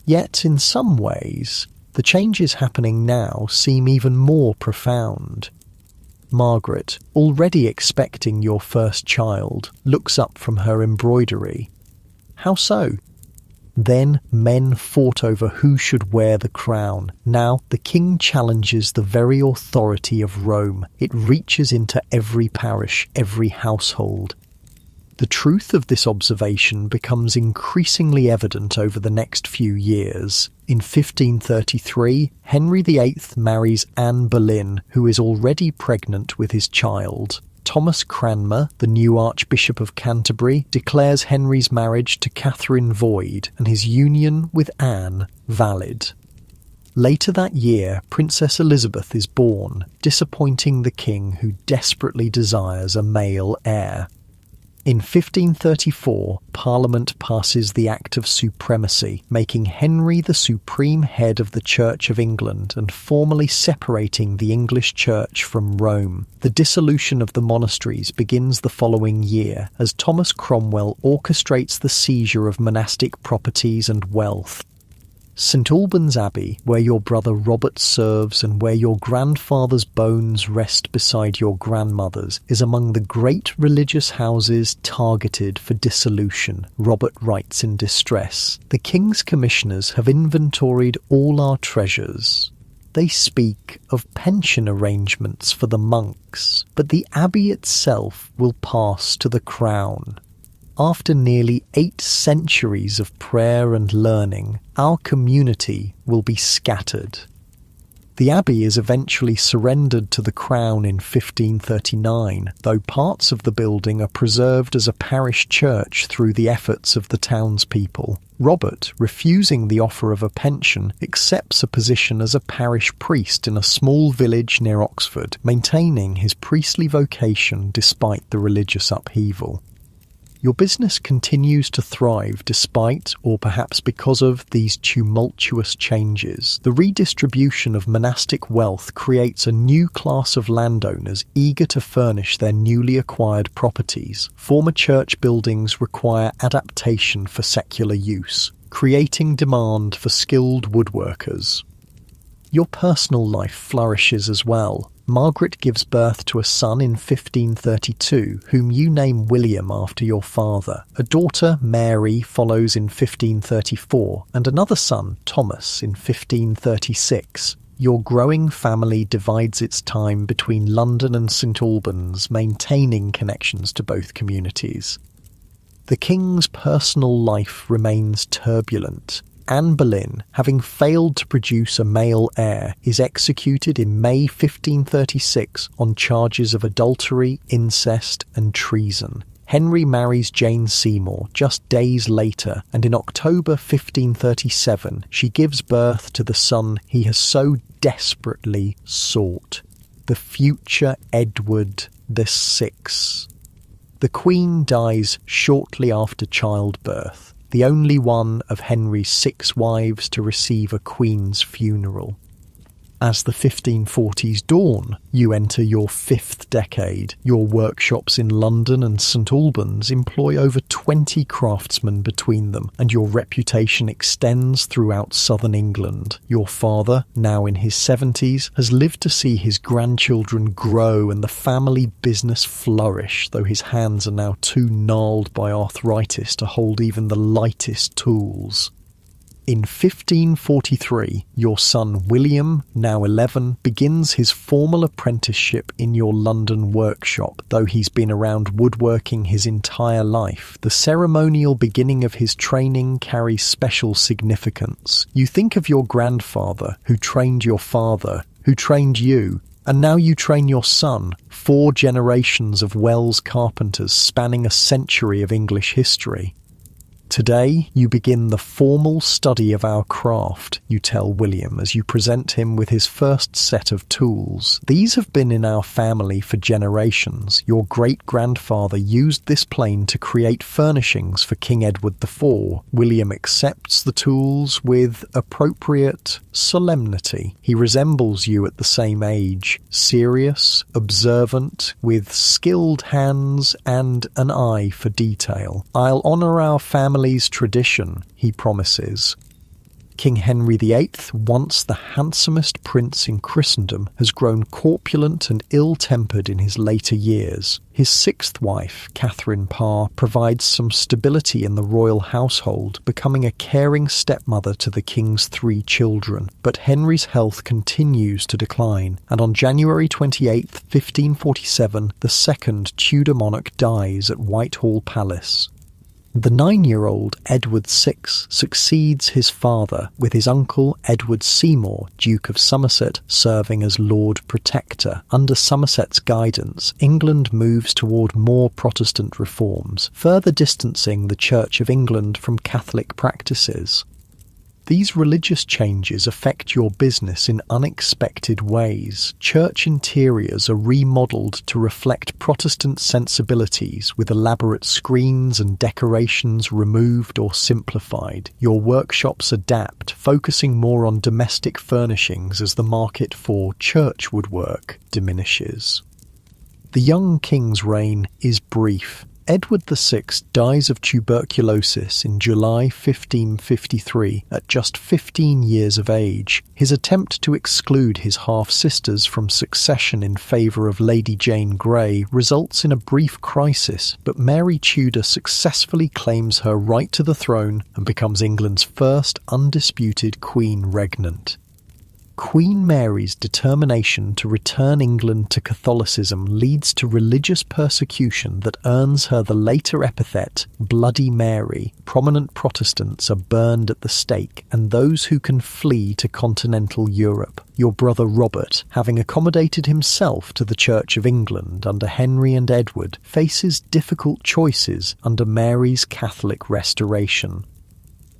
Yet, in some ways, the changes happening now seem even more profound. Margaret, already expecting your first child, looks up from her embroidery. How so? Then men fought over who should wear the crown. Now the king challenges the very authority of Rome. It reaches into every parish, every household. The truth of this observation becomes increasingly evident over the next few years. In 1533, Henry VIII marries Anne Boleyn, who is already pregnant with his child. Thomas Cranmer, the new Archbishop of Canterbury, declares Henry's marriage to Catherine void and his union with Anne valid. Later that year, Princess Elizabeth is born, disappointing the king who desperately desires a male heir. In 1534, Parliament passes the Act of Supremacy, making Henry the supreme head of the Church of England and formally separating the English Church from Rome. The dissolution of the monasteries begins the following year, as Thomas Cromwell orchestrates the seizure of monastic properties and wealth. St Albans Abbey, where your brother Robert serves and where your grandfather's bones rest beside your grandmother's, is among the great religious houses targeted for dissolution, Robert writes in distress. The King's Commissioners have inventoried all our treasures. They speak of pension arrangements for the monks, but the abbey itself will pass to the crown. After nearly 8 centuries of prayer and learning, our community will be scattered. The abbey is eventually surrendered to the crown in 1539, though parts of the building are preserved as a parish church through the efforts of the townspeople. Robert, refusing the offer of a pension, accepts a position as a parish priest in a small village near Oxford, maintaining his priestly vocation despite the religious upheaval. Your business continues to thrive despite, or perhaps because of, these tumultuous changes. The redistribution of monastic wealth creates a new class of landowners eager to furnish their newly acquired properties. Former church buildings require adaptation for secular use, creating demand for skilled woodworkers. Your personal life flourishes as well. Margaret gives birth to a son in 1532, whom you name William after your father. A daughter, Mary, follows in 1534, and another son, Thomas, in 1536. Your growing family divides its time between London and St Albans, maintaining connections to both communities. The king's personal life remains turbulent. Anne Boleyn, having failed to produce a male heir, is executed in May 1536 on charges of adultery, incest and treason. Henry marries Jane Seymour just days later, and in October 1537 she gives birth to the son he has so desperately sought, the future Edward VI. The Queen dies shortly after childbirth, the only one of Henry's 6 wives to receive a queen's funeral. As the 1540s dawn, you enter your fifth decade. Your workshops in London and St Albans employ over 20 craftsmen between them, and your reputation extends throughout southern England. Your father, now in his 70s, has lived to see his grandchildren grow and the family business flourish, though his hands are now too gnarled by arthritis to hold even the lightest tools. In 1543, your son William, now 11, begins his formal apprenticeship in your London workshop. Though he's been around woodworking his entire life, the ceremonial beginning of his training carries special significance. You think of your grandfather, who trained your father, who trained you, and now you train your son, 4 generations of Wells carpenters spanning a century of English history. Today, you begin the formal study of our craft, you tell William as you present him with his first set of tools. These have been in our family for generations. Your great-grandfather used this plane to create furnishings for King Edward IV. William accepts the tools with appropriate solemnity. He resembles you at the same age, serious, observant, with skilled hands and an eye for detail. I'll honour our family's tradition, he promises. King Henry VIII, once the handsomest prince in Christendom, has grown corpulent and ill-tempered in his later years. His 6th wife, Catherine Parr, provides some stability in the royal household, becoming a caring stepmother to the king's 3 children. But Henry's health continues to decline, and on January 28, 1547, the second Tudor monarch dies at Whitehall Palace. The 9-year-old Edward VI succeeds his father, with his uncle Edward Seymour, Duke of Somerset, serving as Lord Protector. Under Somerset's guidance, England moves toward more Protestant reforms, further distancing the Church of England from Catholic practices. These religious changes affect your business in unexpected ways. Church interiors are remodelled to reflect Protestant sensibilities, with elaborate screens and decorations removed or simplified. Your workshops adapt, focusing more on domestic furnishings as the market for church woodwork diminishes. The young king's reign is brief. Edward VI dies of tuberculosis in July 1553 at just 15 years of age. His attempt to exclude his half-sisters from succession in favour of Lady Jane Grey results in a brief crisis, but Mary Tudor successfully claims her right to the throne and becomes England's first undisputed Queen Regnant. Queen Mary's determination to return England to Catholicism leads to religious persecution that earns her the later epithet Bloody Mary. Prominent Protestants are burned at the stake, and those who can flee to continental Europe. Your brother Robert, having accommodated himself to the Church of England under Henry and Edward, faces difficult choices under Mary's Catholic restoration.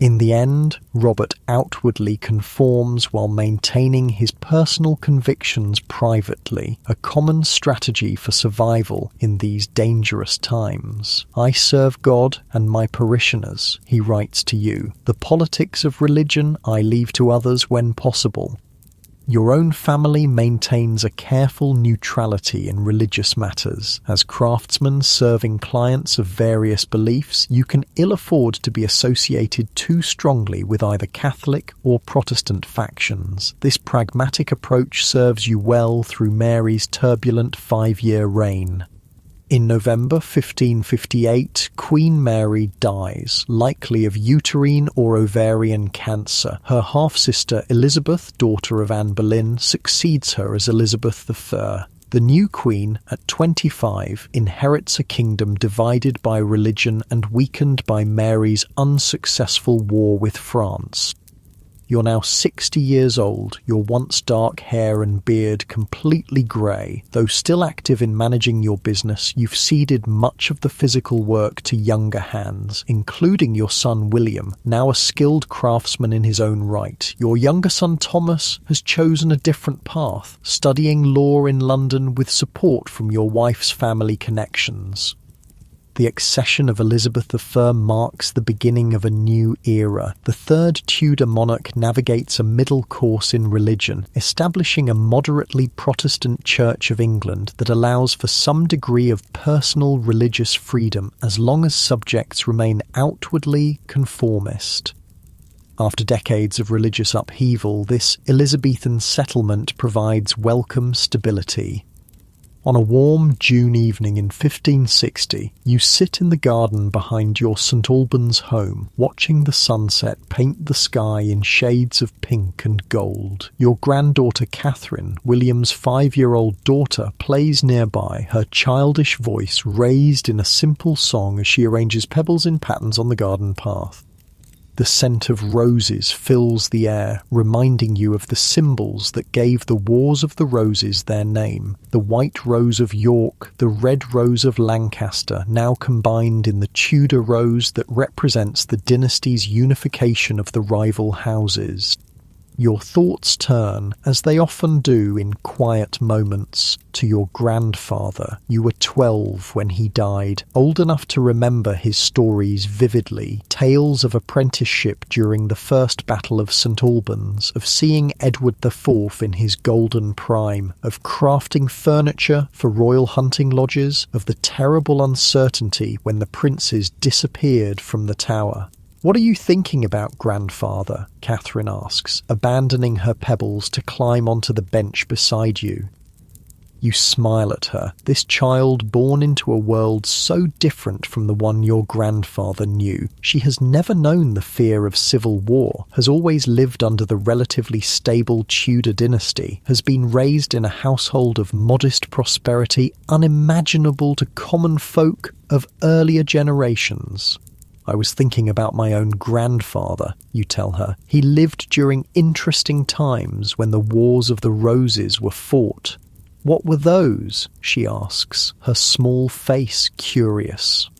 In the end, Robert outwardly conforms while maintaining his personal convictions privately, a common strategy for survival in these dangerous times. "I serve God and my parishioners," he writes to you. "The politics of religion I leave to others when possible." Your own family maintains a careful neutrality in religious matters. As craftsmen serving clients of various beliefs, you can ill afford to be associated too strongly with either Catholic or Protestant factions. This pragmatic approach serves you well through Mary's turbulent 5-year reign. In November 1558, Queen Mary dies, likely of uterine or ovarian cancer. Her half-sister Elizabeth, daughter of Anne Boleyn, succeeds her as Elizabeth I. The new queen, at 25, inherits a kingdom divided by religion and weakened by Mary's unsuccessful war with France. You're now 60 years old, your once dark hair and beard completely grey. Though still active in managing your business, you've ceded much of the physical work to younger hands, including your son William, now a skilled craftsman in his own right. Your younger son Thomas has chosen a different path, studying law in London with support from your wife's family connections. The accession of Elizabeth I marks the beginning of a new era. The third Tudor monarch navigates a middle course in religion, establishing a moderately Protestant Church of England that allows for some degree of personal religious freedom as long as subjects remain outwardly conformist. After decades of religious upheaval, this Elizabethan settlement provides welcome stability. On a warm June evening in 1560, you sit in the garden behind your St Albans home, watching the sunset paint the sky in shades of pink and gold. Your granddaughter Catherine, William's 5-year-old daughter, plays nearby, her childish voice raised in a simple song as she arranges pebbles in patterns on the garden path. The scent of roses fills the air, reminding you of the symbols that gave the Wars of the Roses their name. The white rose of York, the red rose of Lancaster, now combined in the Tudor rose that represents the dynasty's unification of the rival houses. Your thoughts turn, as they often do in quiet moments, to your grandfather. You were 12 when he died, old enough to remember his stories vividly. Tales of apprenticeship during the First Battle of St Albans, of seeing Edward IV in his golden prime, of crafting furniture for royal hunting lodges, of the terrible uncertainty when the princes disappeared from the tower. "What are you thinking about, grandfather?" Catherine asks, abandoning her pebbles to climb onto the bench beside you. You smile at her, this child born into a world so different from the one your grandfather knew. She has never known the fear of civil war, has always lived under the relatively stable Tudor dynasty, has been raised in a household of modest prosperity unimaginable to common folk of earlier generations. "I was thinking about my own grandfather," you tell her. "He lived during interesting times when the Wars of the Roses were fought." "What were those?" she asks, her small face curious.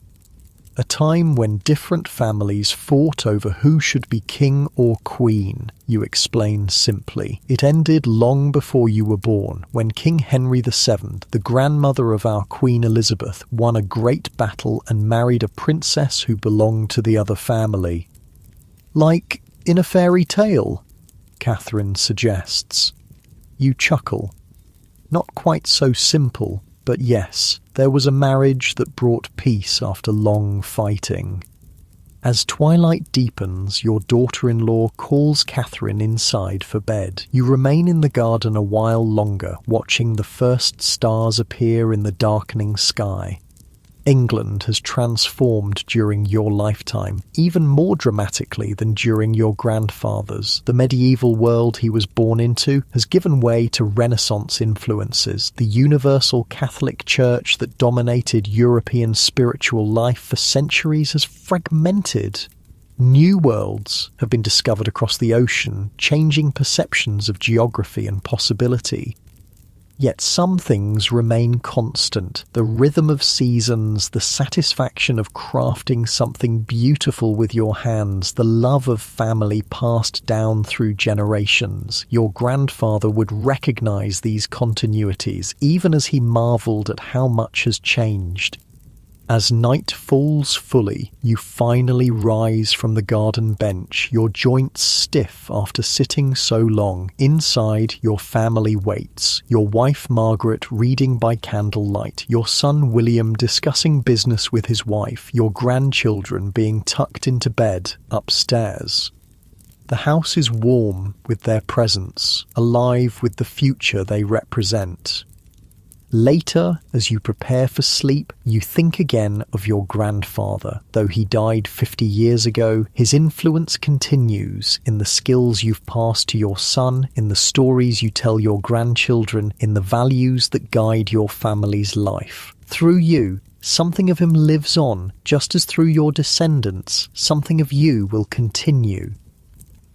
"A time when different families fought over who should be king or queen," you explain simply. "It ended long before you were born, when King Henry VII, the grandmother of our Queen Elizabeth, won a great battle and married a princess who belonged to the other family." "Like in a fairy tale?" Catherine suggests. You chuckle. "Not quite so simple, but yes, there was a marriage that brought peace after long fighting." As twilight deepens, your daughter-in-law calls Catherine inside for bed. You remain in the garden a while longer, watching the first stars appear in the darkening sky. England has transformed during your lifetime, even more dramatically than during your grandfather's. The medieval world he was born into has given way to Renaissance influences. The universal Catholic Church that dominated European spiritual life for centuries has fragmented. New worlds have been discovered across the ocean, changing perceptions of geography and possibility. Yet some things remain constant. The rhythm of seasons, the satisfaction of crafting something beautiful with your hands, the love of family passed down through generations. Your grandfather would recognize these continuities, even as he marveled at how much has changed. As night falls fully, you finally rise from the garden bench, your joints stiff after sitting so long. Inside, your family waits, your wife Margaret reading by candlelight, your son William discussing business with his wife, your grandchildren being tucked into bed upstairs. The house is warm with their presence, alive with the future they represent. Later, as you prepare for sleep, you think again of your grandfather. Though he died 50 years ago, his influence continues in the skills you've passed to your son, in the stories you tell your grandchildren, in the values that guide your family's life. Through you, something of him lives on, just as through your descendants, something of you will continue.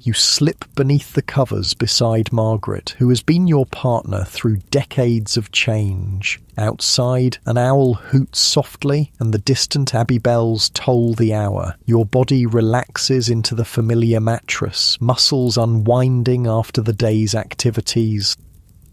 You slip beneath the covers beside Margaret, who has been your partner through decades of change. Outside, an owl hoots softly, and the distant abbey bells toll the hour. Your body relaxes into the familiar mattress, muscles unwinding after the day's activities.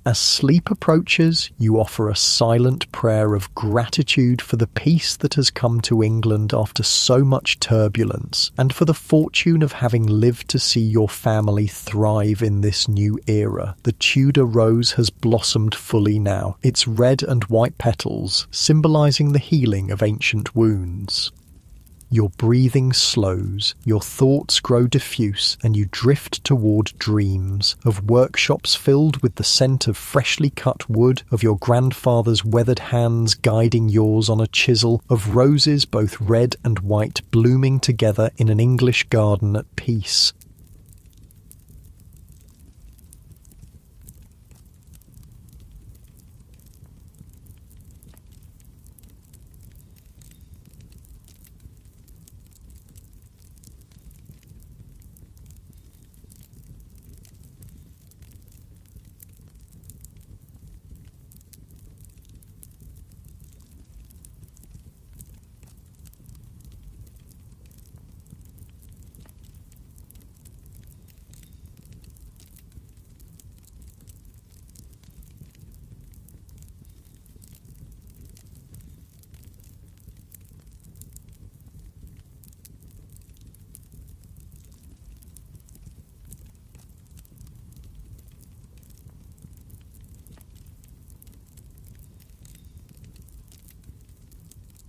As sleep approaches, you offer a silent prayer of gratitude for the peace that has come to England after so much turbulence, and for the fortune of having lived to see your family thrive in this new era. The Tudor rose has blossomed fully now, its red and white petals symbolising the healing of ancient wounds. Your breathing slows, your thoughts grow diffuse, and you drift toward dreams of workshops filled with the scent of freshly cut wood, of your grandfather's weathered hands guiding yours on a chisel, of roses both red and white blooming together in an English garden at peace.